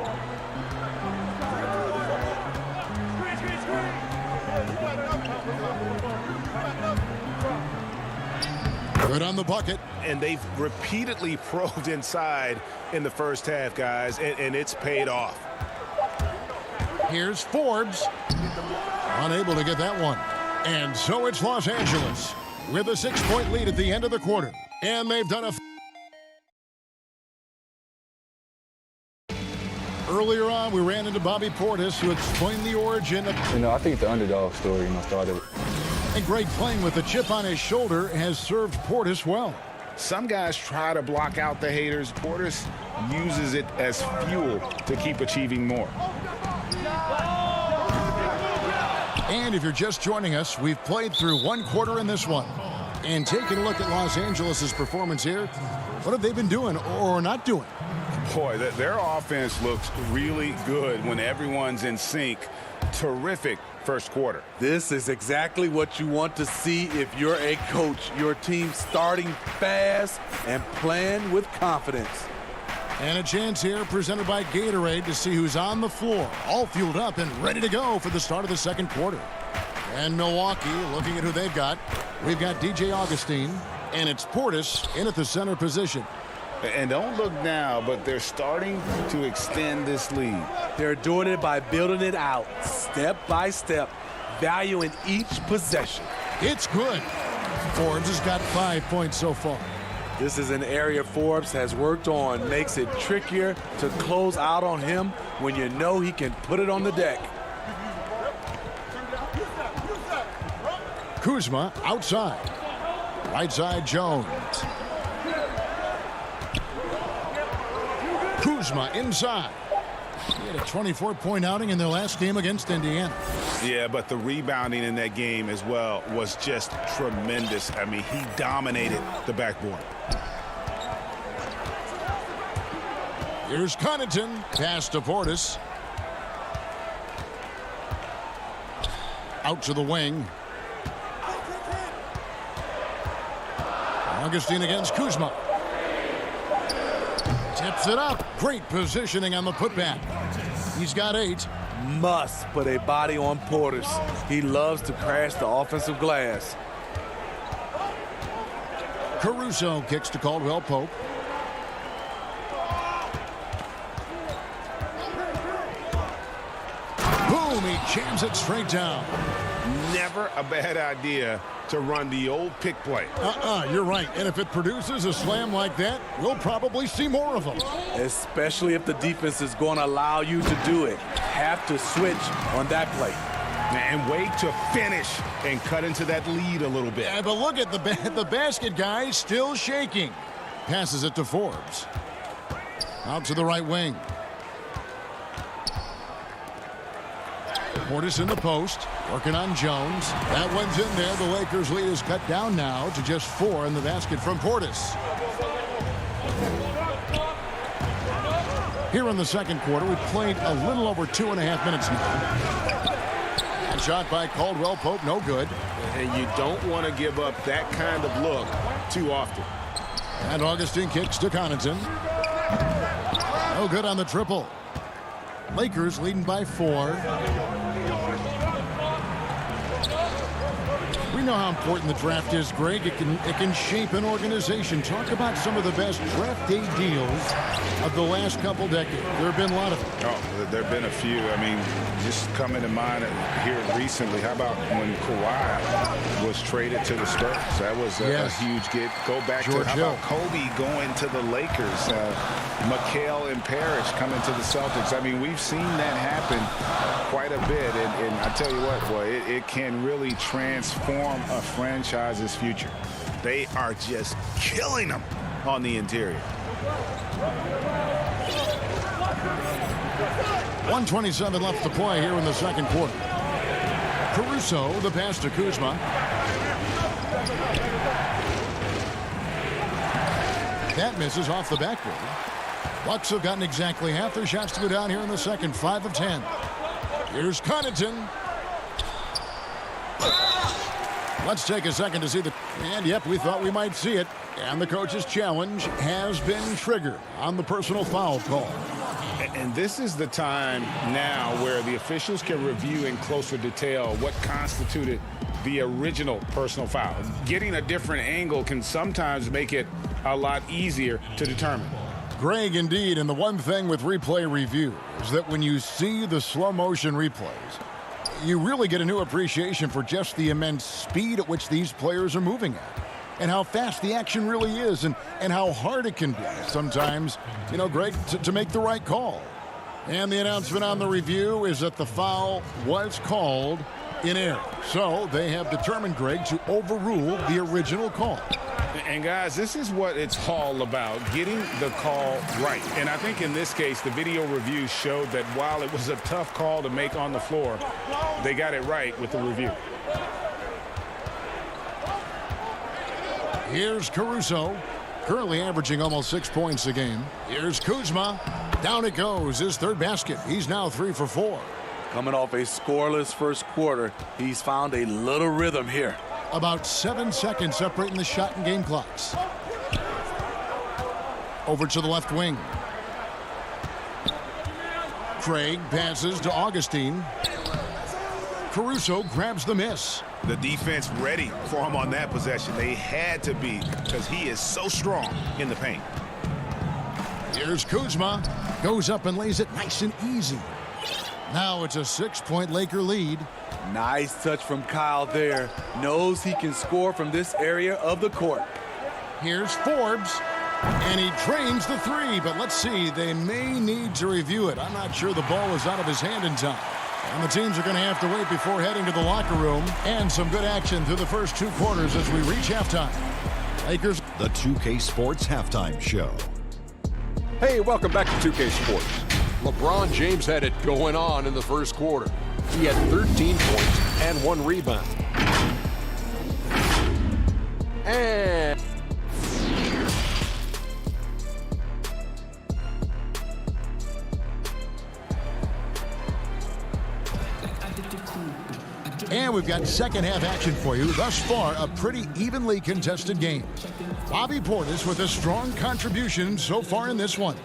Good on the bucket. And they've repeatedly probed inside in the first half, guys, and it's paid off. Here's Forbes. Unable to get that one. And so it's Los Angeles with a 6-point lead at the end of the quarter. And they've done a... Earlier on, we ran into Bobby Portis, who explained the origin of... I think the underdog story, started... And Greg, playing with a chip on his shoulder, has served Portis well. Some guys try to block out the haters. Portis uses it as fuel to keep achieving more. And if you're just joining us, we've played through one quarter in this one. And taking a look at Los Angeles' performance here, what have they been doing or not doing? Boy, their offense looks really good when everyone's in sync. Terrific first quarter. This is exactly what you want to see if you're a coach. Your team starting fast and playing with confidence. And a chance here presented by Gatorade to see who's on the floor, all fueled up and ready to go for the start of the second quarter. And Milwaukee, looking at who they've got, we've got DJ Augustine, and it's Portis in at the center position. And don't look now, but they're starting to extend this lead. They're doing it by building it out, step by step, valuing each possession. It's good. Forbes has got 5 points so far. This is an area Forbes has worked on. Makes it trickier to close out on him when you know he can put it on the deck. Kuzma outside. Right side Jones. Kuzma inside. He had a 24-point outing in their last game against Indiana. Yeah, but the rebounding in that game as well was just tremendous. I mean, he dominated the backboard. Here's Connaughton. Pass to Portis. Out to the wing. Augustine against Kuzma. Tips it up. Great positioning on the putback. He's got 8. Must put a body on Portis. He loves to crash the offensive glass. Caruso kicks to Caldwell Pope. Boom, he jams it straight down. Never a bad idea to run the old pick play. You're right. And if it produces a slam like that, we'll probably see more of them. Especially if the defense is going to allow you to do it. Have to switch on that play. And wait to finish and cut into that lead a little bit. Yeah, but look at the basket guy still shaking. Passes it to Forbes. Out to the right wing. Portis in the post, working on Jones. That one's in there. The Lakers' lead is cut down now to just 4 in the basket from Portis. Here in the second quarter, we've played a little over 2.5 minutes now. And shot by Caldwell Pope, no good. And you don't want to give up that kind of look too often. And Augustine kicks to Connaughton. No good on the triple. Lakers leading by 4. We know how important the draft is, Greg. It can shape an organization. Talk about some of the best draft day deals of the last couple decades. There have been a lot of them. Oh, there have been a few. I mean, just coming to mind here recently, how about when Kawhi was traded to the Spurs? That was a huge get. Go back George to how Hill. about Kobe going to the Lakers? McHale and Parrish coming to the Celtics. I mean, we've seen that happen quite a bit. And I tell you what, boy, it can really transform a franchise's future. They are just killing them on the interior. 1:27 left to play here in the second quarter. Caruso, the pass to Kuzma. That misses off the backboard. Bucks have gotten exactly half their shots to go down here in the second, 5 of 10. Here's Connaughton. Let's take a second to see the... And, yep, we thought we might see it. And the coach's challenge has been triggered on the personal foul call. And this is the time now where the officials can review in closer detail what constituted the original personal foul. Getting a different angle can sometimes make it a lot easier to determine. Greg, indeed, and the one thing with replay review is that when you see the slow motion replays, you really get a new appreciation for just the immense speed at which these players are moving at, and how fast the action really is, and how hard it can be sometimes, Greg, to make the right call. And the announcement on the review is that the foul was called in error. So they have determined, Greg, to overrule the original call. And guys, this is what it's all about, getting the call right. And I think in this case, the video review showed that while it was a tough call to make on the floor, they got it right with the review. Here's Caruso, currently averaging almost 6 points a game. Here's Kuzma. Down it goes, his third basket. He's now 3 for 4. Coming off a scoreless first quarter, he's found a little rhythm here. About 7 seconds separating the shot and game clocks. Over to the left wing. Craig passes to Augustine. Caruso grabs the miss. The defense ready for him on that possession. They had to be, because he is so strong in the paint. Here's Kuzma. Goes up and lays it nice and easy. Now it's a 6-point Laker lead. Nice touch from Kyle there. Knows he can score from this area of the court. Here's Forbes. And he drains the 3, but let's see. They may need to review it. I'm not sure the ball is out of his hand in time. And the teams are going to have to wait before heading to the locker room. And some good action through the first 2 quarters as we reach halftime. Lakers. The 2K Sports Halftime Show. Hey, welcome back to 2K Sports. LeBron James had it going on in the first quarter. He had 13 points and 1 rebound. And we've got second half action for you. Thus far, a pretty evenly contested game. Bobby Portis with a strong contribution so far in this one.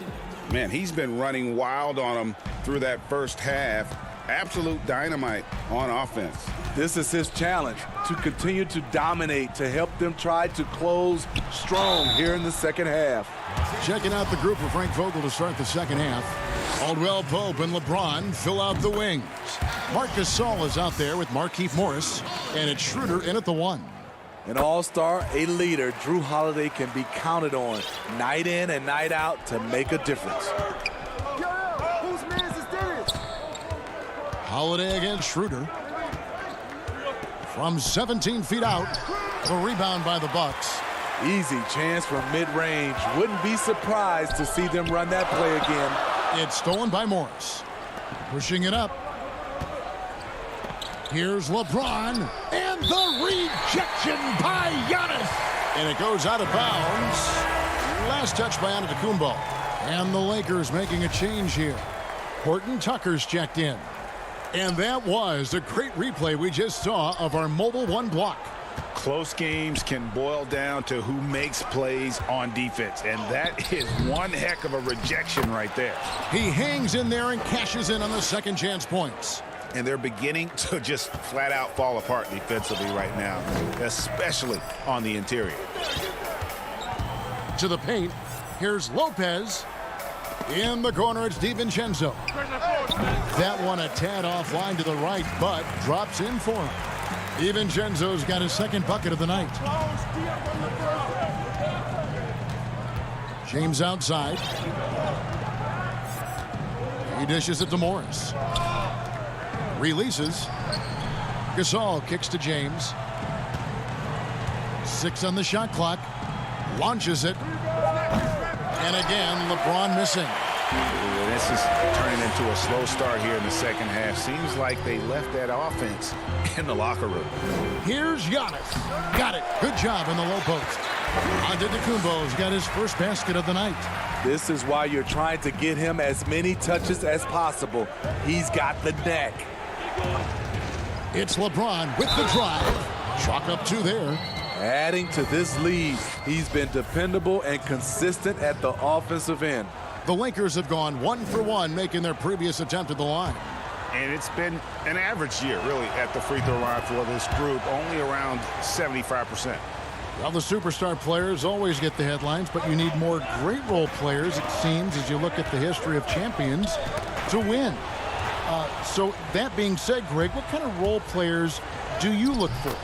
Man, he's been running wild on him through that first half. Absolute dynamite on offense. This is his challenge, to continue to dominate, to help them try to close strong here in the second half. Checking out the group for Frank Vogel to start the second half. Caldwell Pope and LeBron fill out the wings. Marcus Saul is out there with Markieff Morris, and it's Schroeder in at the 1. An all-star, a leader, Jrue Holiday can be counted on night in and night out to make a difference. Holiday against Schroeder. From 17 feet out, the rebound by the Bucks. Easy chance from mid-range. Wouldn't be surprised to see them run that play again. It's stolen by Morris. Pushing it up. Here's LeBron. And the rejection by Giannis. And it goes out of bounds. Last touch by Antetokounmpo. And the Lakers making a change here. Horton Tucker's checked in. And that was a great replay we just saw of our Mobile One block. Close games can boil down to who makes plays on defense, and that is one heck of a rejection right there. He hangs in there and cashes in on the second chance points. And they're beginning to just flat out fall apart defensively right now, especially on the interior. To the paint, here's Lopez. In the corner, it's DiVincenzo. That one a tad offline to the right, but drops in for him. DiVincenzo's got his second bucket of the night. James outside. He dishes it to Morris. Releases. Gasol kicks to James. 6 on the shot clock. Launches it. And again, LeBron missing. This is turning into a slow start here in the second half. Seems like they left that offense in the locker room. Here's Giannis. Got it. Good job in the low post. Antetokounmpo's got his first basket of the night. This is why you're trying to get him as many touches as possible. He's got the neck. It's LeBron with the drive. Chalk up 2 there. Adding to this lead, he's been dependable and consistent at the offensive end. The Lakers have gone 1 for 1, making their previous attempt at the line. And it's been an average year, really, at the free throw line for this group, only around 75%. Well, the superstar players always get the headlines, but you need more great role players, it seems, as you look at the history of champions, to win. So that being said, Greg, what kind of role players do you look for?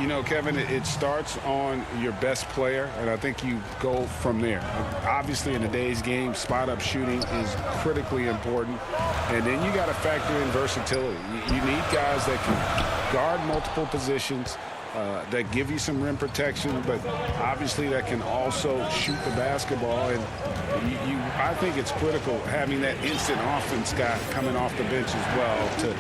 You know, Kevin, it starts on your best player, and I think you go from there. Obviously, in today's game, spot-up shooting is critically important, and then you got to factor in versatility. You need guys that can guard multiple positions, that give you some rim protection, but obviously that can also shoot the basketball. And I think it's critical having that instant offense guy coming off the bench as well to,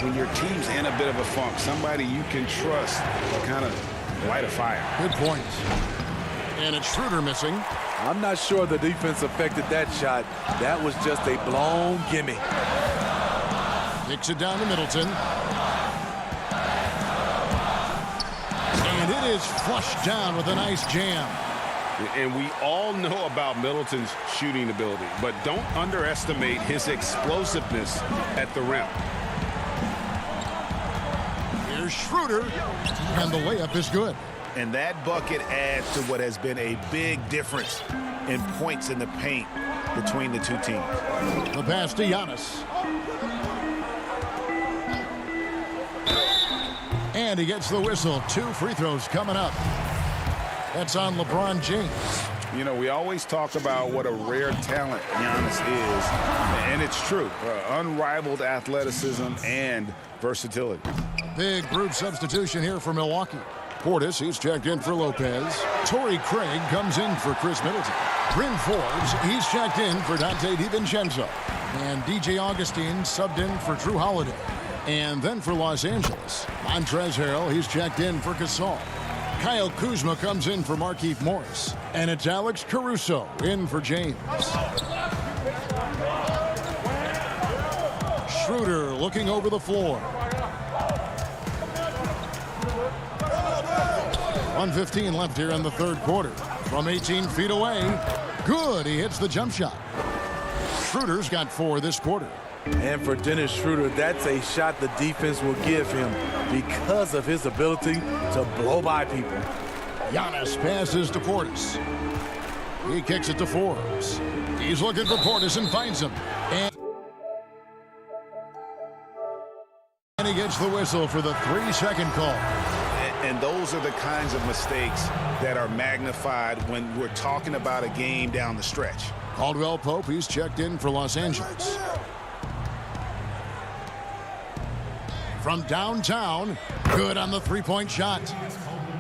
when your team's in a bit of a funk, somebody you can trust to kind of light a fire. Good point. And it's Schroeder missing. I'm not sure the defense affected that shot. That was just a blown gimme. Kicks it down to Middleton. And it is flushed down with a nice jam. And we all know about Middleton's shooting ability, but don't underestimate his explosiveness at the rim. Here's Schroeder, and the layup is good. And that bucket adds to what has been a big difference in points in the paint between the two teams. The pass to Giannis. And he gets the whistle. 2 free throws coming up. That's on LeBron James. You know, we always talk about what a rare talent Giannis is, and it's true. Unrivaled athleticism and versatility. Big group substitution here for Milwaukee. Portis, he's checked in for Lopez. Torrey Craig comes in for Chris Middleton. Bryn Forbes, he's checked in for Dante DiVincenzo. And DJ Augustine subbed in for Drew Holiday. And then for Los Angeles, Montrezl Harrell, he's checked in for Gasol. Kyle Kuzma comes in for Markieff Morris. And it's Alex Caruso in for James. Schroeder looking over the floor. 1:15 left here in the third quarter. From 18 feet away. Good, he hits the jump shot. Schroeder's got 4 this quarter. And for Dennis Schroeder, that's a shot the defense will give him because of his ability to blow by people. Giannis passes to Portis. He kicks it to Forbes. He's looking for Portis and finds him. And he gets the whistle for the 3-second call. And those are the kinds of mistakes that are magnified when we're talking about a game down the stretch. Caldwell Pope, he's checked in for Los Angeles. From downtown, good on the 3-point shot.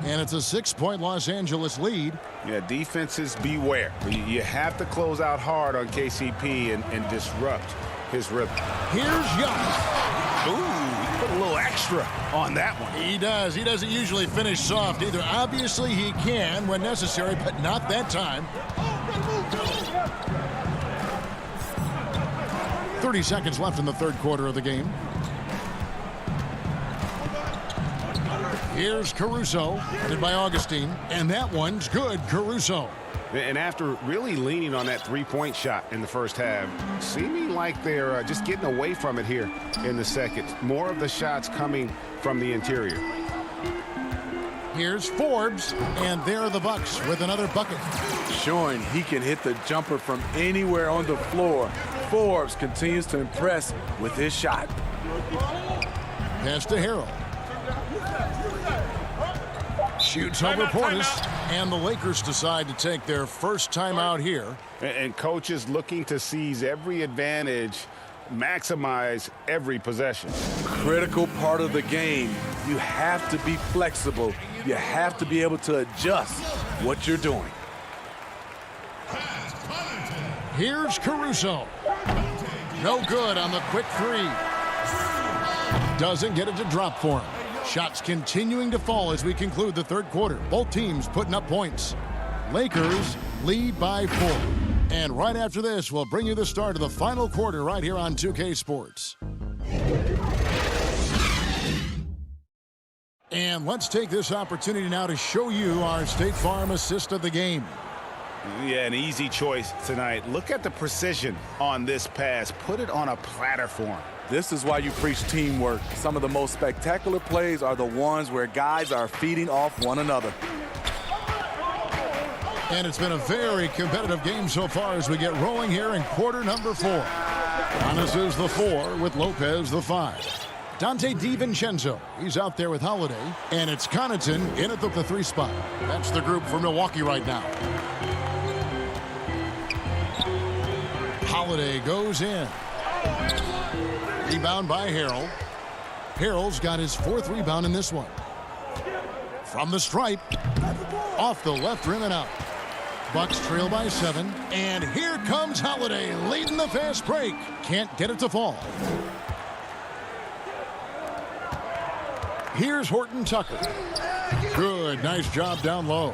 And it's a 6-point Los Angeles lead. Yeah, defenses beware. You have to close out hard on KCP and disrupt his rhythm. Here's Giannis. Ooh, he put a little extra on that one. He does. He doesn't usually finish soft either. Obviously, he can when necessary, but not that time. .30 seconds left in the third quarter of the game. Here's Caruso, headed by Augustine, and that one's good. Caruso. And after really leaning on that three-point shot in the first half, seeming like they're just getting away from it here in the second. More of the shots coming from the interior. Here's Forbes, and there are the Bucks with another bucket. Showing he can hit the jumper from anywhere on the floor. Forbes continues to impress with his shot. Pass to Harrell. Shoots over Portis, and the Lakers decide to take their first timeout here. And coaches looking to seize every advantage, maximize every possession. Critical part of the game. You have to be flexible. You have to be able to adjust what you're doing. Here's Caruso. No good on the quick three. Doesn't get it to drop for him. Shots continuing to fall as we conclude the third quarter. Both teams putting up points. Lakers lead by 4. And right after this, we'll bring you the start of the final quarter right here on 2K Sports. And let's take this opportunity now to show you our State Farm assist of the game. Yeah, an easy choice tonight. Look at the precision on this pass. Put it on a platter for him. This is why you preach teamwork. Some of the most spectacular plays are the ones where guys are feeding off one another. And it's been a very competitive game so far as we get rolling here in quarter number 4. Giannis is the 4 with Lopez the 5. Dante DiVincenzo, he's out there with Holiday. And it's Connaughton in at the 3 spot. That's the group for Milwaukee right now. Holiday goes in. Rebound by Harrell. Harrell's got his 4th rebound in this one. From the stripe. Off the left rim and out. Bucks trail by 7. And here comes Holiday leading the fast break. Can't get it to fall. Here's Horton Tucker. Good, nice job down low.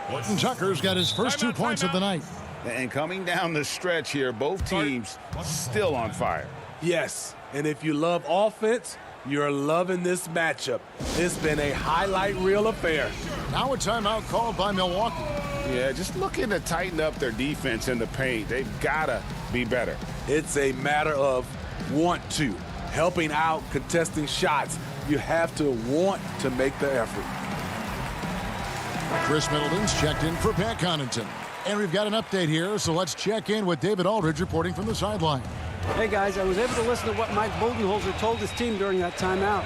Horton Tucker's got his first 2 points of the night. And coming down the stretch here, both teams still on fire. Yes, and if you love offense, you're loving this matchup. It's been a highlight reel affair. Now a timeout called by Milwaukee. Yeah, just looking to tighten up their defense in the paint. They've got to be better. It's a matter of want to. Helping out, contesting shots. You have to want to make the effort. Chris Middleton's checked in for Pat Connaughton. And we've got an update here, so let's check in with David Aldridge reporting from the sideline. Hey, guys, I was able to listen to what Mike Budenholzer told his team during that timeout.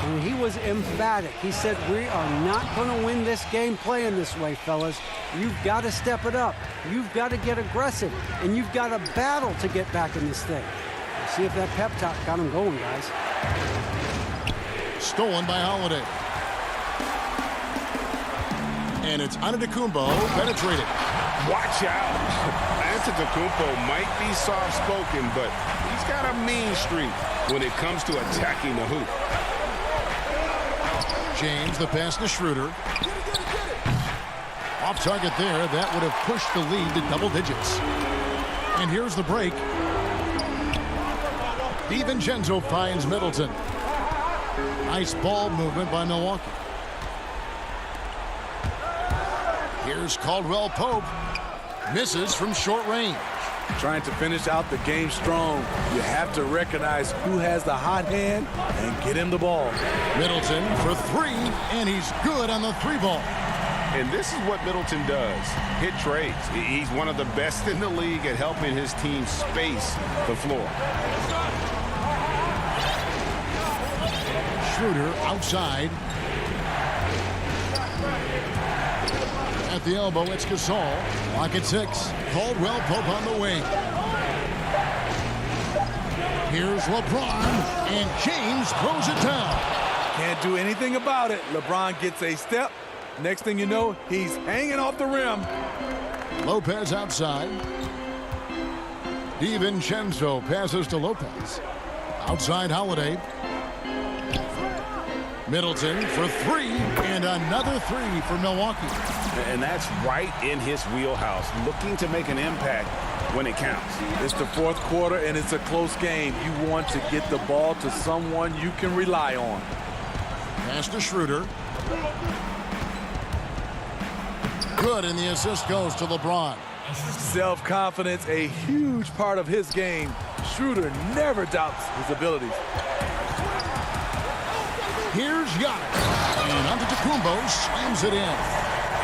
And he was emphatic. He said, we are not going to win this game playing this way, fellas. You've got to step it up. You've got to get aggressive. And you've got to battle to get back in this thing. See if that pep talk got him going, guys. Stolen by Holiday. And it's Antetokounmpo penetrating. Watch out. Antetokounmpo might be soft-spoken, but he's got a mean streak when it comes to attacking the hoop. James, the pass to Schroeder. Off target there. That would have pushed the lead to double digits. And here's the break. DiVincenzo finds Middleton. Nice ball movement by Milwaukee. Here's Caldwell Pope. Misses from short range. Trying to finish out the game strong. You have to recognize who has the hot hand and get him the ball. Middleton for 3, and he's good on the 3 ball. And this is what Middleton does. Hit trades. He's one of the best in the league at helping his team space the floor. Schroeder outside. At the elbow, it's Gasol. Lock at 6. Caldwell Pope on the wing. Here's LeBron, and James throws it down. Can't do anything about it. LeBron gets a step. Next thing you know, he's hanging off the rim. Lopez outside. DiVincenzo passes to Lopez. Outside Holiday. Middleton for three, and another three for Milwaukee. And that's right in his wheelhouse, looking to make an impact when it counts. It's the fourth quarter, and it's a close game. You want to get the ball to someone you can rely on. Pass to Schroeder. Good, and the assist goes to LeBron. Self-confidence, a huge part of his game. Schroeder never doubts his abilities. Here's Giannis. And Antetokounmpo slams it in.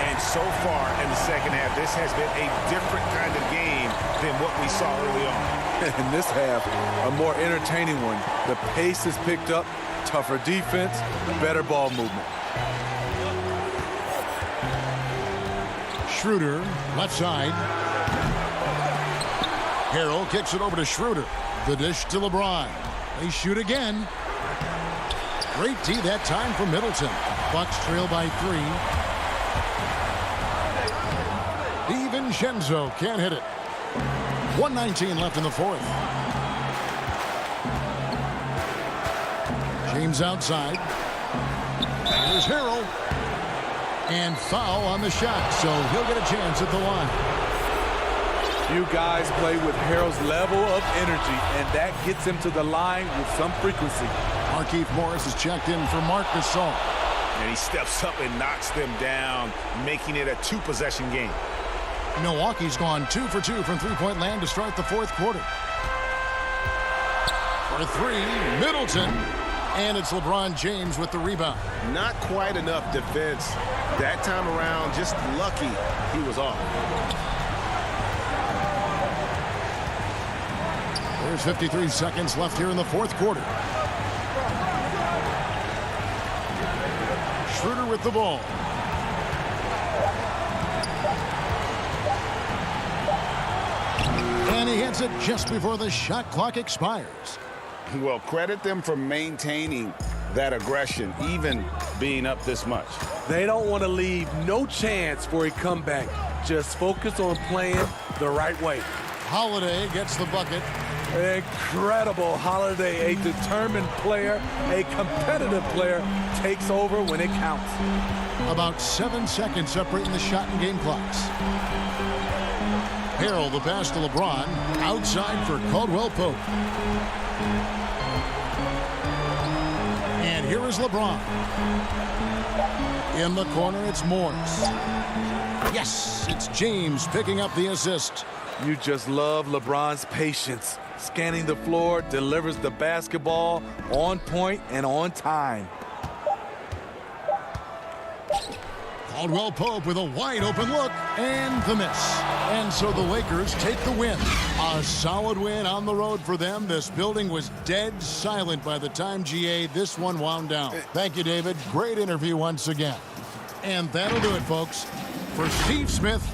And so far in the second half, this has been a different kind of game than what we saw early on. In this half, a more entertaining one. The pace has picked up, tougher defense, better ball movement. Schroeder, left side. Harrell kicks it over to Schroeder. The dish to LeBron. They shoot again. Great D that time for Middleton. Bucks trail by 3. DiVincenzo can't hit it. 1:19 left in the fourth. James outside. Here's Harrell. And foul on the shot, so he'll get a chance at the line. You guys play with Harrell's level of energy, and that gets him to the line with some frequency. Markieff Morris is checked in for Marc Gasol. And he steps up and knocks them down, making it a 2-possession game. Milwaukee's gone 2 for 2 from three-point land to start the fourth quarter. For 3, Middleton. And it's LeBron James with the rebound. Not quite enough defense that time around. Just lucky he was off. There's 53 seconds left here in the fourth quarter. Schroeder with the ball. And he hits it just before the shot clock expires. Well, credit them for maintaining that aggression, even being up this much. They don't want to leave no chance for a comeback. Just focus on playing the right way. Holiday gets the bucket. Incredible Holiday, a determined player, a competitive player, takes over when it counts. About 7 seconds separating the shot and game clocks. Harrell the pass to LeBron. Outside for Caldwell Pope. And here is LeBron. In the corner, it's Morris. Yes, it's James picking up the assist. You just love LeBron's patience. Scanning the floor, delivers the basketball on point and on time. Caldwell Pope with a wide open look and the miss. And so the Lakers take the win. A solid win on the road for them. This building was dead silent by the time, GA, this one wound down. Thank you, David. Great interview once again. And that'll do it, folks. For Steve Smith,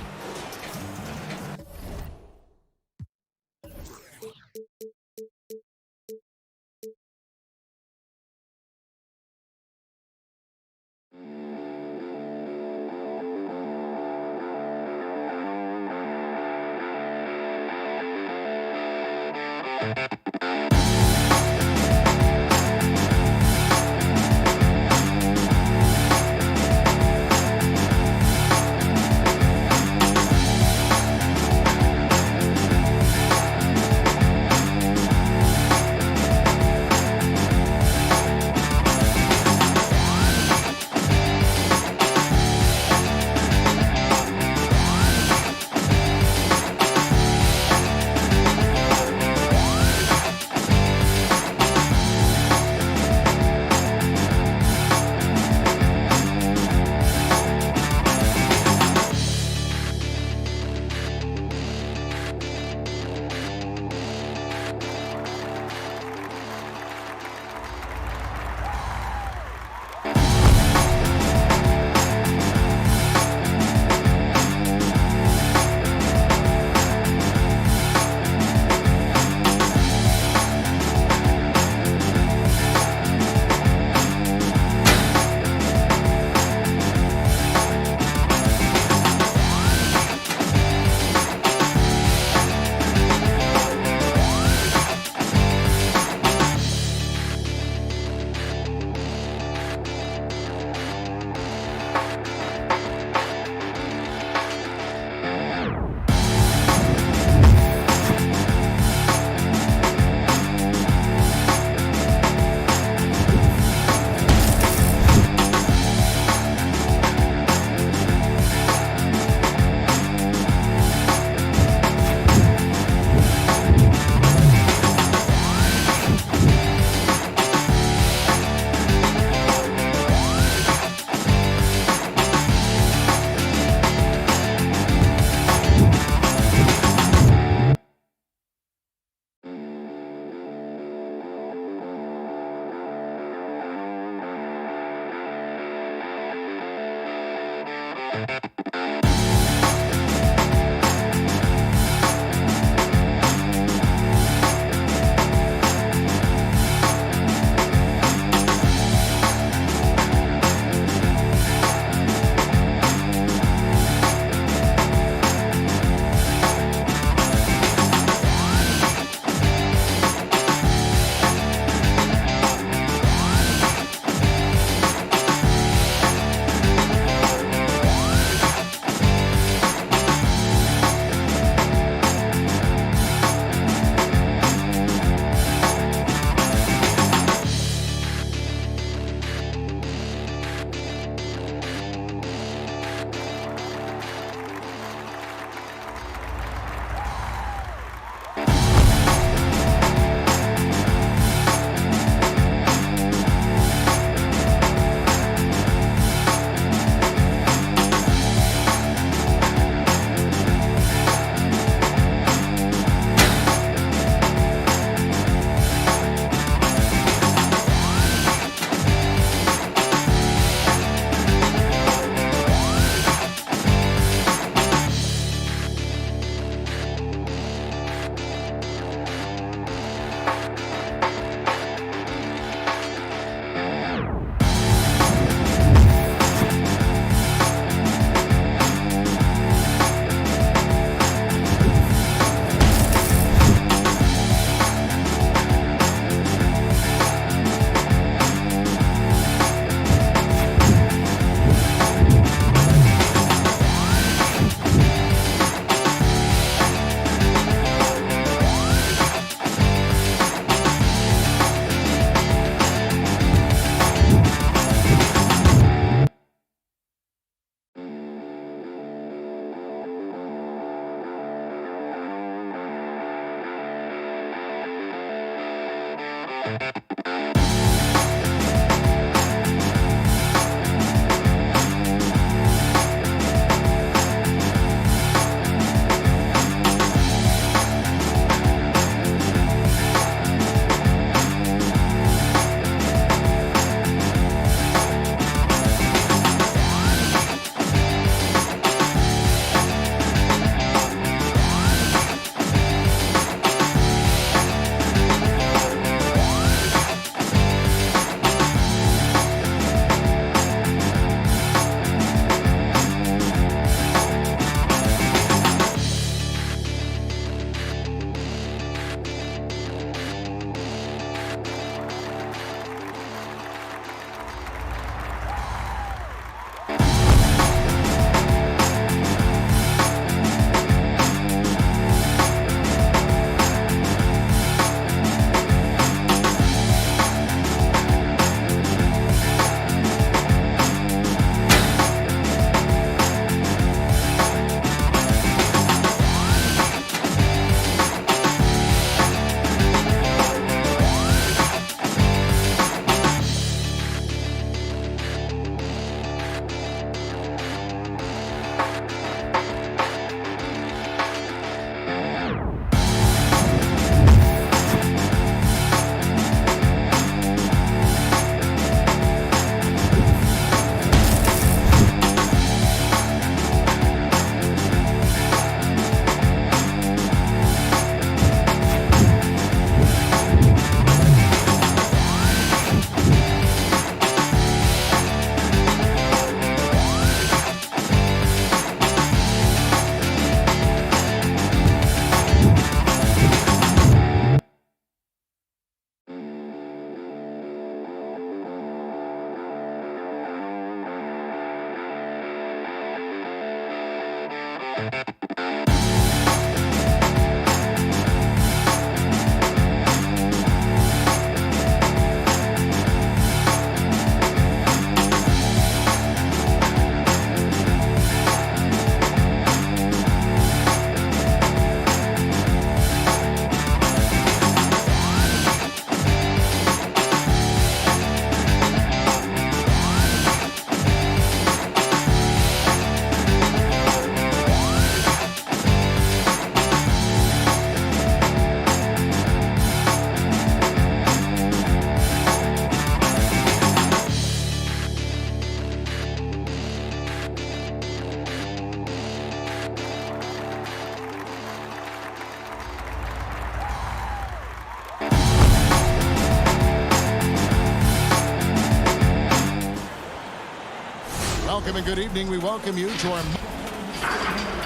Welcome and good evening. We welcome you to our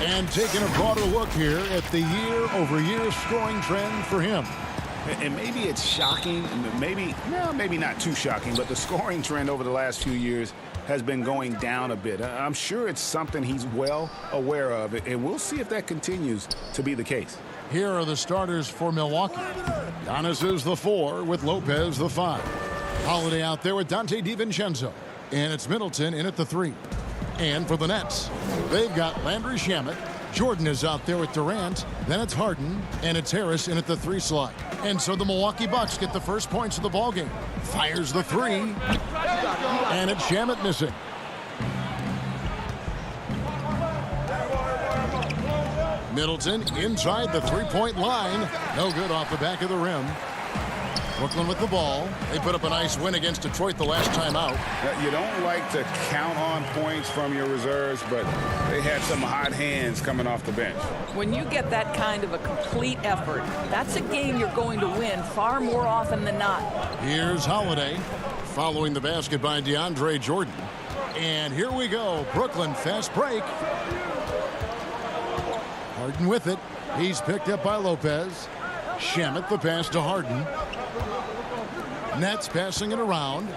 and taking a broader look here at the year-over-year scoring trend for him. And maybe it's shocking, maybe not too shocking, but the scoring trend over the last few years has been going down a bit. I'm sure it's something he's well aware of, and we'll see if that continues to be the case. Here are the starters for Milwaukee. Giannis is the 4 with Lopez the 5. Holiday out there with Dante DiVincenzo. And it's Middleton in at the 3. And for the Nets, they've got Landry Shamet. Jordan is out there with Durant. Then it's Harden. And it's Harris in at the 3 slot. And so the Milwaukee Bucks get the first points of the ballgame. Fires the 3. And it's Shamet missing. Middleton inside the 3-point line. No good off the back of the rim. Brooklyn with the ball. They put up a nice win against Detroit the last time out. You don't like to count on points from your reserves, but they had some hot hands coming off the bench. When you get that kind of a complete effort, that's a game you're going to win far more often than not. Here's Holiday following the basket by DeAndre Jordan. And here we go. Brooklyn fast break. Harden with it. He's picked up by Lopez. Shamet the pass to Harden. Nets passing it around.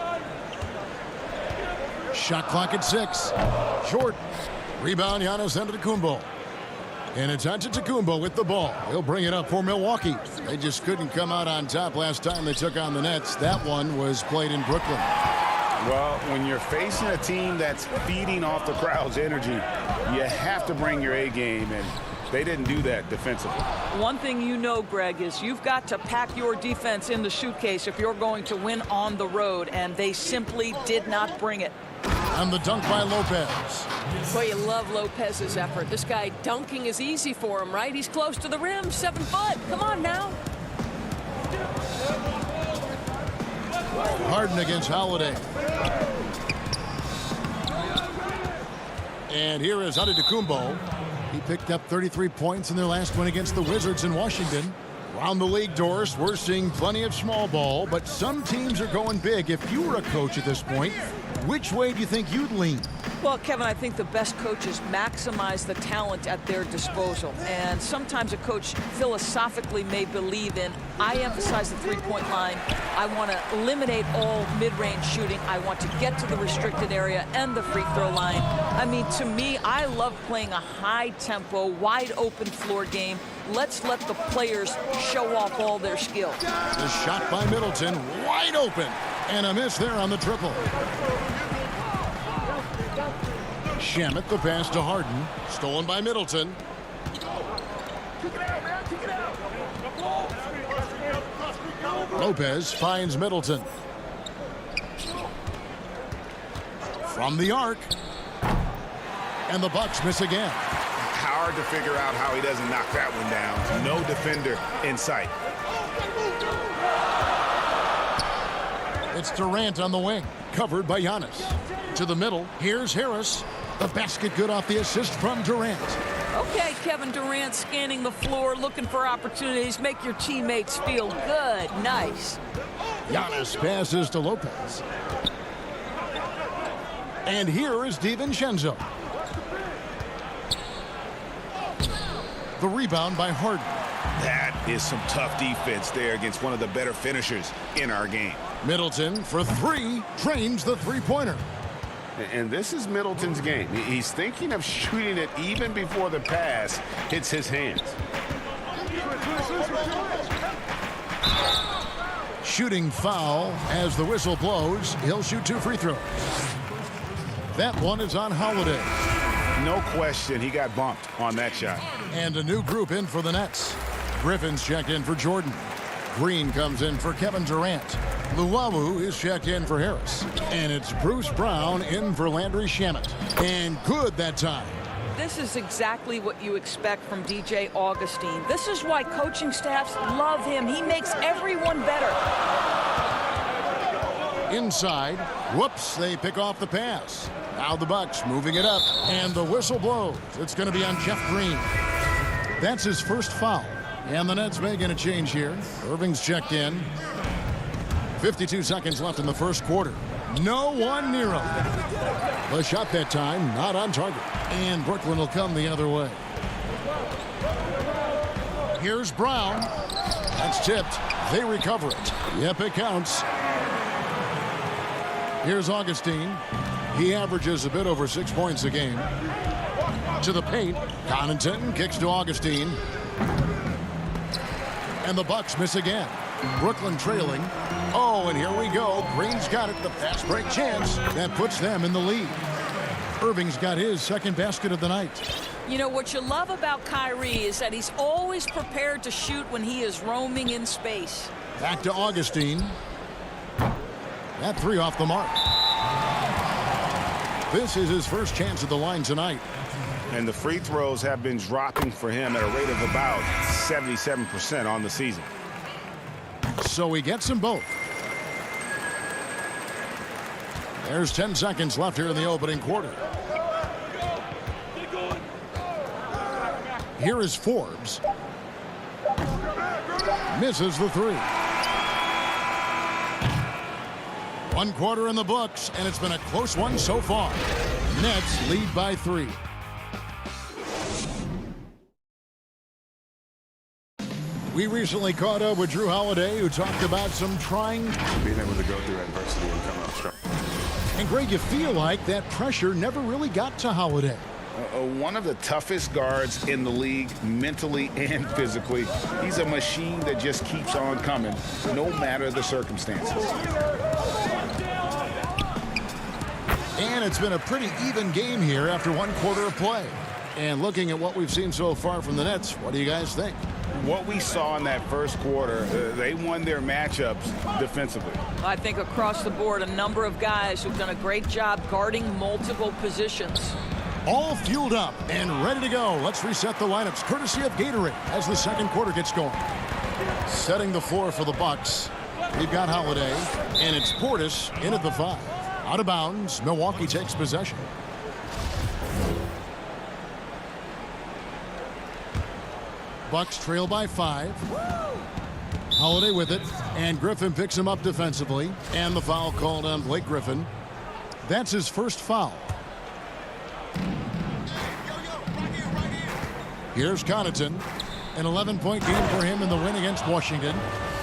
Shot clock at 6. Jordan. Rebound Giannis Antetokounmpo. And it's Antetokounmpo with the ball. He'll bring it up for Milwaukee. They just couldn't come out on top last time they took on the Nets. That one was played in Brooklyn. Well, when you're facing a team that's feeding off the crowd's energy, you have to bring your A game. And They didn't do that defensively. One thing you know, Greg, is you've got to pack your defense in the suitcase if you're going to win on the road, and they simply did not bring it. And the dunk by Lopez. Boy, you love Lopez's effort. This guy dunking is easy for him, right? He's close to the rim, 7 foot. Come on now. Harden against Holiday. And here is Antetokounmpo. He picked up 33 points in their last win against the Wizards in Washington. Around the league, Doris, we're seeing plenty of small ball, but some teams are going big. If you were a coach at this point, which way do you think you'd lean? Well, Kevin, I think the best coaches maximize the talent at their disposal. And sometimes a coach philosophically may believe in, I emphasize the three-point line. I want to eliminate all mid-range shooting. I want to get to the restricted area and the free throw line. I mean, to me, I love playing a high-tempo, wide-open floor game. Let's let the players show off all their skill. The shot by Middleton, wide open. And a miss there on the triple. Shamet, the pass to Harden. Stolen by Middleton. Lopez finds Middleton. From the arc. And the Bucks miss again. Hard to figure out how he doesn't knock that one down. No defender in sight. It's Durant on the wing. Covered by Giannis. To the middle. Here's Harris. The basket good off the assist from Durant. Okay, Kevin Durant scanning the floor, looking for opportunities. Make your teammates feel good. Nice. Giannis passes to Lopez. And here is DiVincenzo. The rebound by Harden. That is some tough defense there against one of the better finishers in our game. Middleton for three, trains the three-pointer. And this is Middleton's game. He's thinking of shooting it even before the pass hits his hands. Shooting foul as the whistle blows. He'll shoot 2 free throws. That one is on Holiday. No question, he got bumped on that shot. And a new group in for the Nets. Griffin's checked in for Jordan. Green comes in for Kevin Durant. Luwawu is checked in for Harris. And it's Bruce Brown in for Landry Shamet. And good that time. This is exactly what you expect from DJ Augustine. This is why coaching staffs love him. He makes everyone better. Inside. Whoops, they pick off the pass. Now the Bucks moving it up. And the whistle blows. It's going to be on Jeff Green. That's his first foul. And the Nets making a change here. Irving's checked in. 52 seconds left in the first quarter. No one near him. The shot that time, not on target. And Brooklyn will come the other way. Here's Brown. That's tipped. They recover it. Yep, it counts. Here's Augustine. He averages a bit over 6 points a game. To the paint. Connaughton kicks to Augustine. And the Bucks miss again. Brooklyn trailing. Oh, and here we go. Green's got it. The fast break chance. That puts them in the lead. Irving's got his second basket of the night. You know, what you love about Kyrie is that he's always prepared to shoot when he is roaming in space. Back to Augustine. That three off the mark. This is his first chance at the line tonight. And the free throws have been dropping for him at a rate of about 77% on the season. So he gets them both. There's 10 seconds left here in the opening quarter. Here is Forbes. Misses the three. 1 quarter in the books, and it's been a close one so far. Nets lead by 3. We recently caught up with Drew Holiday, who talked about some trying. Being able to go through adversity and come out strong. And Greg, you feel like that pressure never really got to Holiday. One of the toughest guards in the league, mentally and physically. He's a machine that just keeps on coming, no matter the circumstances. And it's been a pretty even game here after 1 quarter of play. And looking at what we've seen so far from the Nets, what do you guys think? What we saw in that first quarter, they won their matchups defensively. I think across the board, a number of guys who've done a great job guarding multiple positions. All fueled up and ready to go. Let's reset the lineups courtesy of Gatorade as the second quarter gets going. Setting the floor for the Bucks. We've got Holiday, and it's Portis in at the 5. Out of bounds, Milwaukee takes possession. Bucks trail by 5. Holiday with it, and Griffin picks him up defensively, and the foul called on Blake Griffin. That's his first foul. Here's Connaughton, an 11-point game for him in the win against Washington.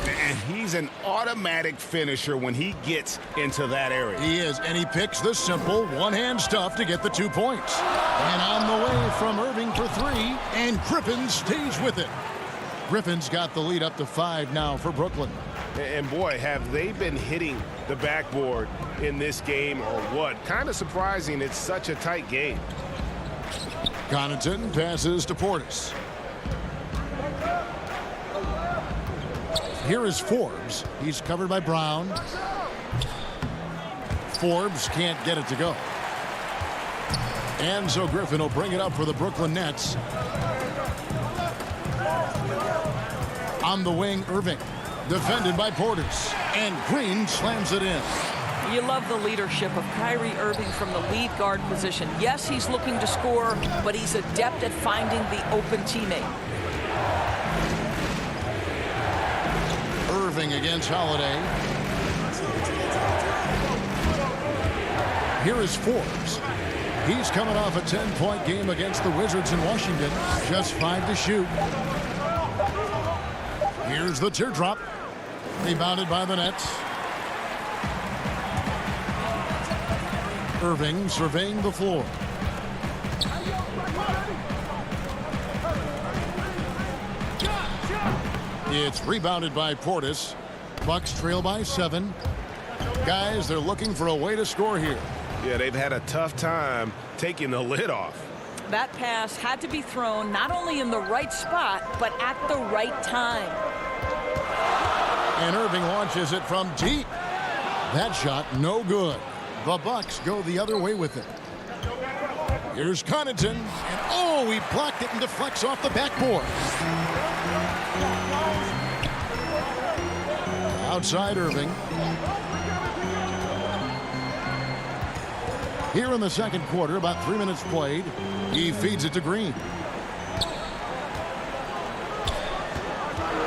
And he's an automatic finisher when he gets into that area. He is, and he picks the simple one-hand stuff to get the 2 points. And on the way from Irving for 3, and Griffin stays with it. Griffin's got the lead up to 5 now for Brooklyn. And boy, have they been hitting the backboard in this game or what? Kind of surprising it's such a tight game. Connaughton passes to Portis. Here is Forbes. He's covered by Brown. Forbes can't get it to go. And so Griffin will bring it up for the Brooklyn Nets. On the wing, Irving. Defended by Portis. And Green slams it in. You love the leadership of Kyrie Irving from the lead guard position. Yes, he's looking to score, but he's adept at finding the open teammate. Irving against Holiday. Here is Forbes. He's coming off a 10-point game against the Wizards in Washington. Just 5 to shoot. Here's the teardrop. Rebounded by the Nets. Irving surveying the floor. It's rebounded by Portis. Bucks trail by 7. Guys, they're looking for a way to score here. Yeah, they've had a tough time taking the lid off. That pass had to be thrown not only in the right spot, but at the right time. And Irving launches it from deep. That shot no good. The Bucks go the other way with it. Here's Connaughton, and oh, he blocked it and deflects off the backboard. Outside Irving. Here in the second quarter, about 3 minutes played, he feeds it to Green.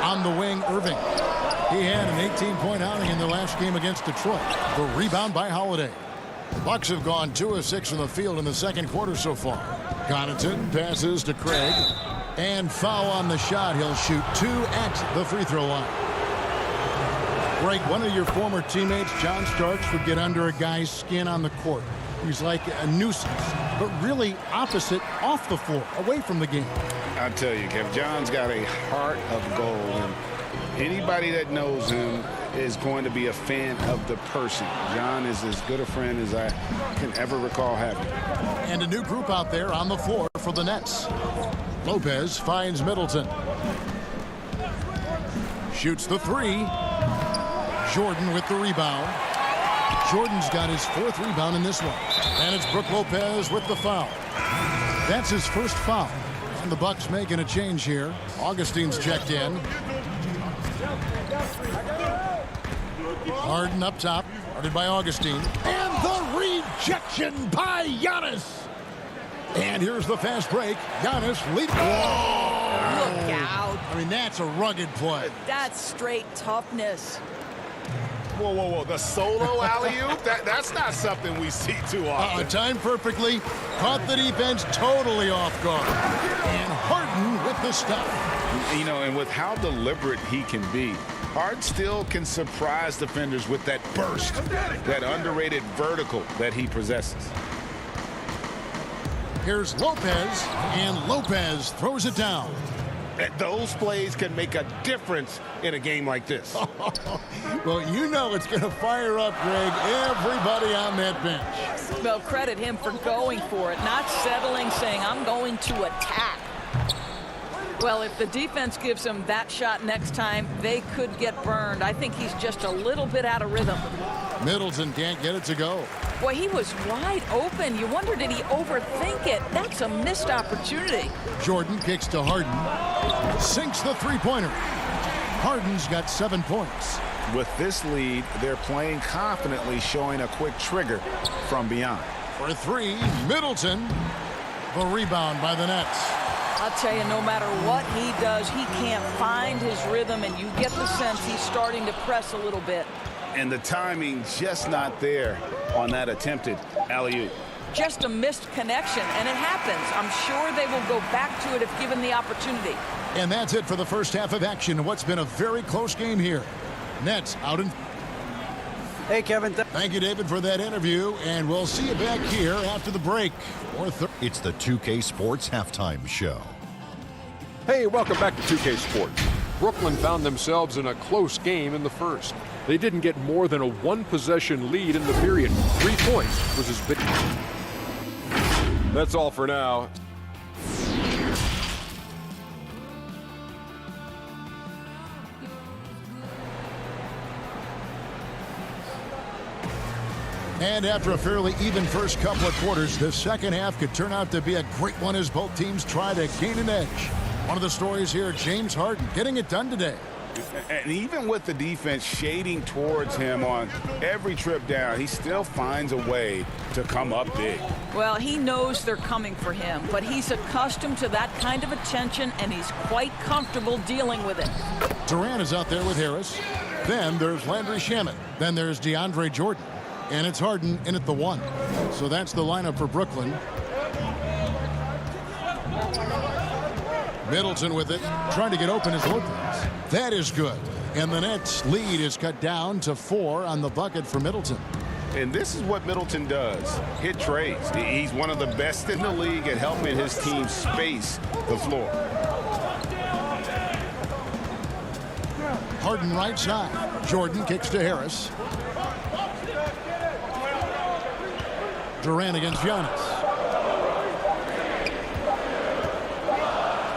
On the wing, Irving. He had an 18-point outing in the last game against Detroit. The rebound by Holiday. The Bucks have gone 2 of 6 from the field in the second quarter so far. Connaughton passes to Craig. And foul on the shot. He'll shoot 2 at the free throw line. Greg, one of your former teammates, John Starks, would get under a guy's skin on the court. He's like a nuisance, but really opposite off the floor, away from the game. I'll tell you, Kev, John's got a heart of gold. And anybody that knows him is going to be a fan of the person. John is as good a friend as I can ever recall having. And a new group out there on the floor for the Nets. Lopez finds Middleton. Shoots the 3. Jordan with the rebound. Jordan's got his 4th rebound in this one. And it's Brook Lopez with the foul. That's his first foul. And the Bucks making a change here. Augustine's checked in. Harden up top. Guarded by Augustine. And the rejection by Giannis. And here's the fast break. Giannis leads. Whoa! Look out. I mean, that's a rugged play. That's straight toughness. Whoa, whoa, whoa. The solo alley-oop? That's not something we see too often. Timed perfectly. Caught the defense totally off guard. And Harden with the stuff. You know, and with how deliberate he can be, Harden still can surprise defenders with that burst, that underrated vertical that he possesses. Here's Lopez, and Lopez throws it down. Those plays can make a difference in a game like this. Well, you know it's going to fire up, Greg, everybody on that bench. Well, credit him for going for it, not settling, saying, I'm going to attack. Well, if the defense gives him that shot next time, they could get burned. I think he's just a little bit out of rhythm. Middleton can't get it to go. Boy, he was wide open. You wonder, did he overthink it? That's a missed opportunity. Jordan kicks to Harden. Sinks the three-pointer. Harden's got 7 points. With this lead, they're playing confidently, showing a quick trigger from beyond. For three, Middleton. The rebound by the Nets. I'll tell you, no matter what he does, he can't find his rhythm, and you get the sense he's starting to press a little bit. And the timing just not there on that attempted alley-oop. Just a missed connection, and it happens. I'm sure they will go back to it if given the opportunity. And that's it for the first half of action. What's been a very close game here. Nets out in... Hey, Kevin. Thank you, David, for that interview, and we'll see you back here after the break. It's the 2K Sports Halftime Show. Hey, welcome back to 2K Sports. Brooklyn found themselves in a close game in the first. They didn't get more than a one-possession lead in the period. 3 points was as big. That's all for now. And after a fairly even first couple of quarters, the second half could turn out to be a great one as both teams try to gain an edge. One of the stories here, James Harden getting it done today. And even with the defense shading towards him on every trip down, he still finds a way to come up big. Well, he knows they're coming for him, but he's accustomed to that kind of attention, and he's quite comfortable dealing with it. Durant is out there with Harris. Then there's Landry Shamet. Then there's DeAndre Jordan. And it's Harden in at the 1. So that's the lineup for Brooklyn. Middleton with it, trying to get open as Lopez. That is good. And the Nets lead is cut down to 4 on the bucket for Middleton. And this is what Middleton does, hit trades. He's one of the best in the league at helping his team space the floor. Harden right side. Jordan kicks to Harris. Durant against Giannis.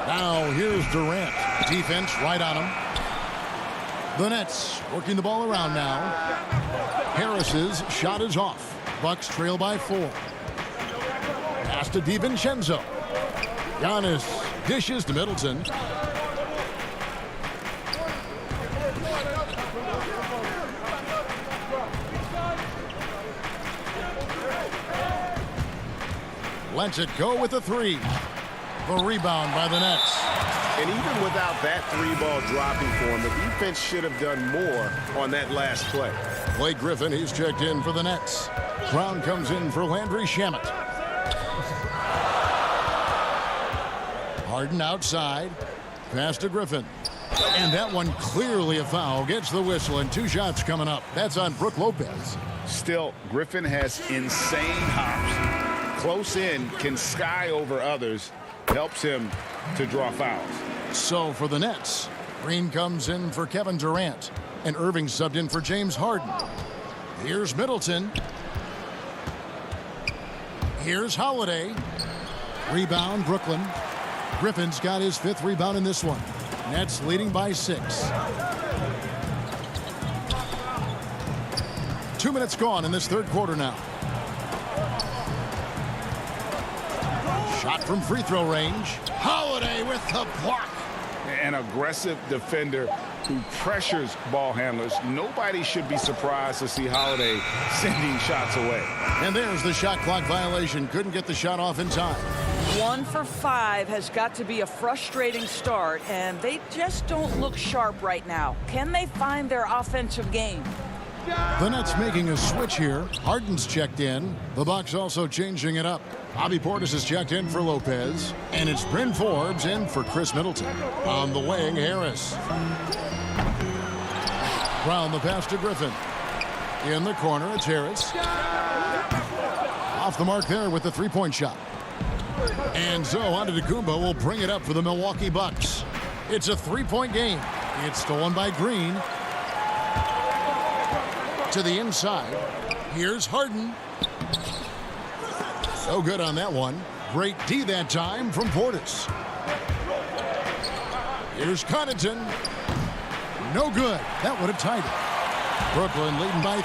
Now here's Durant. Defense right on him. The Nets working the ball around now. Harris's shot is off. Bucks trail by 4. Pass to DiVincenzo. Giannis dishes to Middleton. Lets it go with the 3. The rebound by the Nets. And even without that 3-ball dropping for him, the defense should have done more on that last play. Blake Griffin, he's checked in for the Nets. Brown comes in for Landry Shamet. Harden outside. Pass to Griffin. And that one clearly a foul. Gets the whistle, and 2 shots coming up. That's on Brook Lopez. Still, Griffin has insane hops. Close in, can sky over others, helps him to draw fouls. So for the Nets, Green comes in for Kevin Durant, and Irving subbed in for James Harden. Here's Middleton. Here's Holiday. Rebound, Brooklyn. Griffin's got his 5th rebound in this one. Nets leading by 6. 2 minutes gone in this third quarter now. Shot from free throw range. Holiday with the block. An aggressive defender who pressures ball handlers. Nobody should be surprised to see Holiday sending shots away. And there's the shot clock violation. Couldn't get the shot off in time. 1 for 5 has got to be a frustrating start, and they just don't look sharp right now. Can they find their offensive game? The Nets making a switch here. Harden's checked in. The Bucks also changing it up. Bobby Portis is checked in for Lopez. And it's Bryn Forbes in for Chris Middleton. On the wing, Harris. Brown the pass to Griffin. In the corner, it's Harris. Off the mark there with the 3-point shot. And so Antetokounmpo will bring it up for the Milwaukee Bucks. It's a three-point game. It's stolen by Green. To the inside. Here's Harden. So good on that one. Great D that time from Portis. Here's Connaughton. No good. That would have tied it. Brooklyn leading by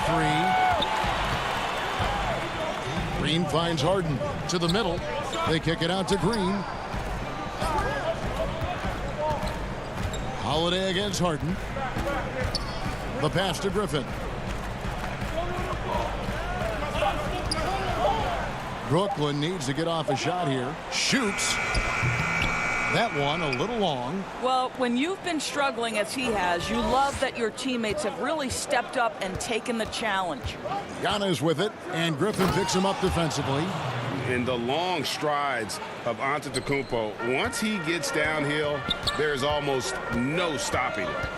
3. Green finds Harden to the middle. They kick it out to Green. Holiday against Harden. The pass to Griffin. Brooklyn needs to get off a shot here. Shoots. That one a little long. Well, when you've been struggling as he has, you love that your teammates have really stepped up and taken the challenge. Giannis with it, and Griffin picks him up defensively. In the long strides of Antetokounmpo, once he gets downhill, there's almost no stopping it.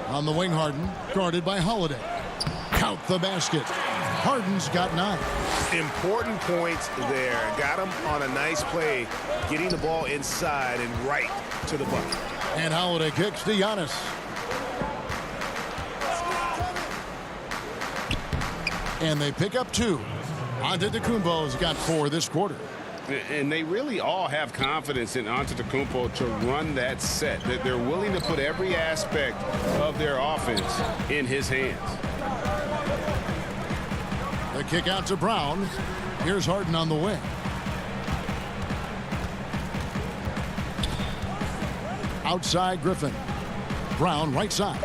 On the wing, Harden, guarded by Holiday. Count the basket. Harden's got 9. Important points there. Got him on a nice play, getting the ball inside and right to the bucket. And Holiday kicks to Giannis. And they pick up 2. Antetokounmpo's got 4 this quarter. And they really all have confidence in Antetokounmpo to run that set. That they're willing to put every aspect of their offense in his hands. The kick out to Brown. Here's Harden on the wing. Outside Griffin. Brown right side.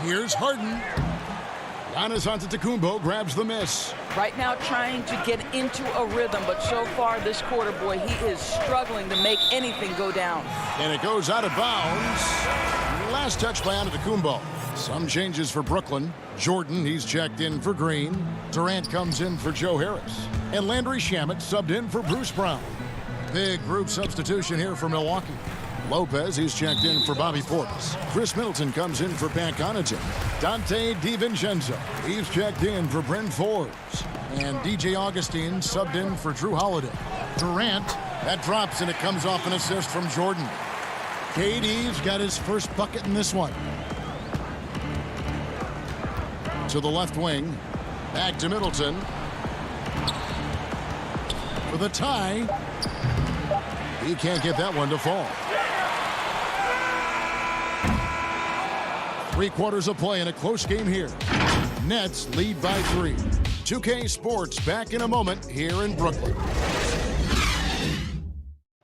Here's Harden. Giannis Antetokounmpo grabs the miss. Right now trying to get into a rhythm, but so far this quarter, boy, he is struggling to make anything go down. And it goes out of bounds. Last touch by Antetokounmpo. Some changes for Brooklyn. Jordan, he's checked in for Green. Durant comes in for Joe Harris. And Landry Shamet subbed in for Bruce Brown. Big group substitution here for Milwaukee. Lopez, he's checked in for Bobby Portis. Chris Middleton comes in for Pat Connaughton. Dante DiVincenzo, he's checked in for Bryn Forbes. And DJ Augustine subbed in for Drew Holiday. Durant, that drops and it comes off an assist from Jordan. KD's got his first bucket in this one. To the left wing. Back to Middleton. For the tie. He can't get that one to fall. 3 quarters of play in a close game here. Nets lead by 3. 2K Sports back in a moment here in Brooklyn.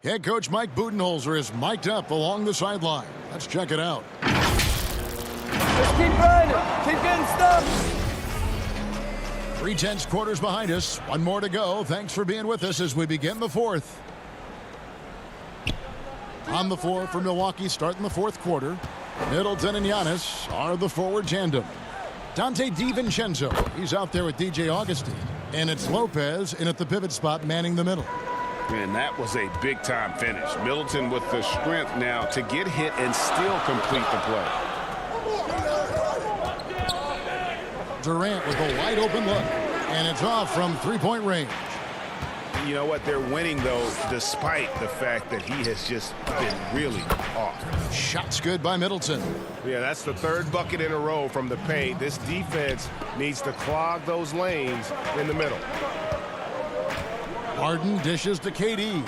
Head coach Mike Budenholzer is mic'd up along the sideline. Let's check it out. Just keep running. Keep getting stuff. 3/10 quarters behind us. 1 more to go. Thanks for being with us as we begin the 4th. On the floor for Milwaukee starting the 4th quarter. Middleton and Giannis are the forward tandem. Dante DiVincenzo, he's out there with DJ Augustine. And it's Lopez in at the pivot spot manning the middle. And that was a big-time finish. Middleton with the strength now to get hit and still complete the play. Durant with a wide-open look. And it's off from 3-point range. You know what? They're winning, though, despite the fact that he has just been really off. Shots good by Middleton. Yeah, that's the 3rd bucket in a row from the paint. This defense needs to clog those lanes in the middle. Harden dishes to KD.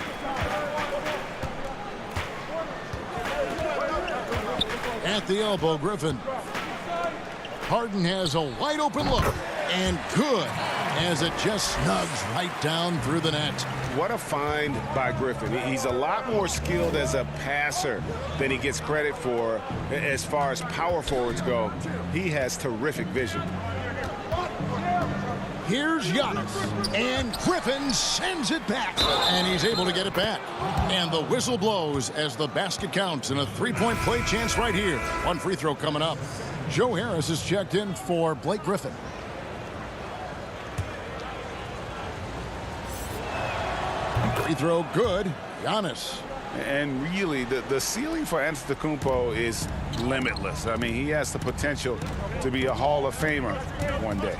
At the elbow, Griffin. Harden has a wide-open look. And good, as it just snugs right down through the net. What a find by Griffin. He's a lot more skilled as a passer than he gets credit for as far as power forwards go. He has terrific vision. Here's Giannis, and Griffin sends it back, and he's able to get it back. And the whistle blows as the basket counts, and a 3-point play chance right here. 1 free throw coming up. Joe Harris is checked in for Blake Griffin. Free throw good. Giannis. And really, the ceiling for Antetokounmpo is limitless. I mean, he has the potential to be a Hall of Famer one day.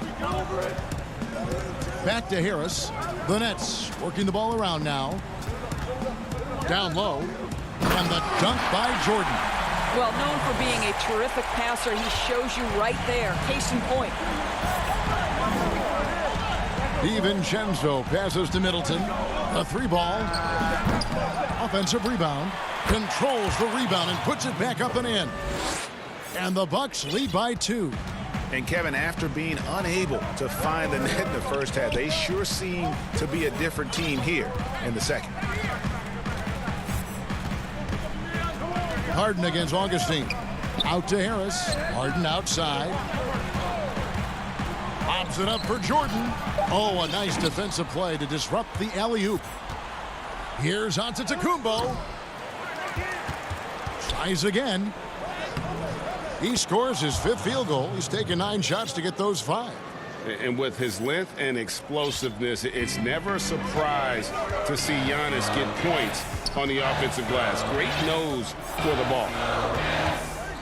Back to Harris. The Nets working the ball around now. Down low. And the dunk by Jordan. Well, known for being a terrific passer, he shows you right there. Case in point. DiVincenzo passes to Middleton. A 3-ball. Offensive rebound. Controls the rebound and puts it back up and in. And the Bucks lead by 2. And Kevin, after being unable to find the net in the first half, they sure seem to be a different team here in the second. Harden against Augustine. Out to Harris. Harden outside. Lobs it up for Jordan. Oh, a nice defensive play to disrupt the alley-oop. Here's Antetokounmpo. Tries again. He scores his 5th field goal. He's taken 9 shots to get those 5. And with his length and explosiveness, it's never a surprise to see Giannis get points on the offensive glass. Great nose for the ball.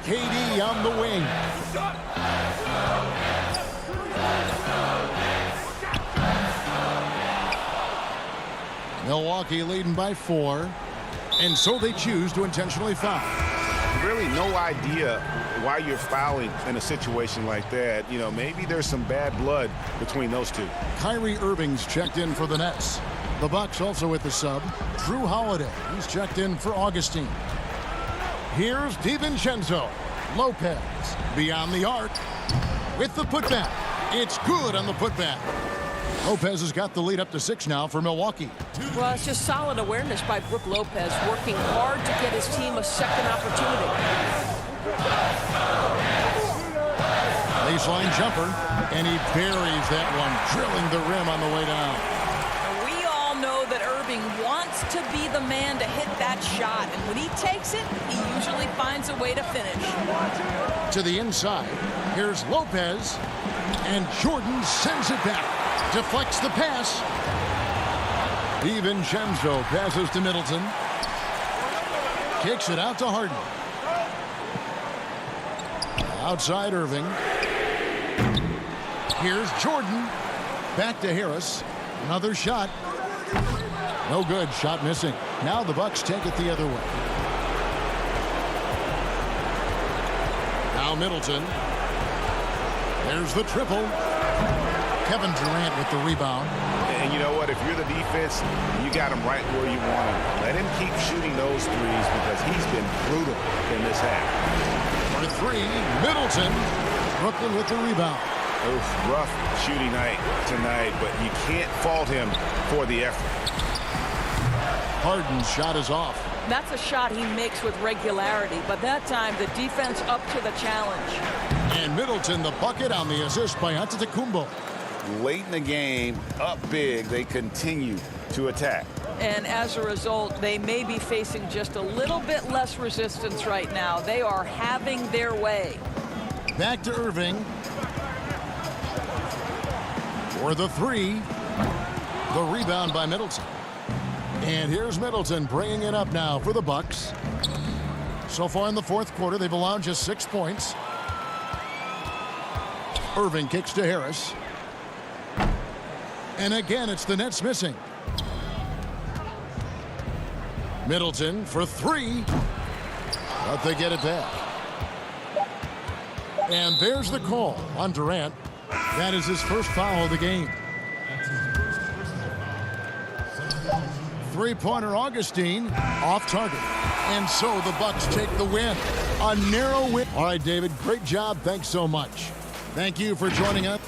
KD on the wing. Milwaukee leading by 4. And so they choose to intentionally foul. Really no idea why you're fouling in a situation like that. You know, maybe there's some bad blood between those two. Kyrie Irving's checked in for the Nets. The Bucks also with the sub. Drew Holiday. He's checked in for Augustine. Here's DiVincenzo. Lopez beyond the arc with the putback. It's good on the putback. Lopez has got the lead up to 6 now for Milwaukee. Well, it's just solid awareness by Brook Lopez, working hard to get his team a second opportunity. Baseline jumper, and he buries that one, drilling the rim on the way down. We all know that Irving wants to be the man to hit that shot, and when he takes it, he usually finds a way to finish. To the inside, here's Lopez, and Jordan sends it back. Deflects the pass. DiVincenzo passes to Middleton. Kicks it out to Harden. Outside Irving. Here's Jordan. Back to Harris. Another shot. No good. Shot missing. Now the Bucks take it the other way. Now Middleton. There's the triple. Kevin Durant with the rebound. And you know what? If you're the defense, you got him right where you want him. Let him keep shooting those threes because he's been brutal in this half. For 3, Middleton. Brooklyn with the rebound. Oof, rough shooting night tonight, but you can't fault him for the effort. Harden's shot is off. That's a shot he makes with regularity, but that time the defense up to the challenge. And Middleton the bucket on the assist by Antetokounmpo. Late in the game, up big, they continue to attack. And as a result, they may be facing just a little bit less resistance right now. They are having their way. Back to Irving. For the 3. The rebound by Middleton. And here's Middleton bringing it up now for the Bucks. So far in the 4th quarter, they've allowed just 6 points. Irving kicks to Harris. And again, it's the Nets missing. Middleton for 3. But they get it back. And there's the call on Durant. That is his first foul of the game. 3-pointer Augustine off target. And so the Bucks take the win. A narrow win. All right, David, great job. Thanks so much. Thank you for joining us.